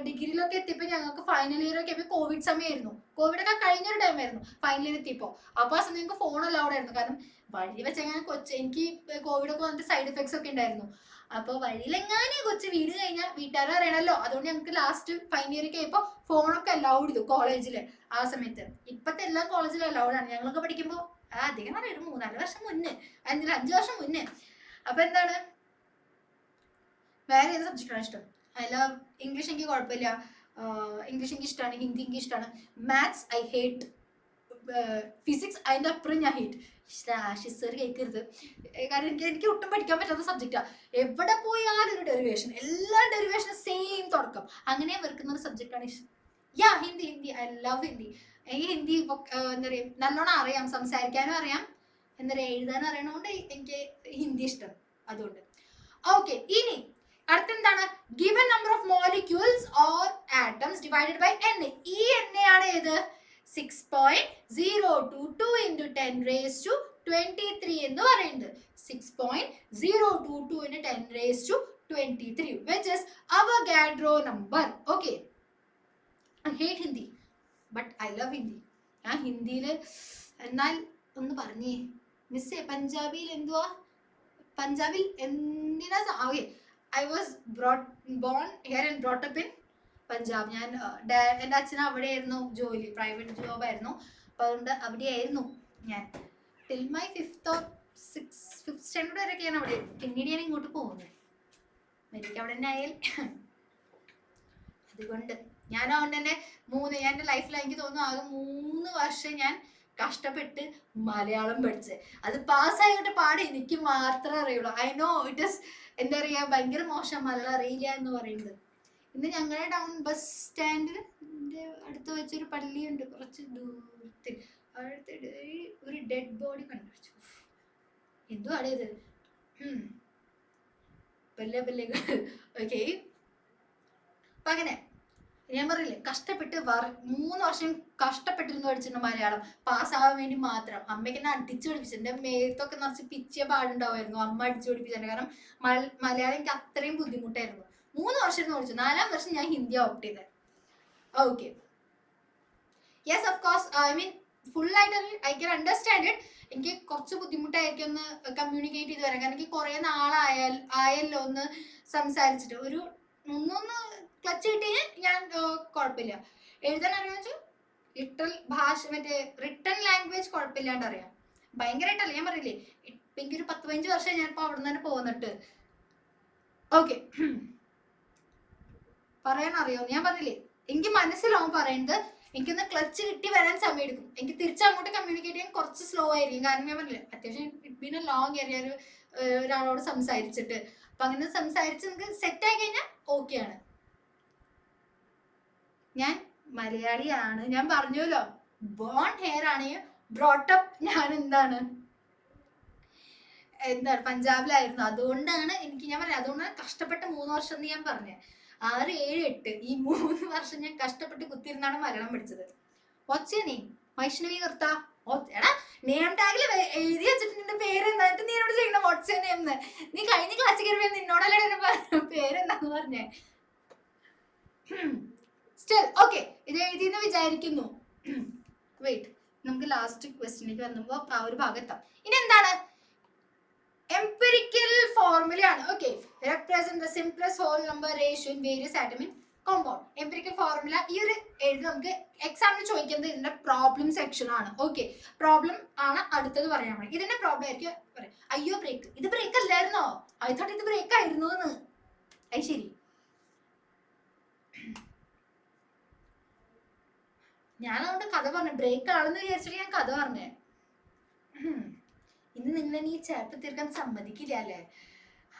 ഡിഗ്രിയിലൊക്കെ എത്തിയപ്പോൾ ഞങ്ങൾക്ക് ഫൈനൽ ഇയർ ഒക്കെ ആയപ്പോൾ കോവിഡ് സമയമായിരുന്നു. കോവിഡൊക്കെ കഴിഞ്ഞൊരു ടൈമായിരുന്നു ഫൈനൽ ഇയർ എത്തിയപ്പോൾ. അപ്പോൾ ആ സമയം ഞങ്ങൾക്ക് ഫോൺ അലൗഡ് ആയിരുന്നു. കാരണം വഴി വെച്ചെങ്ങനെ എനിക്ക് കോവിഡൊക്കെ വന്നിട്ട് സൈഡ് എഫക്ട്സ് ഒക്കെ ഉണ്ടായിരുന്നു. അപ്പോൾ വഴിയിലെങ്ങാനും കൊച്ചു വീട് കഴിഞ്ഞാൽ വീട്ടുകാരെ അറിയണമല്ലോ. അതുകൊണ്ട് ഞങ്ങൾക്ക് ലാസ്റ്റ് ഫൈനൽ ഇയർ ഒക്കെ ആയപ്പോൾ ഫോണൊക്കെ അലൗഡ് ചെയ്തു കോളേജിൽ ആ സമയത്ത്. ഇപ്പോഴത്തെ എല്ലാ കോളേജിലും അലൗഡാണ്. ഞങ്ങളൊക്കെ പഠിക്കുമ്പോൾ അധികം അറിയാം, ഒരു 3-4 വർഷം മുന്നേ, 5 വർഷം മുന്നേ. അപ്പൊ എന്താണ്, വേറെ ഏത് സബ്ജക്റ്റാണ് ഇഷ്ടം? ഇംഗ്ലീഷ് എനിക്ക് കുഴപ്പമില്ല, ഇംഗ്ലീഷ് എനിക്ക് ഇഷ്ടമാണ്, ഹിന്ദി എനിക്ക് ഇഷ്ടമാണ്. മാത്സ് ഐ ഹേറ്റ്, ഫിസിക്സ് അതിൻ്റെ അപ്പുറം ഞാൻ ഹേറ്റ്. ആശിസർ കേൾക്കരുത്, കാരണം എനിക്ക് ഒട്ടും പഠിക്കാൻ പറ്റാത്ത സബ്ജക്റ്റാണ്. എവിടെ പോയാലും ഒരു ഡെറിവേഷൻ, എല്ലാ ഡെറിവേഷനും സെയിം തുടക്കം, അങ്ങനെ വെറുക്കുന്ന ഒരു സബ്ജക്റ്റാണ് ഇഷ്ടം. Hindi I love Hindi. ഈ ഹിന്ദി എന്താ പറയുക, നല്ലോണം അറിയാം, സംസാരിക്കാനും അറിയാം, എന്താ പറയുക, എഴുതാനും അറിയണോണ്ട് എനിക്ക് ഹിന്ദി ഇഷ്ടം. അതുകൊണ്ട് ഓക്കെ. ഇനി അടുത്തെന്താണ്, given number of molecules or atoms divided by n. ഈ എണ്ണയാണ് ഏത്, 6.022 into 10 raised to 23 എന്ന് പറയുന്നത്. 6.022 into 10 raised to 23, which is Avogadro number. Okay, I hate Hindi but I love Hindi. ഞാൻ ഹിന്ദിയിൽ എന്നാൽ ഒന്ന് പറഞ്ഞേ മിസ്സേ, പഞ്ചാബിയിൽ എന്തുവാ, പഞ്ചാബിൽ എന്തിനാ, okay. I was born here and brought up in Punjab. ഞാൻ എൻ്റെ അച്ഛന് അവിടെയായിരുന്നു ജോലി, പ്രൈവറ്റ് ജോബായിരുന്നു. അപ്പോൾ അതുകൊണ്ട് അവിടെയായിരുന്നു ഞാൻ ടിൽ മൈ 5th സ്റ്റാൻഡേർഡ് വരെയൊക്കെ ഞാൻ അവിടെ ആയിരുന്നു. പിന്നീട് ഞാൻ ഇങ്ങോട്ട് പോകുന്നു, എനിക്ക് അവിടെ തന്നെ ആയാൽ. അതുകൊണ്ട് ഞാൻ അതുകൊണ്ട് തന്നെ ഞാൻ എൻ്റെ ലൈഫിൽ എനിക്ക് തോന്നുന്നു ആകെ 3 വർഷം ഞാൻ കഷ്ടപ്പെട്ട് മലയാളം പഠിച്ച്. അത് പാസ്സായിട്ട് പാടി എനിക്ക് മാത്രമേ അറിയുള്ളൂ. ഐ നോ ഇറ്റ് ഇസ്, എന്താ പറയുക, ഭയങ്കര മോശം മലയാളം അറിയില്ല എന്ന് പറയുന്നത്. ഇന്ന് ഞങ്ങളുടെ ടൗൺ ബസ് സ്റ്റാൻഡിൽ അടുത്ത് വെച്ചൊരു പള്ളിയുണ്ട്, കുറച്ച് ദൂരത്തിൽ. അവിടുത്തെ ഒരു ഡെഡ് ബോഡി കണ്ടുപിടിച്ചു. എന്തുവാണ് ഇത്, ഓക്കെ. അപ്പൊ അങ്ങനെ ഞാൻ പറയില്ലേ, കഷ്ടപ്പെട്ട് 3 വർഷം കഷ്ടപ്പെട്ടിരുന്നു പഠിച്ചിട്ടുണ്ട് മലയാളം പാസ്സാവാൻ വേണ്ടി മാത്രം. അമ്മയ്ക്ക് എന്നെ അടിച്ചു പഠിപ്പിച്ചു, എൻ്റെ മേത്തൊക്കെ നിറച്ച് പിച്ചിയ പാടുണ്ടാവുമായിരുന്നു. അമ്മ അടിച്ചു പഠിപ്പിച്ചു, കാരണം മലയാളം എനിക്ക് അത്രയും ബുദ്ധിമുട്ടായിരുന്നു. 3 വർഷം പഠിച്ചു. 4ാം വർഷം ഞാൻ ഹിന്ദി ഓപ്റ്റ് ചെയ്തത്. Okay, yes of course, I mean full ആയിട്ട് ഐ ക്യാൻ അണ്ടർസ്റ്റാൻഡ് ഇറ്റ്. എനിക്ക് കുറച്ച് ബുദ്ധിമുട്ടായിരിക്കും ഒന്ന് കമ്മ്യൂണിക്കേറ്റ് ചെയ്ത് വരാൻ, കാരണം എനിക്ക് കുറേ നാളായല്ലോ ഒന്ന് സംസാരിച്ചിട്ട്. ഒരു ഒന്നൊന്ന് ക്ലച്ച് കിട്ടി ഞാൻ കുഴപ്പമില്ല. എഴുതാൻ അറിയാമെന്ന് വെച്ചാൽ ലിറ്ററൽ ഭാഷ, മറ്റേ റിട്ടൺ ലാംഗ്വേജ് കുഴപ്പമില്ലാണ്ട് അറിയാം. ഭയങ്കരമായിട്ടല്ല, ഞാൻ പറയില്ലേ, എനിക്കൊരു 10-15 വർഷം ഞാനിപ്പോൾ അവിടെ നിന്ന് തന്നെ പോന്നിട്ട്. ഓക്കെ, പറയാൻ അറിയാമോ, ഞാൻ പറഞ്ഞില്ലേ, എനിക്ക് മനസ്സിലാവും പറയുന്നത്. എനിക്കൊന്ന് ക്ലച്ച് കിട്ടി വരാൻ സമയം എടുക്കും. എനിക്ക് തിരിച്ചങ്ങോട്ട് കമ്മ്യൂണിക്കേറ്റ് ചെയ്യാൻ കുറച്ച് സ്ലോ ആയിരിക്കും, കാരണം ഞാൻ പറഞ്ഞില്ലേ, അത്യാവശ്യം it been A long area ഒരാളോട് സംസാരിച്ചിട്ട്. അപ്പൊ അങ്ങനെ സംസാരിച്ച് നമുക്ക് സെറ്റ് ആയി കഴിഞ്ഞാൽ ഓക്കെയാണ്. ഞാൻ മലയാളിയാണ്, ഞാൻ പറഞ്ഞല്ലോ, ബോൺ ഹെയർ ആണ്, ബ്രോട്ടപ്പ് ഞാൻ എന്താണ് പഞ്ചാബിലായിരുന്നു. അതുകൊണ്ടാണ് എനിക്ക്, ഞാൻ പറയാം, അതുകൊണ്ടാണ് കഷ്ടപ്പെട്ട 3 വർഷം എന്ന് ഞാൻ പറഞ്ഞത്. 6, 7, 8 ഈ 3 വർഷം ഞാൻ കഷ്ടപ്പെട്ട് കുത്തിയിരുന്നാണ് മലയാളം പഠിച്ചത്. ഒച്ച നീ വൈഷ്ണവി കർത്ത എടാ, നെയിം ടാഗിൽ എഴുതി വെച്ചിട്ട് നിന്റെ പേര് എന്നിട്ട് നീ എന്നോട് ചെയ്യണം ഒച്ച നെയ്മ്. നീ കഴിഞ്ഞ ക്ലാസ്സിൽ കയറിയ നിന്നോടല്ലേ പേരെന്താന്ന് പറഞ്ഞേ. സ്റ്റിൽ ഓക്കെ, ഇത് എഴുതിയെന്ന് വിചാരിക്കുന്നു. വെയിറ്റ്, നമുക്ക് ലാസ്റ്റ് ക്വസ്റ്റ്യനിലേക്ക് വന്നപ്പോൾ ആ ഒരു ഭാഗത്താം. ഇനി എന്താണ് എംപിരിക്കൽ ഫോർമുലയാണ്. Okay, represent the simplest whole number ratio in various atom in compound. Empirical formula ഈ ഒരു എഴുതി നമുക്ക് എക്സാമിന് ചോദിക്കുന്നത് ഇതിന്റെ പ്രോബ്ലം സെക്ഷൻ ആണ്. ഓക്കെ, പ്രോബ്ലം ആണ് അടുത്തത് പറയാൻ വേണ്ടി. ഇതിന്റെ പ്രോബ്ലം ആയിരിക്കും പറയാം. അയ്യോ ബ്രേക്ക്, ഇത് ബ്രേക്ക് അല്ലായിരുന്നോ? ഐ തോട്ട് ഇത് ബ്രേക്ക് ആയിരുന്നു എന്ന്. അത് ശരി, ഞാൻ അതുകൊണ്ട് കഥ പറഞ്ഞു. ബ്രേക്ക് ആണെന്ന് വിചാരിച്ചിട്ട് ഞാൻ കഥ പറഞ്ഞേ. ഇന്ന് നിന്നെ നീ ചേർത്ത് തീർക്കാൻ സമ്മതിക്കില്ല അല്ലേ?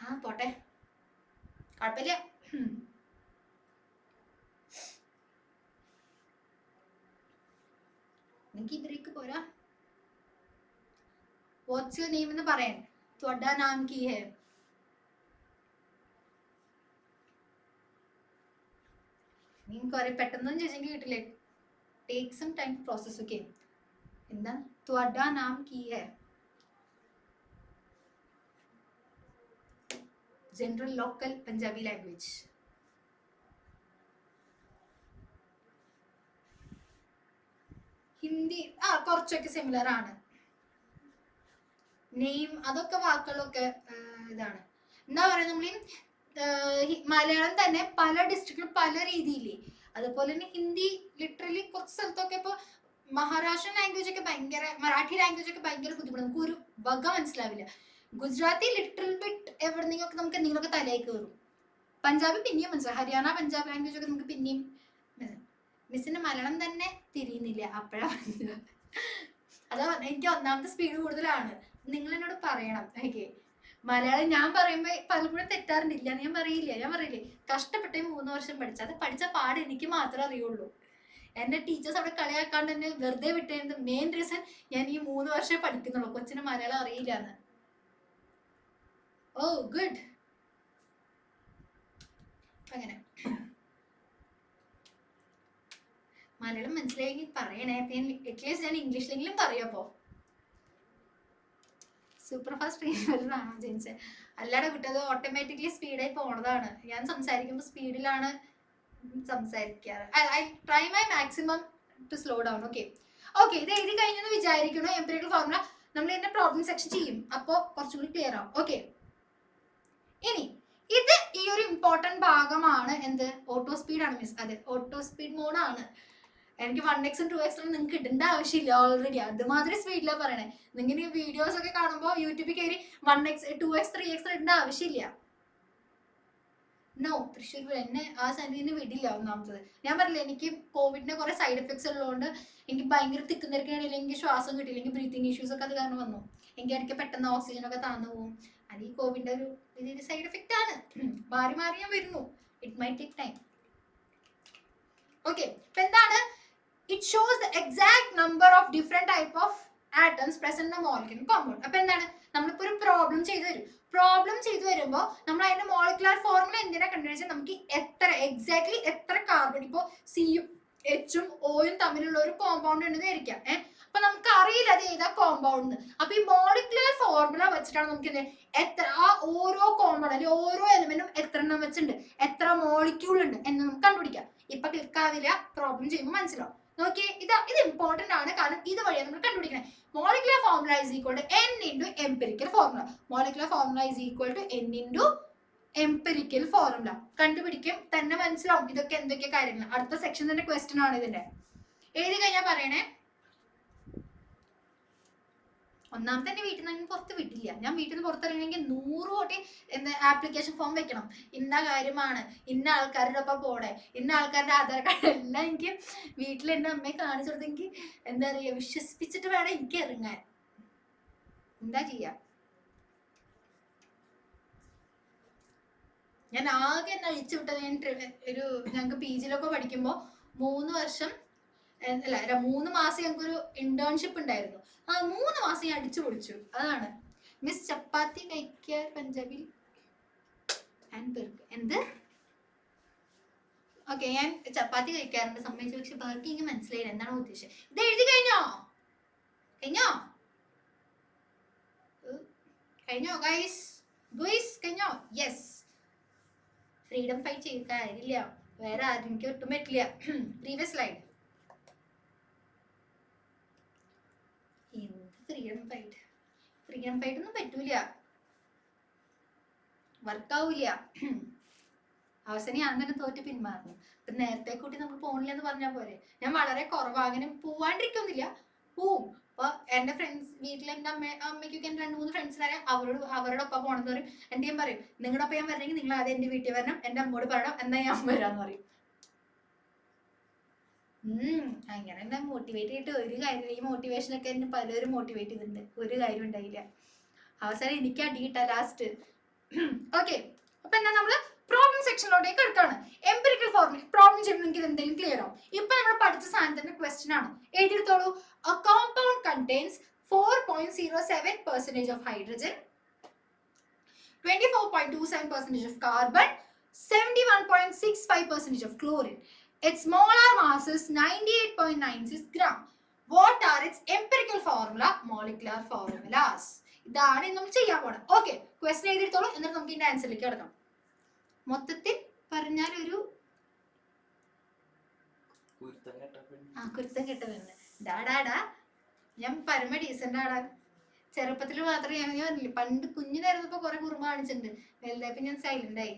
ആ പോട്ടെ, കുഴപ്പമില്ല. നിനക്ക് ഈ ബ്രേക്ക് പോരാ. വാട്ട്സ് യുവർ നെയിം എന്ന് പറയാൻ. ത്വഡാ നാം കി ഹെ? നീ കുറെ പെട്ടെന്നൊന്നും ചോദിച്ചെങ്കിൽ കിട്ടില്ലേ. Take some time process. Okay, എന്താ ത്വഡാ നാം കി ഹെ? General local Punjabi language. Hindi കുറച്ചൊക്കെ സിമിലർ ആണ്. നെയിം അതൊക്കെ വാക്കുകളൊക്കെ ഇതാണ്. എന്താ പറയുക, നമ്മൾ മലയാളം തന്നെ പല ഡിസ്ട്രിക്റ്റിലും പല രീതിയിലേ. അതുപോലെ തന്നെ ഹിന്ദി ലിറ്ററലി കുറച്ച് സ്ഥലത്തൊക്കെ ഇപ്പോൾ മഹാരാഷ്ട്രൻ ലാംഗ്വേജ് ഒക്കെ ഭയങ്കര, മറാഠി ലാംഗ്വേജ് ഒക്കെ ഭയങ്കര ബുദ്ധിമുട്ട്, നമുക്ക് ഒരു വക മനസ്സിലാവില്ല. ഗുജറാത്തി ലിറ്റിൽ ബിറ്റ് എവിടെന്നെങ്കിലൊക്കെ നമുക്ക് എന്തെങ്കിലുമൊക്കെ തലയിൽ കയറും. പഞ്ചാബി പിന്നെയും മനസ്സിലാവും. ഹരിയാന പഞ്ചാബ് ലാംഗ്വേജ് ഒക്കെ നമുക്ക് പിന്നെയും. മിസ്സിന്റെ മലയാളം തന്നെ തിരിയുന്നില്ല. അപ്പോഴാ പറഞ്ഞത്. അതാ പറഞ്ഞത്, എനിക്ക് ഒന്നാമത്തെ സ്പീഡ് കൂടുതലാണ്. നിങ്ങൾ എന്നോട് പറയണം. ഓക്കെ, മലയാളം ഞാൻ പറയുമ്പോൾ പലപ്പോഴും തെറ്റാറുണ്ടില്ല. ഞാൻ പറയില്ലേ കഷ്ടപ്പെട്ടേ 3 വർഷം പഠിച്ചത്. അത് പഠിച്ച പാട് എനിക്ക് മാത്രമേ അറിയുള്ളൂ. എന്റെ ടീച്ചേഴ്സ് അവിടെ കളിയാക്കാണ്ട് തന്നെ വെറുതെ വിട്ടതിന്റെ മെയിൻ റീസൺ ഞാൻ ഈ 3 വർഷമേ പഠിക്കുന്നുള്ളൂ. കൊച്ചിന് മലയാളം അറിയില്ല എന്ന്. ഓ ഗുഡ്. അങ്ങനെ മലയാളം മനസ്സിലായെങ്കിൽ പറയണേ. അറ്റ്ലീസ്റ്റ് ഞാൻ ഇംഗ്ലീഷിലെങ്കിലും പറയപ്പോ. സൂപ്പർ ഫാസ്റ്റ് ട്രെയിനറാണോ ജനിച്ചത്? അല്ലാതെ വിട്ടത് ഓട്ടോമാറ്റിക്കലി സ്പീഡായി പോണതാണ്. ഞാൻ സംസാരിക്കുമ്പോൾ സ്പീഡിലാണ് സംസാരിക്കാറ്. I try my maximum to slow down. Okay, ഇത് എഴുതി കഴിഞ്ഞെന്ന് വിചാരിക്കുന്നു. എംപിരിക്കൽ ഫോർമുല നമ്മൾ ഇതിന്റെ പ്രോബ്ലം സെക്ഷൻ ചെയ്യും, അപ്പോൾ കുറച്ചുകൂടി ക്ലിയർ ആവും. ഓക്കെ, ഇനി ഇത് ഈ ഒരു ഇമ്പോർട്ടന്റ് ഭാഗമാണ്. എന്ത്? ഓട്ടോ സ്പീഡ് ആണ് മിസ്. അതെ, ഓട്ടോ സ്പീഡ് മോഡാണ്. എനിക്ക് 1x 2x നിങ്ങൾക്ക് ഇടേണ്ട ആവശ്യമില്ല. ഓൾറെഡി അതുമാതിരി സ്പീഡിലാണ് പറയണേ. നിങ്ങൾ ഈ വീഡിയോസ് ഒക്കെ കാണുമ്പോൾ യൂട്യൂബിൽ കയറി 1x 2x 3x ഇടേണ്ട ആവശ്യമില്ല. നോ, തൃശ്ശൂർ എന്നെ ആ സൈഡിൽ വിടില്ല. ഒന്നാമത്തത് ഞാൻ പറഞ്ഞില്ല, എനിക്ക് കോവിഡിന്റെ കുറെ സൈഡ് എഫക്ട്സ് ഉള്ളതുകൊണ്ട് എനിക്ക് ഭയങ്കര തിക്കുന്നിരക്കാണെങ്കിൽ എനിക്ക് ശ്വാസം കിട്ടിയില്ല. എനിക്ക് ബ്രീത്തിങ് ഇഷ്യൂസ് ഒക്കെ അത് കാരണം വന്നു. എനിക്ക് ഇടയ്ക്ക് പെട്ടെന്ന് ഓക്സിജൻ ഒക്കെ താന്നു പോകും. അത് ഈ കോവിഡിന്റെ ഒരു സൈഡ് എഫക്റ്റ് ആണ്. മാറി ഞാൻ വരുന്നു. It my take time. Okay, ഇപ്പൊ എന്താണ്? It shows the exact number of different type of atoms present in molecular compound. അപ്പൊ എന്താണ്? നമ്മളിപ്പോ ഒരു പ്രോബ്ലം ചെയ്തു തരും. പ്രോബ്ലം ചെയ്തു വരുമ്പോൾ നമ്മൾ അതിന്റെ മോളിക്യുലർ ഫോർമുല എന്തിനാ കണ്ടുപിടിച്ചാൽ നമുക്ക് എക്സാക്ട്ലി എത്ര കാർബൺ, ഇപ്പോ സിയും എച്ചും ഓയും തമ്മിലുള്ള ഒരു കോമ്പൗണ്ട് ഉണ്ടെന്ന് വിചാരിക്കാം. അപ്പൊ നമുക്ക് അറിയില്ല അത് ഏതാ കോമ്പൗണ്ട്. അപ്പൊ ഈ മോളിക്യുലർ ഫോർമുല വെച്ചിട്ടാണ് നമുക്ക് എത്ര ആ ഓരോ കോമ്പൗണ്ട് അല്ലെങ്കിൽ ഓരോ എലിമെന്റും എത്ര എണ്ണം വെച്ചിട്ടുണ്ട്, എത്ര മോളിക്യൂൾ ഉണ്ട് എന്ന് നമുക്ക് കണ്ടുപിടിക്കാം. ഇപ്പൊ ക്ലിക്ക് ആവില്ല, പ്രോബ്ലം ചെയ്യുമ്പോൾ മനസ്സിലാവും. നോക്കിയേ, ഇത് ഇമ്പോർട്ടന്റ് ആണ്. കാരണം ഇത് വഴിയാണ് നമ്മൾ കണ്ടുപിടിക്കുന്നത്. Molecular formula is equal to n into empirical formula. Molecular formula is equal to n into empirical formula. കണ്ടുപിടിക്കും, തന്നെ മനസ്സിലാവും ഇതൊക്കെ എന്തൊക്കെ കാര്യങ്ങൾ. അടുത്ത സെക്ഷൻ തന്നെ ക്വസ്റ്റ്യൻ ആണ് ഇതിന്റെ. എഴുതി കഴിഞ്ഞാൽ പറയണേ. ഒന്നാമത്തെ എന്റെ വീട്ടിൽ നിന്ന് പുറത്ത് വിട്ടില്ല. ഞാൻ വീട്ടിൽ നിന്ന് പുറത്തിറങ്ങണമെങ്കിൽ 100 കോടി ആപ്ലിക്കേഷൻ ഫോം വെക്കണം. ഇന്ന കാര്യമാണ്, ഇന്ന ആൾക്കാരുടെ ഒപ്പം പോണേ, ഇന്ന ആൾക്കാരുടെ ആധാർ കാർഡ് എല്ലാം എനിക്ക് വീട്ടിൽ എന്റെ അമ്മയെ കാണിച്ചു കൊടുത്ത് എനിക്ക് എന്താ പറയുക, വിശ്വസിപ്പിച്ചിട്ട് വേണം എനിക്ക് ഇറങ്ങാൻ. എന്താ ചെയ്യാ? ഞാൻ ആകെ എന്നെ അഴിച്ചു വിട്ടത് ഞങ്ങൾക്ക് PG പഠിക്കുമ്പോൾ 3 വർഷം അല്ല 3 മാസം ഞങ്ങൾക്കൊരു ഇന്റേൺഷിപ്പ് ഉണ്ടായിരുന്നു. ആ 3 മാസം ഞാൻ അടിച്ചു പൊളിച്ചു. അതാണ് മിസ് ചപ്പാത്തി കഴിക്കാൻ പഞ്ചാബിൽ എന്ത്? ഓക്കെ, ഞാൻ ചപ്പാത്തി കഴിക്കാറുണ്ട് സമ്മതിച്ചു. പക്ഷെ ബാക്കി എനിക്ക് മനസ്സിലായില്ല എന്താണോ ഉദ്ദേശിച്ചത്. ഇത് എഴുതി കഴിഞ്ഞോ ഗൈസ്? കഴിഞ്ഞോ? യെസ്. ഫ്രീഡം ഫൈറ്റ് ചെയ്ത കാര്യമില്ല, വേറെ ആരും എനിക്ക് ഒട്ടും പറ്റില്ല. Previous slide. ഫ്രീഡം ഫൈറ്റ് ഒന്നും പറ്റൂല. വർക്കാവൂല. അവസാനം ഞാൻ തന്നെ തോറ്റ് പിന്മാറുന്നു. ഇപ്പൊ നേരത്തെ കൂട്ടി നമുക്ക് പോണില്ല എന്ന് പറഞ്ഞാൽ പോരെ. ഞാൻ വളരെ കുറവാ, അങ്ങനെ പോവാണ്ടിരിക്കൊന്നുമില്ല, പോവും. അപ്പൊ എന്റെ ഫ്രണ്ട്സ് വീട്ടിൽ എന്റെ അമ്മയ്ക്കൊക്കെ എന്റെ 2-3 ഫ്രണ്ട്സിനാരെ അവരുടെ ഒപ്പം പോണെന്ന് പറയും. എന്റെ ഞാൻ പറയും, നിങ്ങളുടെ ഒപ്പം ഞാൻ വരണമെങ്കിൽ നിങ്ങൾ ആദ്യം എന്റെ വീട്ടിൽ വരണം, എന്റെ അമ്മോട് പറയണം, എന്നാ ഞാൻ വരാന്ന് പറയും. അങ്ങനെ എന്നെ മോട്ടിവേറ്റ് ചെയ്തിട്ട് ഒരു കാര്യം. ഈ മോട്ടിവേഷനൊക്കെ എന്നെ പലരും മോട്ടിവേറ്റ് ചെയ്തിട്ടുണ്ട്, ഒരു കാര്യം ഉണ്ടായില്ല. അവസാനം എനിക്ക് അടി കിട്ടാ ലാസ്റ്റ്. ഓക്കെ, അപ്പൊ എന്നാ നമ്മള് പ്രോബ്ലം സെക്ഷനിലോട്ടേക്ക് എടുക്കാണ്. എംപിരിക്കൽ ഫോർമുല പ്രോബ്ലം ചെയ്യുമ്പോൾ നിങ്ങൾക്ക് എന്തെങ്കിലും ക്ലിയർ ആവും. ഇപ്പൊ നമ്മൾ പഠിച്ച സാധനത്തിന്റെ ക്വസ്റ്റ്യൻ ആണ്, എഴുതിയെടുത്തോളൂ. A compound contains 4.07% of hydrogen, 24.27% of carbon, 71.65% of chlorine. Its molar mass is 98.96 gram. What are its empirical formula, molecular formulas? ഇതാണ് നമ്മൾ ചെയ്യാൻ പോണത്. ഓക്കെ, ക്വസ്റ്റ്യൻ എഴുതിയെടുത്തോളൂ, എന്നിട്ട് നമുക്ക് ഇതിന്റെ ആൻസറിലേക്ക് കിടക്കാം. മൊത്തത്തിൽ പറഞ്ഞാൽ ഒരു കുരുത്തം കെട്ടവരുണ്ട്. ഡാടാ ഞാൻ പരമ ഡീസന്റ് ആടാ. ചെറുപ്പത്തിൽ മാത്രമേ ഞാൻ പറഞ്ഞില്ല, പണ്ട് കുഞ്ഞിനായിരുന്നപ്പോ കുറെ കുറുമ്പ് കാണിച്ചിട്ടുണ്ട്. വലുതായപ്പോ ഞാൻ സൈലന്റ് ആയി.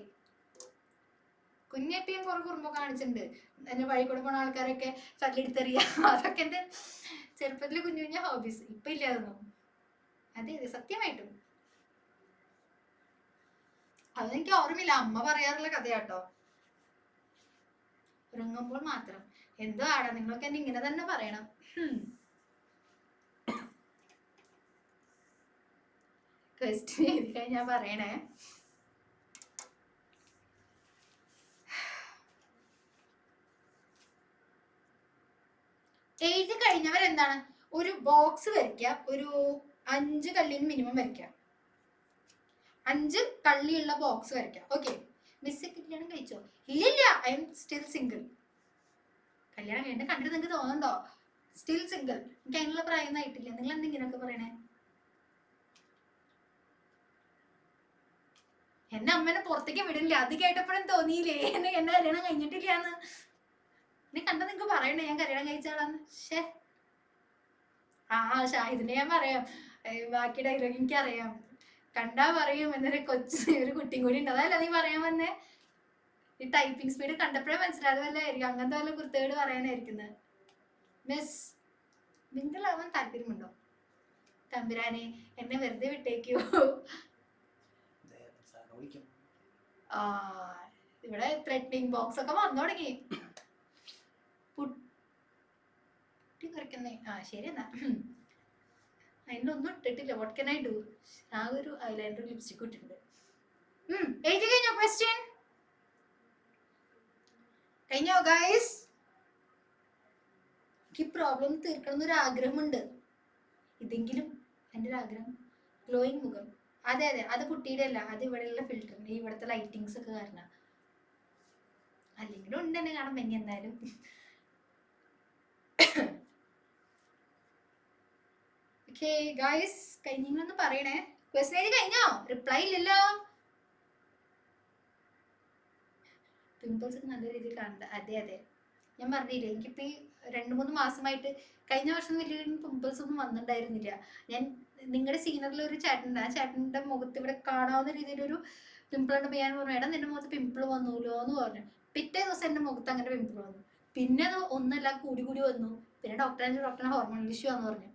കുഞ്ഞെപ്പയും കുറെ കുറുമ്പ് കാണിച്ചിട്ടുണ്ട്. എന്റെ വഴി കൂടെ പോണ ആൾക്കാരൊക്കെ തല്ലെടുത്തെറിയ, അതൊക്കെ എന്റെ ചെറുപ്പത്തില് കുഞ്ഞു കുഞ്ഞ ഹോബീസ്. ഇപ്പൊ ഇല്ലാതൊന്നും. അതെ അതെ, സത്യമായിട്ടും അതെനിക്ക് ഓർമ്മയില്ല, അമ്മ പറയാറുള്ള കഥയാട്ടോ. ഉറങ്ങുമ്പോൾ മാത്രം. എന്തോ ആടാ, നിങ്ങളൊക്കെ എന്നെ ഇങ്ങനെ തന്നെ പറയണം. ക്വസ്റ്റ്യൻ എഴുതി കഴിഞ്ഞാൽ പറയണേ. എഴുതി കഴിഞ്ഞവർ എന്താണ്, ഒരു ബോക്സ് വരയ്ക്കുക. ഒരു 5 കള്ളിന് മിനിമം വരയ്ക്കുക. 5 കള്ളിയുള്ള ബോക്സ് വരയ്ക്കാം. ഓക്കെ, മിസ് കല്യാണം കഴിച്ചോ? ഇല്ലില്ല, ഐ എം സ്റ്റിൽ സിംഗിൾ. കല്യാണം കഴിഞ്ഞ കണ്ടിട്ട് നിങ്ങൾക്ക് തോന്നുന്നുണ്ടോ? Still single. എനിക്ക് അതിനുള്ള പ്രായം ആയിട്ടില്ല. നിങ്ങൾ എന്തെങ്കിലുമൊക്കെ പറയണേ. എന്റെ അമ്മേനെ പുറത്തേക്ക് വിടില്ല. അത് കേട്ടപ്പോഴും തോന്നിയില്ലേ എന്നെ കല്യാണം കഴിഞ്ഞിട്ടില്ലാന്ന്. എന്നെ കണ്ട നിങ്ങൾക്ക് പറയണ്ടേ ഞാൻ കല്യാണം കഴിച്ചാളാന്ന്. ഷേ, ഷാഹിദിനെ ഞാൻ പറയാം, ബാക്കി ഡയലോഗ് എനിക്കറിയാം. കണ്ടാ പറയും എന്നൊരു ഒരു കുട്ടിയും കൂടി ഉണ്ട്. അതല്ല നീ പറയാൻ വന്നേ? ഈ ടൈപ്പിംഗ് സ്പീഡ് കണ്ടപ്പോഴേ മനസ്സിലായത് വല്ല ആയിരിക്കും, അങ്ങനത്തെ വല്ല കുർത്തേട് പറയാനായിരിക്കുന്നത്. മിസ്, മിങ്കിളാവാൻ താല്പര്യമുണ്ടോ? തമ്പുരാനെ, എന്നെ വെറുതെ വിട്ടേക്കോ. ഇവിടെ ത്രെഡിങ് ബോക്സ് ഒക്കെ വന്നു തുടങ്ങി. പുട്ടി കുറയ്ക്കുന്നേ. ശരി എന്നാ. അതിനൊന്നും ഇട്ടിട്ടില്ല. What can I do? ആ ഒരു ഐലൈനർ ലിപ്സ്റ്റിക് ഇട്ടിട്ടുണ്ട്. എഴുതി കഴിഞ്ഞോ ക്വസ്റ്റ്യൻ? കഴിഞ്ഞോ ഗൈസ്? എനിക്ക് പ്രോബ്ലം തീർക്കണം എന്നൊരു ആഗ്രഹമുണ്ട്. ഇതെങ്കിലും എൻ്റെ ഒരു ആഗ്രഹം. ഗ്ലോയിങ് മുഖം. അതെ അതെ, അത് കുട്ടിയുടെ അല്ല, അത് ഇവിടെയുള്ള ഫിൽറ്ററിന്റെ ഇവിടുത്തെ ലൈറ്റിങ്സ് ഒക്കെ കാരണം. അല്ലെങ്കിലും ഉണ്ട് എന്നെ കാണാൻ ഭംഗി. എന്തായാലും ഓക്കെ ഗൈസ്, കഴിഞ്ഞൊന്ന് പറയണേ. ക്വസ്റ്റ്യൻ എഴുതി കഴിഞ്ഞോ? റിപ്ലൈ ഇല്ലല്ലോ. പിമ്പിൾസ് ഒക്കെ നല്ല രീതിയിൽ കാണണ്ട. അതെ അതെ, ഞാൻ പറഞ്ഞില്ലേ, എനിക്കിപ്പോ ഈ 2-3 മാസമായിട്ട്, കഴിഞ്ഞ വർഷം വലിയ പിമ്പിൾസ് ഒന്നും വന്നിട്ടുണ്ടായിരുന്നില്ല. ഞാൻ നിങ്ങളുടെ സീനറിൽ ഒരു ചേട്ടനുണ്ട്, ആ ചേട്ടൻ്റെ മുഖത്ത് ഇവിടെ കാണാവുന്ന രീതിയിലൊരു പിമ്പിൾ ഉണ്ടപ്പോൾ ഞാൻ പറഞ്ഞു, എടാ നിന്റെ മുഖത്ത് പിമ്പിൾ വന്നൂലോ എന്ന് പറഞ്ഞു. പിറ്റേ ദിവസം എൻ്റെ മുഖത്ത് അങ്ങനെ പിമ്പിൾ വന്നു. പിന്നെ അത് ഒന്നല്ല കൂടി വന്നു. പിന്നെ ഡോക്ടറിനെ ഹോർമോൺ ഇഷ്യൂ ആന്ന് പറഞ്ഞു.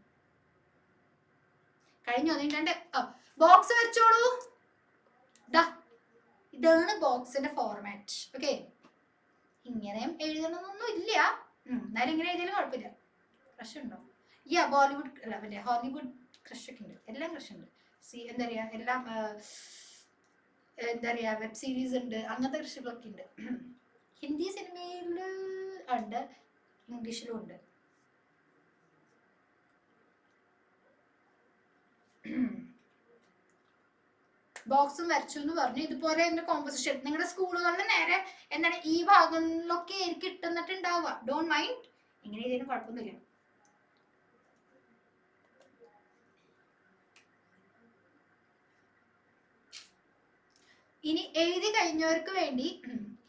കഴിഞ്ഞു. അതിൻ്റെ ബോക്സ് വരച്ചോളൂ. ഇതാണ് ബോക്സിന്റെ ഫോർമാറ്റ്. ഓക്കെ, ഇങ്ങനെയും എഴുതണമെന്നൊന്നും ഇല്ല, എന്നാലും ഇങ്ങനെ എഴുതിയാലും കുഴപ്പമില്ല. ക്രഷ് ഉണ്ടോ? ബോളിവുഡ് അല്ല, മറ്റേ ഹോളിവുഡ് ക്രഷ് ഒക്കെ ഉണ്ട്. എല്ലാം ക്രഷ് ഉണ്ട്. എന്താ പറയാ, എല്ലാം എന്താ പറയാ, വെബ് സീരീസ് ഉണ്ട്, അങ്ങനത്തെ ക്രഷുകളൊക്കെ ഉണ്ട്. ഹിന്ദി സിനിമയിൽ ഉണ്ട്, ഇംഗ്ലീഷിലും ഉണ്ട്. ബോക്സും വരച്ചു എന്ന് പറഞ്ഞു. ഇതുപോലെ എന്റെ കോമ്പോസിഷൻ നിങ്ങളുടെ സ്കൂളുകളിൽ നേരെ എന്താണ് ഈ ഭാഗങ്ങളിലൊക്കെ എനിക്ക് ഇട്ടുന്നിട്ടുണ്ടാവുക. ഡോണ്ട് മൈൻഡ്, ഇങ്ങനെ ചെയ്തതിനും കുഴപ്പമൊന്നുമില്ല. ഇനി എഴുതി കഴിഞ്ഞവർക്ക് വേണ്ടി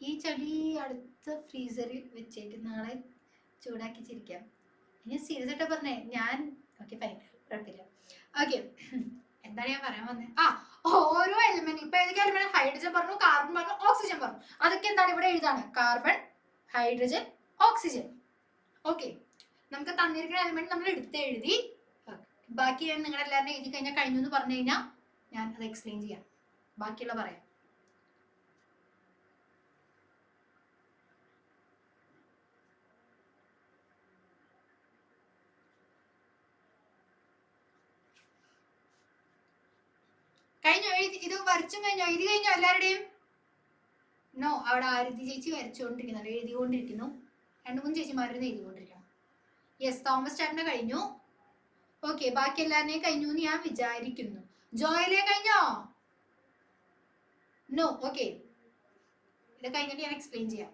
ഈ ചെടി അടുത്ത ഫ്രീസറിൽ വെച്ചേക്ക്, നാളെ ചൂടാക്കി ചിരിക്കാം. ഇനി സീരിയസ് ആയിട്ടാ പറഞ്ഞേ ഞാൻ. ഓക്കെ ഫൈൻ, കുഴപ്പമില്ല. ഓക്കെ, എന്താണ് ഞാൻ പറയാൻ വന്നത്? ഓരോ എലിമെന്റ്, ഇപ്പൊ ഏതൊക്കെ എലിമെന്റ്, ഹൈഡ്രജൻ പറഞ്ഞു, കാർബൺ പറഞ്ഞു, ഓക്സിജൻ പറഞ്ഞു. അതൊക്കെ എന്താണ് ഇവിടെ എഴുതാണ്, കാർബൺ, ഹൈഡ്രജൻ, ഓക്സിജൻ. ഓക്കെ, നമുക്ക് തന്നിരിക്കുന്ന എലിമെന്റ് നമ്മൾ എടുത്ത് എഴുതി. ബാക്കി ഞാൻ നിങ്ങളുടെ എല്ലാവരും എഴുതി കഴിഞ്ഞാൽ കഴിഞ്ഞു എന്ന് പറഞ്ഞു കഴിഞ്ഞാൽ ഞാൻ അത് എക്സ്പ്ലെയിൻ ചെയ്യാം, ബാക്കിയുള്ള പറയാം. കഴിഞ്ഞോ? ഇത് വരച്ചും കഴിഞ്ഞോ? എഴുതി കഴിഞ്ഞോ എല്ലാവരുടെയും? നോ, അവിടെ ആരതി ചേച്ചി വരച്ചുകൊണ്ടിരിക്കുന്നുണ്ട്, എഴുതിക്കൊണ്ടിരിക്കുന്നു. 2-3 ചേച്ചിമാരുടെ എഴുതിക്കൊണ്ടിരിക്കണം. യെസ്, തോമസ് ചേട്ടനെ കഴിഞ്ഞു. ഓക്കെ, ബാക്കി എല്ലാവരുടെയും കഴിഞ്ഞു എന്ന് ഞാൻ വിചാരിക്കുന്നു. ജോയലെ കഴിഞ്ഞോ? നോ. ഓക്കെ, ഇത് കഴിഞ്ഞിട്ട് ഞാൻ എക്സ്പ്ലെയിൻ ചെയ്യാം.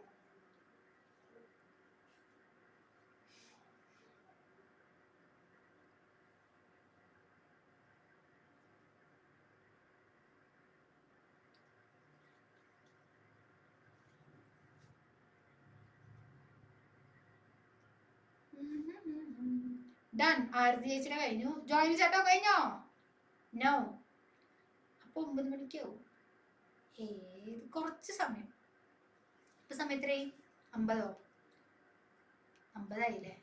ഡൺ. ആരതി ചേച്ചിയുടെ കഴിഞ്ഞു. ജോയിൻ ചേട്ടോ കഴിഞ്ഞോ? നോ. അപ്പൊ 9 മണിക്കാവും. കുറച്ച് സമയം. ഇപ്പൊ സമയത്രയും 50 ആയില്ലേ?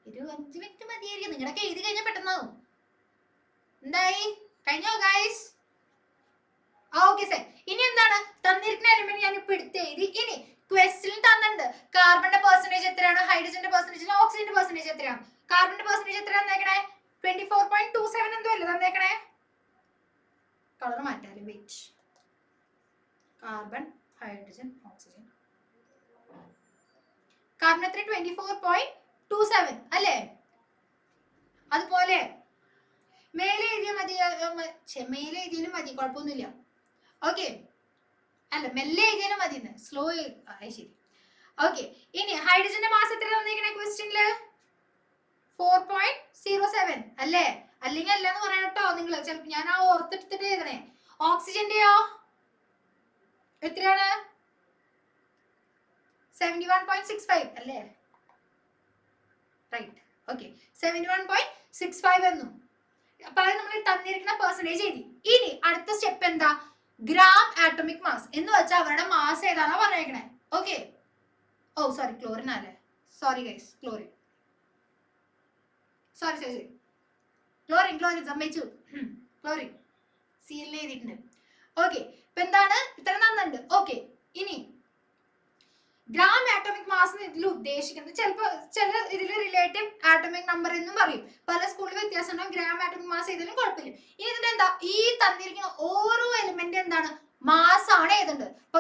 ഒരു 5 മിനിറ്റ് മതിയായിരിക്കും. നിങ്ങളൊക്കെ എഴുതി കഴിഞ്ഞാൽ പെട്ടെന്നാവും. എന്തായി? കഴിഞ്ഞോ ഗൈസ്? Okay sir. ഇനി എന്താണ് തന്നിരിക്കുന്ന എലിമെന്റ് ഞാൻ ഇപ്പൊ എടുത്ത് എഴുതി. ഇനി ക്വസ്റ്റ്യൻ തന്നിട്ടുണ്ട്, കാർബണിന്റെ പെർസെന്റേജ് എത്രയാണ്, ഹൈഡ്രജന്റെ പെർസെന്റേജ്, ഓക്സിജന്റെ പെർസെന്റേജ് എത്രയാണ്. കാർബണിന്റെ പെർസെന്റേജ് എത്ര തന്നേക്കണേ? 24.27 എന്തോ അല്ലേ തന്നേക്കണേ? കളർ മാറ്റാലും wait. Carbon, hydrogen, oxygen. Carbon എത്ര? 24.27 അല്ലേ? അതുപോലെ മേലെ എഴുതിയാൽ മതി, മേലെ എഴുതിയാലും മതി, കുഴപ്പമൊന്നുമില്ല. ഓക്കെ, അല്ല മെല്ലെ എഴുതിയാലും മതി, സ്ലോ. ശരി. ഓക്കെ, ഇനി ഹൈഡ്രജന്റെ മാസ് എത്ര തന്നിരിക്കണേ ക്വസ്റ്റ്യനില്? 4.07 അല്ലേ? അല്ലെങ്കിൽ അല്ലെന്ന് പറയാം കേട്ടോ നിങ്ങൾ. ചിലപ്പോ ഞാൻ ആ ഓർത്തെടുത്തിട്ട് എഴുതണേ. ഓക്സിജന്റെയോ എത്രയാണ്? 71.65 അല്ലേ? റൈറ്റ്. ഓക്കെ, 71.65 എന്നും. അപ്പൊ അത് നമ്മൾ തന്നിരിക്കുന്ന പെർസെന്റേജ് എഴുതി. ഇനി അടുത്ത സ്റ്റെപ്പ് എന്താ? ഗ്രാം ആറ്റോമിക് മാസ് എന്ന് വെച്ചാൽ അവരുടെ മാസ് ഏതാണോ പറഞ്ഞേക്കണേ. ഓക്കെ. ഓ സോറി, ക്ലോറിൻ അല്ലേ? Sorry guys, chlorine. Sorry, chlorine സമ്മതിച്ചു. ക്ലോറിൻ സീലിൽ എഴുതിയിട്ടുണ്ട്. ഓക്കെ, ഇപ്പൊ എന്താണ് ഇത്ര നന്നുണ്ട്. ഓക്കെ, ഇനി ഗ്രാം ആറ്റോമിക് മാസ് ഇതിൽ ഉദ്ദേശിക്കുന്നത് ചിലപ്പോ ചില ഇതിൽ റിലേറ്റീവ് ആറ്റോമിക് നമ്പർ എന്നും പറയും. പല സ്കൂളിൽ വ്യത്യാസം ഉണ്ടാവും. ഗ്രാം ആറ്റോമിക് മാസ് ചെയ്താലും കുഴപ്പമില്ല. ഇനി ഇതിന്റെ എന്താ, ഈ തന്നിരിക്കുന്ന ഓരോ എലിമെന്റ് എന്താണ്, മാസ് ആണ് എഴുതേണ്ടത്. ഇപ്പൊ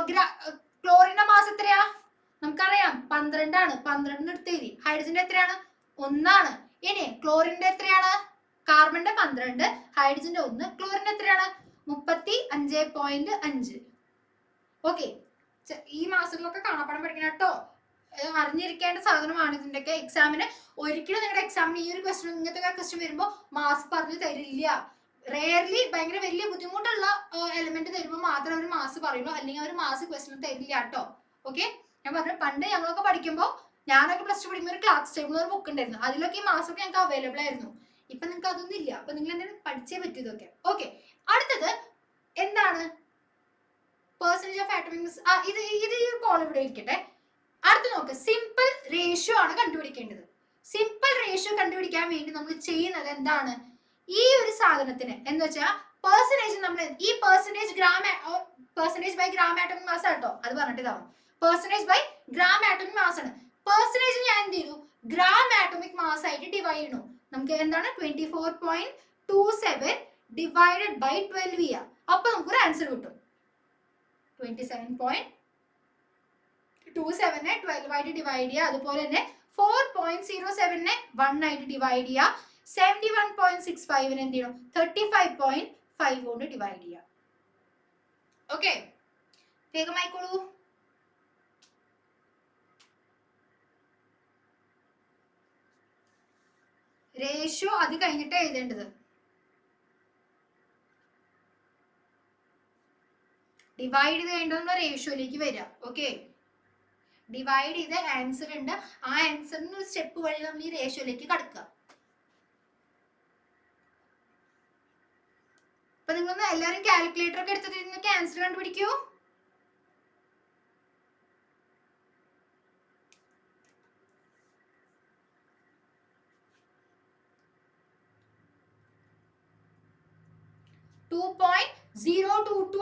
ക്ലോറിന്റെ മാസ് എത്രയാ നമുക്കറിയാം, 12 ആണ്. 12 എടുത്ത് എഴുതി. ഹൈഡ്രജന്റെ എത്രയാണ്? 1 ആണ്. ഇനി ക്ലോറിന്റെ എത്രയാണ്? കാർബണിന്റെ 12, ഹൈഡ്രജന്റെ 1, ക്ലോറിന്റെ എത്രയാണ്? 35.5. ഓക്കെ, ഈ മാസങ്ങളിലൊക്കെ കാണാപ്പാടം പഠിക്കണം കേട്ടോ. അറിഞ്ഞിരിക്കേണ്ട സാധനമാണ് ഇതിന്റെയൊക്കെ. എക്സാമിന് ഒരിക്കലും നിങ്ങളുടെ എക്സാമിന് ഈ ഒരു ക്വസ്റ്റ്യൻ, ഇങ്ങനത്തെ ക്വസ്റ്റ്യൻ വരുമ്പോൾ മാസ് പറഞ്ഞു തരില്ല. റെയർലി ഭയങ്കര വലിയ ബുദ്ധിമുട്ടുള്ള എലിമെന്റ് തരുമ്പോൾ മാത്രമേ അവർ മാസ് പറയുള്ളൂ, അല്ലെങ്കിൽ അവർ മാസ് ക്വസ്റ്റ്യൻ തരില്ല കേട്ടോ. ഓക്കെ, ഞാൻ പറഞ്ഞു പണ്ട് ഞങ്ങളൊക്കെ പഠിക്കുമ്പോൾ, ഞാനൊക്കെ പ്ലസ് ടു പഠിക്കുമ്പോൾ ഒരു ക്ലാസ് ടേബിൾ ഒരു ബുക്ക് ഉണ്ടായിരുന്നു. അതിലൊക്കെ ഈ മാസമൊക്കെ ഞങ്ങൾക്ക് അവൈലബിൾ ആയിരുന്നു. ഇപ്പൊ നിങ്ങൾക്ക് അതൊന്നും ഇല്ല. അപ്പൊ നിങ്ങൾ എന്തെങ്കിലും പഠിച്ചേ പറ്റൂ ഇതൊക്കെ. ഓക്കെ, അടുത്തത് എന്താണ്? Percentage of atomic mass. ഇത് ഈ കോളം ഇവിടെ ഇരിക്കട്ടെ. അടുത്ത് നോക്ക്, സിമ്പിൾ റേഷ്യോ ആണ് കണ്ടുപിടിക്കേണ്ടത്. സിമ്പിൾ റേഷ്യോ കണ്ടുപിടിക്കാൻ വേണ്ടി നമ്മൾ ചെയ്യുന്നത് എന്താണ്? ഈ ഒരു സാധനത്തിന് എന്ന് വെച്ചാൽ പെർസെന്റേജ്, നമ്മൾ ഈ percentage by gram atomic mass ആട്ടോ. അത് പറഞ്ഞിട്ട് ഇതാവും, percentage by gram atomic mass ആണ്. പെർസെന്റേജ് ഞാൻ എന്ത് ചെയ്തു, ഗ്രാം ആറ്റോമിക് മാസ് ആയിട്ട് ഡിവൈഡ് ചെയ്യണു. നമുക്ക് എന്താണ് 24.27 ഡിവൈഡഡ് ബൈ 12 ചെയ്യാം. അപ്പൊ നമുക്കൊരു ആൻസർ കിട്ടും. 27.27നെ 12 ആയിട്ട് ഡിവൈഡ് ചെയ്യുക. അതുപോലെ തന്നെ 4.07നെ 1 ആയിട്ട് ഡിവൈഡ് ചെയ്യുക. 71.65നെ എന്ത് ചെയ്യണം, 35.5 കൊണ്ട് ഡിവൈഡ് ചെയ്യുക. ഓക്കെ, വേഗമായിക്കോളൂ. റേഷ്യോ അത് കഴിഞ്ഞിട്ട് എഴുതേണ്ടത്. ഡിവൈഡ് ചെയ്ത് കഴിഞ്ഞിട്ട് റേഷ്യോയിലേക്ക് വരിക. ഓക്കെ, ഡിവൈഡ് ചെയ്ത് ആൻസർ ഉണ്ട്. ആ ആൻസറിന് ഒരു സ്റ്റെപ്പ് വഴി നമ്മൾ ഈ റേഷ്യോയിലേക്ക് കടക്കുക. അപ്പൊ നിങ്ങളൊന്ന് എല്ലാരും കാൽക്കുലേറ്റർ ഒക്കെ എടുത്തിട്ട് answer കണ്ടുപിടിക്കൂ.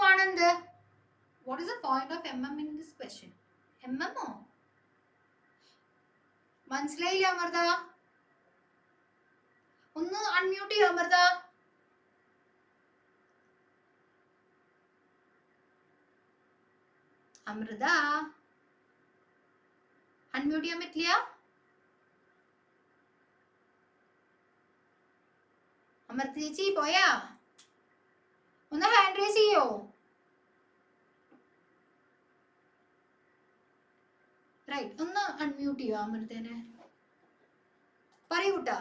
ആണെന്ത്? What is the point of mm in this question? mm ഓ? മനസ്സിലായില്ല അമൃത? ഒന്ന് അൺമ്യൂട്ട് ചെയ്യോ അമൃത? അമൃത അൺമ്യൂട്ട് ചെയ്യാൻ പറ്റില്ല? അമൃത ചേച്ചി പോയാ? ഒന്ന് ഹാൻഡ് റൈസ് ചെയ്യോ? റൈറ്റ്, ഒന്ന് അൺമ്യൂട്ട് ചെയ്യോ അമൃതേനെ? പറയൂട്ടാ.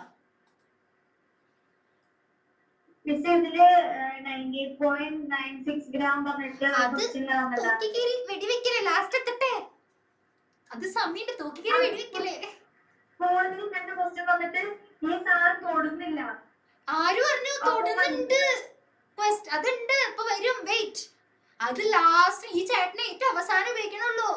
വെടിവെക്കലേ, ലാസ്റ്റ് എത്തട്ടെ. അത് സമയം തോക്കിക്കേറി വെടിവെക്കലേ. ആര് പറഞ്ഞു തൊടുന്നുണ്ട്? അതുണ്ട്, ഇപ്പൊ വരും, വെയിറ്റ്. അത് ലാസ്റ്റ് ഈ ചേട്ടനെ ഏറ്റവും അവസാനം ഉപയോഗിക്കണുള്ളൂ.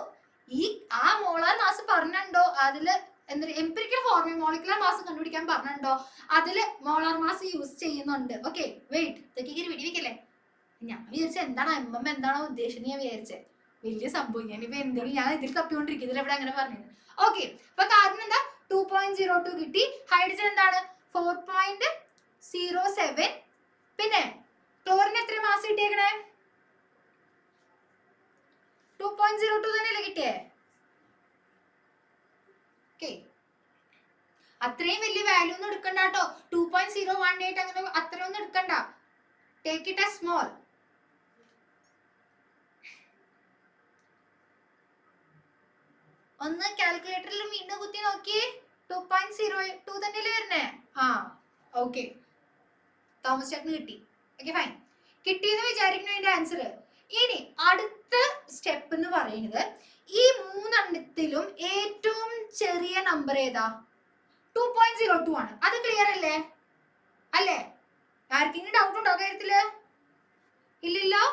ആ മോളാർ മാസ് പറഞ്ഞോ അതില് എന്താ എംപിരിക്കൽ ഫോർമുല മോളിക്കുലർ മാസ് കണ്ടുപിടിക്കാൻ പറഞ്ഞോ അതില് മോളാർ മാസ് യൂസ് ചെയ്യുന്നുണ്ട്. ഓക്കെ വെയിറ്റ്, ഇതൊക്കെ വെടിവെക്കല്ലേ. ഞാൻ വിചാരിച്ച എന്താണ് എമ്മ എന്താണോ ഉദ്ദേശിച്ചത് ഞാൻ വിചാരിച്ചേ. വലിയ സംഭവം. ഞാനിപ്പോ എന്തെങ്കിലും ഞാൻ ഇതിൽ തപ്പിക്കൊണ്ടിരിക്കുന്നത് ഇവിടെ അങ്ങനെ പറഞ്ഞത്. ഓക്കെ, അപ്പൊ കാർബൺ എന്താ 2.02 കിട്ടി. ഹൈഡ്രജൻ എന്താണ് 4.07. പിന്നെ ക്ലോറിന് എത്ര മാസ് കിട്ടിയേക്കണേ? 2.02 തന്നെയല്ലേ കിട്ടിയേ? ഓക്കെ, അത്രയും വലിയ വാല്യൂ ഒന്നും എടുക്കണ്ട കേട്ടോ. 2.018 അങ്ങനെ അത്രയൊന്നും എടുക്കണ്ട. Take it as small. ഒന്ന് കാൽക്കുലേറ്ററിൽ വീണ്ടും കുത്തി നോക്കിയേ. 2.02 തന്നെയല്ലേ വരുന്നേ? ആ ഓക്കെ, തോമസ് ചേട്ടന് കിട്ടി. ഓക്കെ ഫൈൻ, കിട്ടിയെന്ന് വിചാരിക്കുന്നു അതിന്റെ ആൻസർ. ഇനി അടുത്ത സ്റ്റെപ്പ് എന്ന് പറയുന്നത് ഈ മൂന്നെണ്ണത്തിലും ഏറ്റവും ചെറിയ നമ്പർ ഏതാ? 2.02 ആണ്. അത് ക്ലിയർ അല്ലേ? അല്ലേ? ആർക്കെങ്കിലും ഡൗട്ട് ഉണ്ടോ കാര്യത്തില്? ഇല്ലല്ലോ.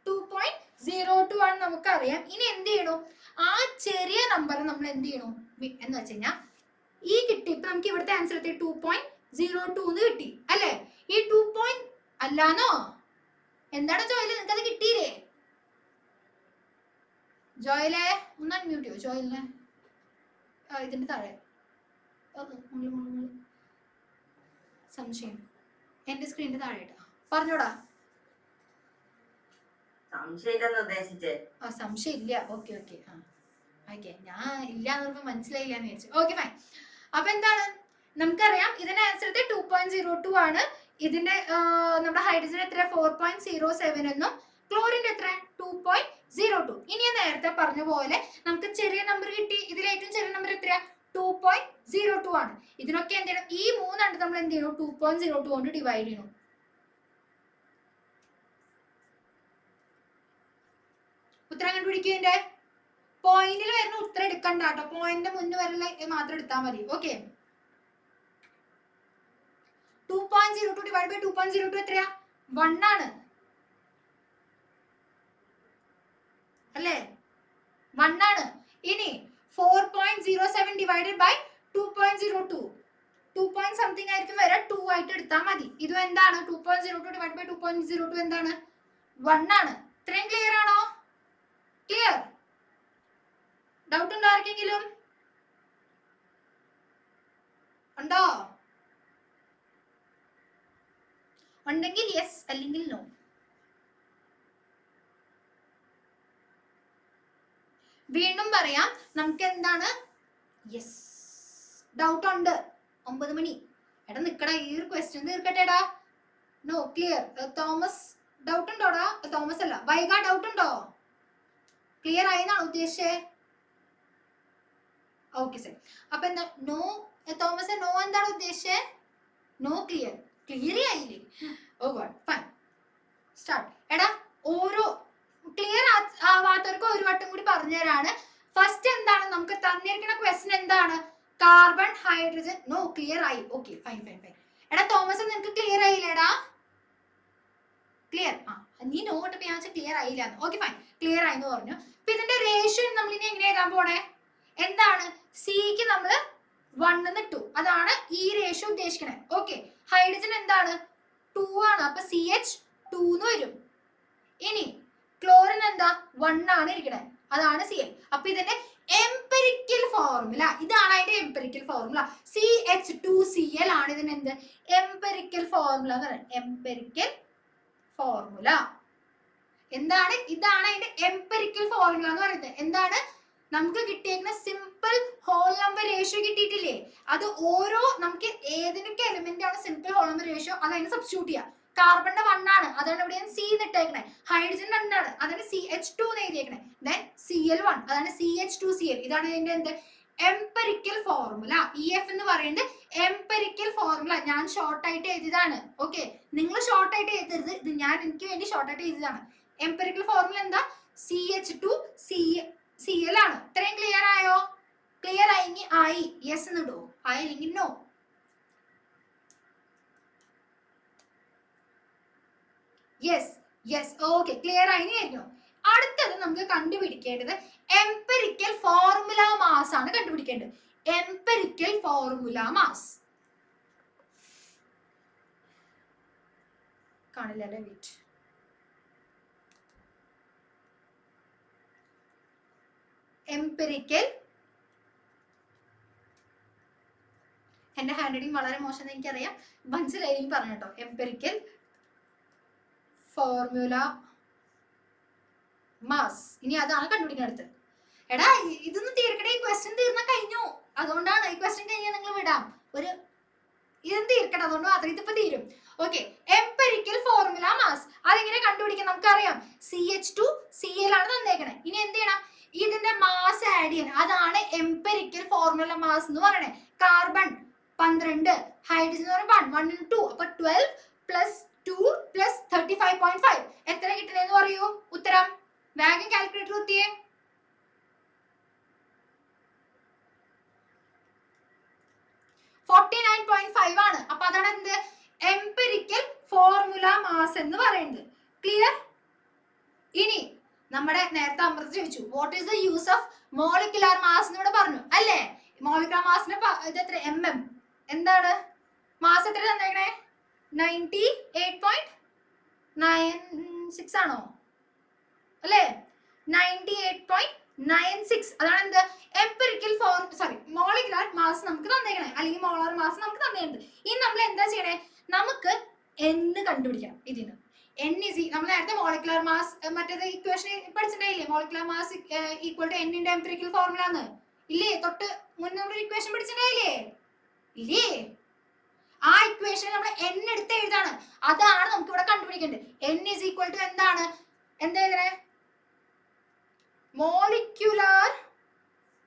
2.02 ആണ് നമുക്കറിയാം. ഇനി എന്ത് ചെയ്യണു? ആ ചെറിയ നമ്പർ നമ്മൾ എന്ത് ചെയ്യണു എന്ന് വെച്ച് കഴിഞ്ഞാൽ ഈ കിട്ടി. ഇപ്പൊ നമുക്ക് ഇവിടുത്തെ ആൻസർ എത്തി 2.02 എന്ന് കിട്ടി അല്ലേ? ഈ 2. അല്ലാന്നോ? എന്താണ് ജോയില്, നിങ്ങൾക്ക് അത് കിട്ടിയില്ലേ? ജോയിലെ ഒന്ന് അൺമ്യൂട്ട് ചെയ്യോ ജോയിലിനെ? ഇതിന്റെ താഴെ സംശയം എന്റെ സ്ക്രീനിന്റെ താഴെ ഇട്ടാ പറഞ്ഞോടാ. സംശയം ഇല്ല. ഓക്കെ ഓക്കെ ആ ഓക്കെ, ഞാൻ ഇല്ലാന്ന് പറഞ്ഞപ്പോ മനസ്സിലായില്ലാന്ന് വിചാരിച്ചു. Okay fine. അപ്പൊ എന്താണ് നമുക്കറിയാം ഇതിന്റെ ആൻസർ 2.02 ആണ്. ഇതിന്റെ നമ്മുടെ ഹൈഡ്രജൻ എത്ര? 4.07 എന്നും ക്ലോറിന്റെ എത്ര? 2.02. ഇനി ഞാൻ നേരത്തെ പറഞ്ഞ പോലെ നമുക്ക് ചെറിയ നമ്പർ കിട്ടി. ഇതിൽ ഏറ്റവും ചെറിയ നമ്പർ എത്രയാ? 2.02 ആണ്. ഇതിനൊക്കെ എന്ത് ചെയ്യണം? ഈ മൂന്നെണ്ണം നമ്മൾ എന്ത് ചെയ്യണം? 2.02 കൊണ്ട് ഡിവൈഡ് ചെയ്യണം. ഉത്തരം കണ്ടുപിടിക്കുന്നതിന്റെ പോയിന്റിൽ വരുന്ന ഉത്തരം എടുക്കണ്ട കേട്ടോ. പോയിന്റിന്റെ മുന്നേ വരല മാത്രം എടുത്താൽ മതി. ഓക്കെ, 2.02 ഡിവൈഡ് ബൈ 2.02 എത്രയാ? 1 ആണ് അല്ലേ? 1 ആണ്. ഇനി 4.07 ഡിവൈഡഡ് ബൈ 2.02 2 പോയിന്റ് സംതിങ് ആയിരിക്കും വരെ 2 ആയിട്ട് എടുത്താൽ മതി. ഇതും എന്താണ്? 2.02 ഡിവൈഡ് ബൈ 2.02 എന്താണ്? 1 ആണ്. ഇത്രയും ക്ലിയർ ആണോ? ക്ലിയർ? ഡൗട്ട് ഉണ്ടോ ആർക്കെങ്കിലും? ഉണ്ടോ? ഉണ്ടെങ്കിൽ യെസ്, അല്ലെങ്കിൽ നോ. വീണ്ടും പറയാം, നമുക്ക് എന്താണ്? യെസ്, ഡൗട്ട് ഉണ്ട്. 9 മണി. എടാ നിക്കടാ, ഈ ഒരു ക്വസ്റ്റ്യൻ തീർക്കട്ടെടാ. No, clear. തോമസ് ഡൗട്ട് ഉണ്ടോടാ? തോമസ് അല്ല, വൈഗ ഡൗട്ട് ഉണ്ടോ? ക്ലിയർ ആയിന്നാണ് ഉദ്ദേശിച്ചേ? Okay sir. അപ്പൊ എന്താ നോ? തോമസ് നോ എന്താണ് ഉദ്ദേശിച്ചേ? No clear. ക്ലിയർ ആയില്ലേ? Oh god, fine. സ്റ്റാർട്ട്. എടാ ഓരോ ക്ലിയർ ആവാത്തവർക്ക് ഒരു വട്ടം കൂടി പറഞ്ഞു തരാണ്. ഫസ്റ്റ് എന്താണ് നമുക്ക് തന്നിരിക്കുന്ന ക്വസ്റ്റ്യൻ എന്താണ്? Carbon, hydrogen. നോ, ക്ലിയർ ആയി. Okay fine fine fine. എടാ തോമസ് നിനക്ക് ക്ലിയർ ആയില്ലേടാ? ക്ലിയർ? നീ നോട്ട് ഞാൻ ക്ലിയർ ആയില്ല. ഓക്കെ ഫൈൻ, ക്ലിയർ ആയിന്ന് പറഞ്ഞു. അപ്പൊ ഇതിന്റെ റേഷ്യോ നമ്മൾ ഇനി എങ്ങനെ എഴുതാൻ പോണേ? എന്താണ്? സിക്ക് നമ്മൾ 1 ഇട്ടു, അതാണ് ഈ റേഷ്യോ ഉദ്ദേശിക്കണേ. ഓക്കെ, ഹൈഡ്രജൻ എന്താണ്? 2 ആണ്, അപ്പൊ CH2 എന്ന് വരും. ഇനി ക്ലോറിൻ എന്താ? 1 ആണ് ഇരിക്കണേ, അതാണ് Cl. അപ്പൊ ഇതിന്റെ എംപെരിക്കൽ ഫോർമുല ഇതാണ്. അതിന്റെ എംപെരിക്കൽ ഫോർമുല CH2Cl ആണ്. ഇതിന് എന്ത് എംപെരിക്കൽ ഫോർമുല എന്ന് പറയുന്നത്? എംപെരിക്കൽ ഫോർമുല എന്താണ്? ഇതാണ് അതിന്റെ എംപെരിക്കൽ ഫോർമുല എന്ന് പറയുന്നത്. എന്താണ്? നമുക്ക് കിട്ടിയേക്കുന്ന സിമ്പിൾ ഹോൾ നമ്പർ റേഷ്യോ കിട്ടിയിട്ടില്ലേ, അത് ഓരോ നമുക്ക് ഏതിനൊക്കെ എലിമെന്റ് ആണ് സിമ്പിൾ ഹോൾ നമ്പർ റേഷ്യോ അത് അതിന് സബ്സ്റ്റിറ്റ്യൂട്ട് ചെയ്യാം. കാർബണിന്റെ 1 ആണ്, അതാണ് ഇവിടെ ഞാൻ C ഇട്ടേക്കണേ. ഹൈഡ്രജൻ 2 ആണ്, അതാണ് CH2 എന്ന് എഴുതിയേക്കണേ. ദെൻ Cl1 അതാണ് CH2Cl. ഇതാണ് ഇതിന്റെ എന്ത് എംപെരിക്കൽ ഫോർമുല. EF എന്ന് പറയുന്നത് എംപെരിക്കൽ ഫോർമുല. ഞാൻ ഷോർട്ട് ആയിട്ട് എഴുതിയതാണ്. ഓക്കെ, നിങ്ങൾ ഷോർട്ട് ആയിട്ട് എഴുതരുത്, ഇത് ഞാൻ എനിക്ക് വേണ്ടി ഷോർട്ട് ആയിട്ട് എഴുതിയതാണ്. എംപെരിക്കൽ ഫോർമുല എന്താ? CH2Cl ആണ്. ഇത്രയും ക്ലിയർ ആയോ? ക്ലിയർ ആയെങ്കിൽ ആയി യെസ് എന്ന് ഇടുവോ, ആയില്ലെങ്കിൽ no. Yes yes, okay, clear ആയിരിക്കും. അടുത്തത് നമുക്ക് കണ്ടുപിടിക്കേണ്ടത് എംപെരിക്കൽ ഫോർമുല മാസ് ആണ് കണ്ടുപിടിക്കേണ്ടത്. എംപെരിക്കൽ ഫോർമുല മാസ് കാണില്ല, വെയിറ്റ്. എംപെരിക്കൽ, എന്റെ ഹാൻഡ് റൈറ്റിംഗ് വളരെ മോശം എന്ന് എനിക്കറിയാം, മനസ്സിലായി പറഞ്ഞു കേട്ടോ. എംപെരിക്കൽ ഫോർമുല മാസ്, ഇനി അതാണ് കണ്ടുപിടിക്കുന്നത്. എടാ ഇതൊന്ന് തീർക്കട്ടെ, ഈ ക്വസ്റ്റ്യൻ തീർന്നാ കഴിഞ്ഞു. അതുകൊണ്ടാണ് ഈ ക്വസ്റ്റ്യൻ കഴിഞ്ഞാൽ നിങ്ങൾ വിടാം. ഇതും തീർക്കണം, അതുകൊണ്ട് മാത്രം ഇതിപ്പോ തീരും. ഓക്കെ, എംപെരിക്കൽ ഫോർമുല മാസ് അതെങ്ങനെ കണ്ടുപിടിക്കാം? നമുക്കറിയാം CH2Cl ആണ് തന്നേക്കണേ. ഇനി എന്ത് ചെയ്യണം? ഇതിന്റെ മാസ് ആഡ് ചെയ്യണം. അതാണ് എംപെരിക്കൽ ഫോർമുല മാസ് എന്ന് പറയണേ. കാർബൺ 12, ഹൈഡ്രജൻ 1 2, അപ്പൊ 12 + 2 + 35.5 എത്ര കിട്ടണെന്ന് പറയൂ? ഉത്തരം വേഗം കാൽക്കുലേറ്റർ കുത്തിയേ. 49.5 ആണ്. അപ്പൊ അതാണ് എന്ത് എംപെരിക്കൽ ഫോർമുല മാസ് എന്ന് പറയുന്നത്. ക്ലിയർ? ഇനി നമ്മുടെ നേരത്തെ അമൃത് ചോദിച്ചു what is the use of molecular mass എന്ന് ഇവിടെ പറഞ്ഞു അല്ലേ? മോളിക്കുലാർ മാസിന്റെ ഇത് എത്ര? mm. എന്താണ് മാസ് എത്ര തന്നേക്കണേ? 98.96 ആണോ അല്ലേ? 98.96. അതാണ് എന്ത് എംപെരിക്കൽ മോളിക്കുലാർ മാസ് നമുക്ക് തന്നേക്കണേ, അല്ലെങ്കിൽ മോളാർ മാസ് നമുക്ക് തന്നേക്കുന്നത്. ഇനി നമ്മൾ എന്താ ചെയ്യണേ? നമുക്ക് n കണ്ടുപിടിക്കണം. ഇതിന് n നമ്മൾ നേരത്തെ മോളിക്കുലാർ മാസ് മറ്റേത് ഇക്വേഷൻ പഠിച്ചിട്ടില്ലേ? Molecular mass equal to n ന്റെ എംപെരിക്കൽ ഫോർമുല എന്ന് ഇല്ലേ? തൊട്ട് മുന്നേ നമ്മൾ ഇക്വേഷൻ പഠിച്ചിട്ടില്ലേ? ഇല്ലേ? ആ ഇക്വേഷൻ നമ്മൾ n എടുത്ത് എഴുതാണ്. അതാണ് നമുക്ക് ഇവിടെ കണ്ടുപിടിക്കേണ്ടത്. n = എന്താണ്? എന്താ എഴുതണേ? Molecular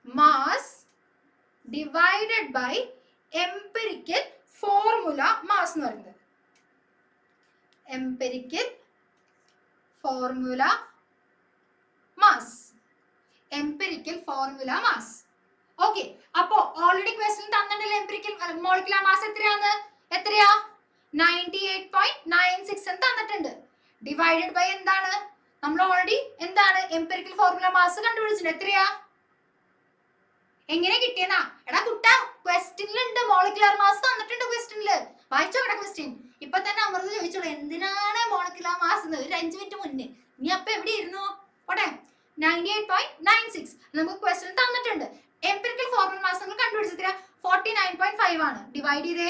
mass divided by empirical formula mass എന്ന് പറയുന്നത്. Empirical formula mass, empirical formula mass. Okay, അപ്പോ ഓൾറെഡി ക്വസ്റ്റ്യൻ തന്നിട്ടുള്ള എംപെരിക്കൽ മോളിക്കുലാർ മാസ് എത്രയാണ്? 98.96 എന്ന് തന്നിട്ടുണ്ട്. ഡിവൈഡഡ് ബൈ എന്താണ്? നമ്മൾ ഓൾറെഡി എന്താണ് എംപെരിക്കൽ ഫോർമുല മാസ് കണ്ടുപിടിച്ചിട്ടുണ്ട്. എത്രയാ? എങ്ങനെ കിട്ടിയെന്നാ? എടാ കുട്ട, ക്വസ്റ്റ്യനിലുണ്ട് മോളിക്കുലാർ മാസ് തന്നിട്ടുണ്ട്. ക്വസ്റ്റ്യനില് വായിച്ചോ കേട്ടോ. ക്വസ്റ്റ്യൻ ഇപ്പൊ തന്നെ അമൃത ചോദിച്ചോളൂ എന്തിനാണ് മോളിക്കുലാർ മാസ് എന്ന്, ഒരു 5 മിനിറ്റ് മുന്നേ. നീ അപ്പൊ എവിടെ ഇരുന്നു? ഓട്ടെ, 98.96 നമുക്ക് ക്വസ്റ്റ്യൻ തന്നിട്ടുണ്ട്. എംപെരിക്കൽ ഫോർമുല മാസ് നമ്മൾ കണ്ടുപിടിച്ചത് 49.5 ആണ്. ഡിവൈഡ് ചെയ്തേ,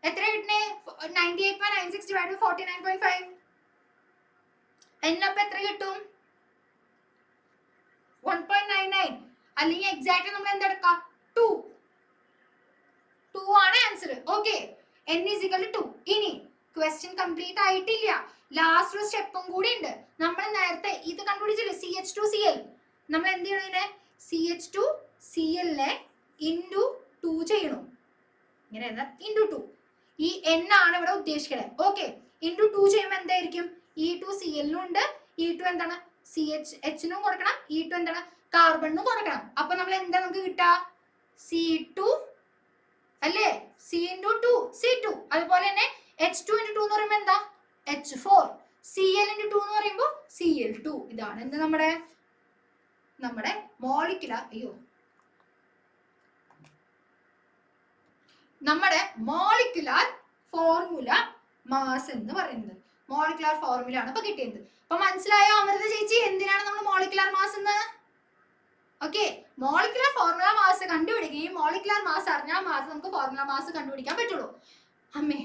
എത്ര കിട്ടണേ? 98.96 ഡിവൈഡ് 49.5 എന്നപ്പോ എത്ര കിട്ടും? 1.99. അല്ലെങ്കിൽ എക്സാക്ട് നമ്മൾ എന്തെടുക്കാം? 2 ആണ് ആൻസർ. Okay, n = 2. ഇനി ക്വസ്റ്റ്യൻ കംപ്ലീറ്റ് ആയിട്ടില്ല, ലാസ്റ്റ് ഒരു സ്റ്റെപ്പും കൂടി ഉണ്ട്. നമ്മൾ നേരത്തെ ഇത് കണ്ടുപിടിച്ചില്ലേ? CH2Cl. നമ്മൾ എന്ത് ചെയ്യണം? ഇതിനെ CH2Cl നെ ഇൻറ്റു 2 ചെയ്യണം. ഇങ്ങനെ ഇൻറ്റു 2. ഈ n ആണ് ഇവിടെ ഉദ്ദേശിക്കണേ. ഓക്കെ, ഇൻറ്റു 2 ചെയ്യുമ്പോൾ എന്തായിരിക്കും? E2Cl ഉണ്ട്, E2 എന്താണ്? CH-നും കൊടുക്കണം, E2 എന്താണ്? കാർബണിനും കൊടുക്കണം. അപ്പൊ നമ്മൾ എന്താ നമുക്ക് കിട്ടുക? C2 അല്ലേ? C × 2 C2. അതുപോലെ തന്നെ H2 × 2 എന്ന് പറയുമ്പോൾ എന്താ? H4. Cl into 2 എന്ന് പറയുമ്പോൾ Cl2. ഇതാണ് എന്ത് നമ്മുടെ മോളിക്കുലർ ഫോർമുല മാസ് എന്ന് പറയുന്നത്. മോളിക്കുലർ ഫോർമുല ആണ് ഇപ്പൊ കിട്ടിയത്. അപ്പൊ മനസ്സിലായോ അമൃത ചേച്ചി എന്തിനാണ് നമ്മൾ മോളിക്കുലർ മാസ് എന്ന്? ഓക്കെ, മോളിക്കുലർ ഫോർമുല മാസ് കണ്ടുപിടിക്കുകയും മോളിക്കുലർ മാസ് അറിഞ്ഞാൽ മാത്രം നമുക്ക് ഫോർമുല മാസ് കണ്ടുപിടിക്കാൻ പറ്റുള്ളൂ. അമ്മേ,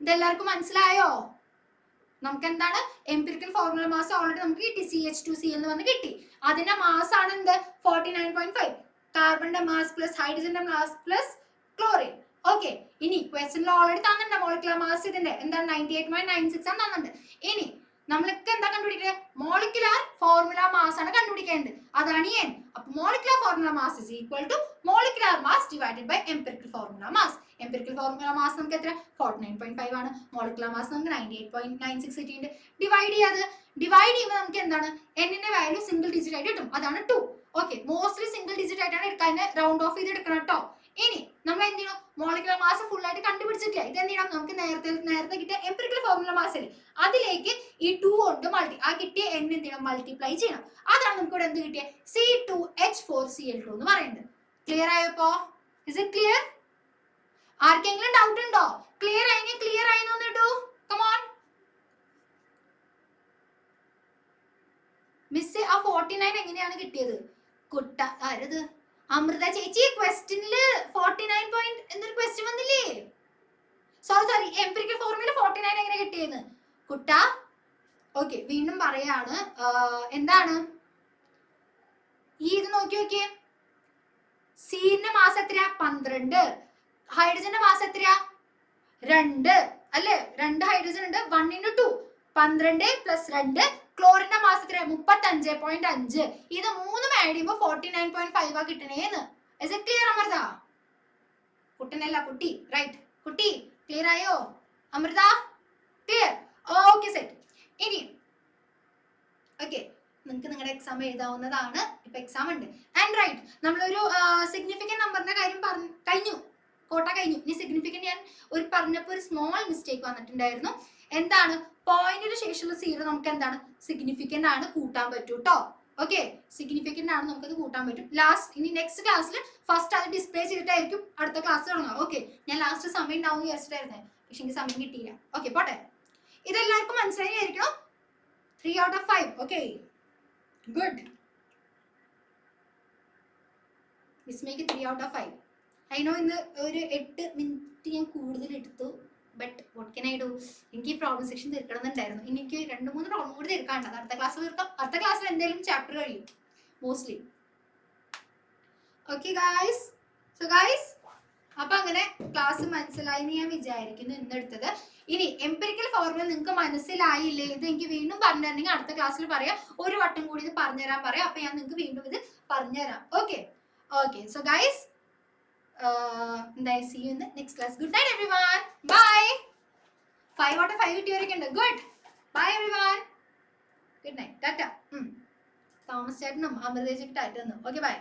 ഇതെല്ലാവർക്കും മനസ്സിലായോ? നമുക്ക് എന്താണ് എംപിരിക്കൽ ഫോർമുല മാസ് ഓൾറെഡി നമുക്ക് കിട്ടി. CH2Cl എന്ന് പറഞ്ഞ് കിട്ടി. അതിന്റെ മാസ് ആണ് എന്ത് 49.5. കാർബണിന്റെ മാസ് പ്ലസ് ഹൈഡ്രജന്റെ മാസ് പ്ലസ് ക്ലോറിൻ. ഓക്കെ, ഇനി ക്വസ്റ്റനിൽ ഓൾറെഡി തന്നിട്ടുണ്ട് മോളിക്കുലർ മാസ് ഇതിന്റെ എന്താണ് 98.96 ആണ് തന്നിട്ടുണ്ട്. ഇനി നമ്മളൊക്കെ എന്താ കണ്ടുപിടിക്കുന്നത്? മോളിക്കുലർ ഫോർമുല മാസ് ആണ് കണ്ടുപിടിക്കേണ്ടത്. അതാണ് N. അപ്പൊ molecular formula mass is equal to molecular mass divided by empirical formula mass. Empirical formula mass നമുക്ക് എത്ര 49.5 ആണ്. മോളിക്കുലർ മാസ് നമുക്ക് 98.96 കിട്ടിയിട്ടുണ്ട്. ഡിവൈഡ് ചെയ്യുമ്പോൾ നമുക്ക് എന്താണ് N-ന്റെ വാല്യൂ സിംഗിൾ ഡിജിറ്റ് ആയിട്ട് കിട്ടും. അതാണ് 2. ഓക്കെ, മോസ്റ്റ്ലി സിംഗിൾ ഡിജിറ്റ് ആയിട്ടാണ് എടുക്കാൻ, റൗണ്ട് ഓഫ് ചെയ്ത് എടുക്കണം കേട്ടോ. ഇനി നമ്മൾ എന്ത് ചെയ്യണം? മോളിക്കുലർ മാസ് ഫുൾ ആയിട്ട് കണ്ടുപിടിച്ചിട്ടില്ല. ഇത് എന്ത് ചെയ്യണം? നമുക്ക് നേരത്തെ കിട്ടിയ എംപിരിക്കൽ ഫോർമുല മാസിൽ അതിലേക്ക് ഈ 2 കൊണ്ട് ആ കിട്ടിയ N എന്ത് ചെയ്യണം? മൾട്ടിപ്ലൈ ചെയ്യണം. അതാണ് നമുക്ക് ഇവിടെ എന്ത് കിട്ടിയ C2H4Cl2 എന്ന് പറയുന്നത്. ക്ലിയർ ആയപ്പോ? Is it clear? ആർക്കെങ്കിലും ഡൗട്ട് ഉണ്ടോ? ക്ലിയർ ആയിന്ന് ഇട്ടു. കമോൺ മിസ്, ആ 49 എങ്ങനെയാണ് കിട്ടിയത്? ആരത്? അമൃത ചേച്ചി, ക്വസ്റ്റ്യനില് 49 പോയിന്റ് എന്നൊരു ക്വസ്റ്റ്യൻ വന്നില്ലേ? സോറി, എംപിരിക്കൽ ഫോർമുല 49 എങ്ങനെ കിട്ടിയെന്ന് കുട്ട. ഓക്കെ, വീണ്ടും പറയാണ്. എന്താണ് ഇത് നോക്കിയേ. സീന്റെ മാസ് എത്രയാ? 12. ഹൈഡ്രജന്റെ മാസ് എത്രയാ? 2 അല്ലേ? 2 ഹൈഡ്രജൻ ഉണ്ട്. 1 into 2 12 plus 2. ക്ലോറിന്റെ മാസ് എത്രയാ? 35.5. ഇത് മൂന്നും ആഡ് ചെയ്യുമ്പോൾ 49.5 ആ കിട്ടണേന്ന്. Is it clear Amritha? കുട്ടനല്ല, കുട്ടി. റൈറ്റ്, കുട്ടി ക്ലിയർ ആയോ? അമൃത ക്ലിയർ? Okay, set. ഇനി ഓക്കെ, നിങ്ങൾക്ക് നിങ്ങളുടെ എക്സാം എഴുതാവുന്നതാണ്. ഇപ്പൊ എക്സാം ഉണ്ട്. ആൻഡ് റൈറ്റ്, നമ്മളൊരു സിഗ്നിഫിക്കന്റ് നമ്പറിന്റെ കാര്യം കഴിഞ്ഞു. കോട്ട കഴിഞ്ഞു. ഇനി സിഗ്നിഫിക്കന്റ് ഞാൻ പറഞ്ഞപ്പോൾ ഒരു സ്മോൾ മിസ്റ്റേക്ക് വന്നിട്ടുണ്ടായിരുന്നു. എന്താണ്? പോയിന്റിന് ശേഷമുള്ള 0 നമുക്ക് എന്താണ് സിഗ്നിഫിക്കന്റ് ആണ്, കൂട്ടാൻ പറ്റും കേട്ടോ. ഓക്കെ, സിഗ്നിഫിക്കന്റ് ആണ്, നമുക്കത് കൂട്ടാൻ പറ്റും. ഇനി നെക്സ്റ്റ് ക്ലാസ്സിൽ ഫസ്റ്റ് അത് ഡിസ്പ്ലേ ചെയ്തിട്ടായിരിക്കും അടുത്ത ക്ലാസ് തുടങ്ങുക. ഓക്കെ, ഞാൻ ലാസ്റ്റ് സമയം ഉണ്ടാവും വിചാരിച്ചിട്ടായിരുന്നേ, പക്ഷെ എനിക്ക് സമയം കിട്ടിയില്ല. ഓക്കെ, പോട്ടെ. ഇതെല്ലാവർക്കും മനസ്സിലായിരിക്കണം. 3 out of 5. Okay, good. വിസ്മയ്ക്ക് 3 out of 5. അതിനോ ഇന്ന് ഒരു 8 മിനിറ്റ് ഞാൻ കൂടുതൽ എടുത്തു. But what can I do? എനിക്ക് ഈ പ്രോബ്ലം സെക്ഷൻ തീർക്കണമെന്നുണ്ടായിരുന്നു. എനിക്ക് 2-3 പ്രോബ്ലം കൂടി തീർക്കാണ്ട്. അത് അടുത്ത ക്ലാസ് തീർക്കാം. അടുത്ത ക്ലാസ്സിൽ എന്തെങ്കിലും ചാപ്റ്റർ കഴിയും mostly. Okay guys, so guys, അപ്പൊ അങ്ങനെ ക്ലാസ് മനസ്സിലായി എന്ന് ഞാൻ വിചാരിക്കുന്നു ഇന്നെടുത്തത്. ഇനി എംപിരിക്കൽ ഫോർമുല നിങ്ങൾക്ക് മനസ്സിലായില്ലേ? ഇത് എനിക്ക് വീണ്ടും പറഞ്ഞിട്ടുണ്ടെങ്കിൽ അടുത്ത ക്ലാസ്സിൽ പറയാം. ഒരു വട്ടം കൂടി ഇത് പറഞ്ഞുതരാൻ പറയാം. അപ്പൊ ഞാൻ നിങ്ങൾക്ക് വീണ്ടും ഇത് പറഞ്ഞുതരാം. Okay, so guys, see you in the next class. Good night everyone. Bye. 5 out of 5 കിട്ടിയവരൊക്കെ ഉണ്ട്. Good. Bye everyone. Good night. Tata. Thomas ചേട്ടനും അമൃത ചേച്ചിക്ക് ടാറ്റ തന്നു. Okay, by.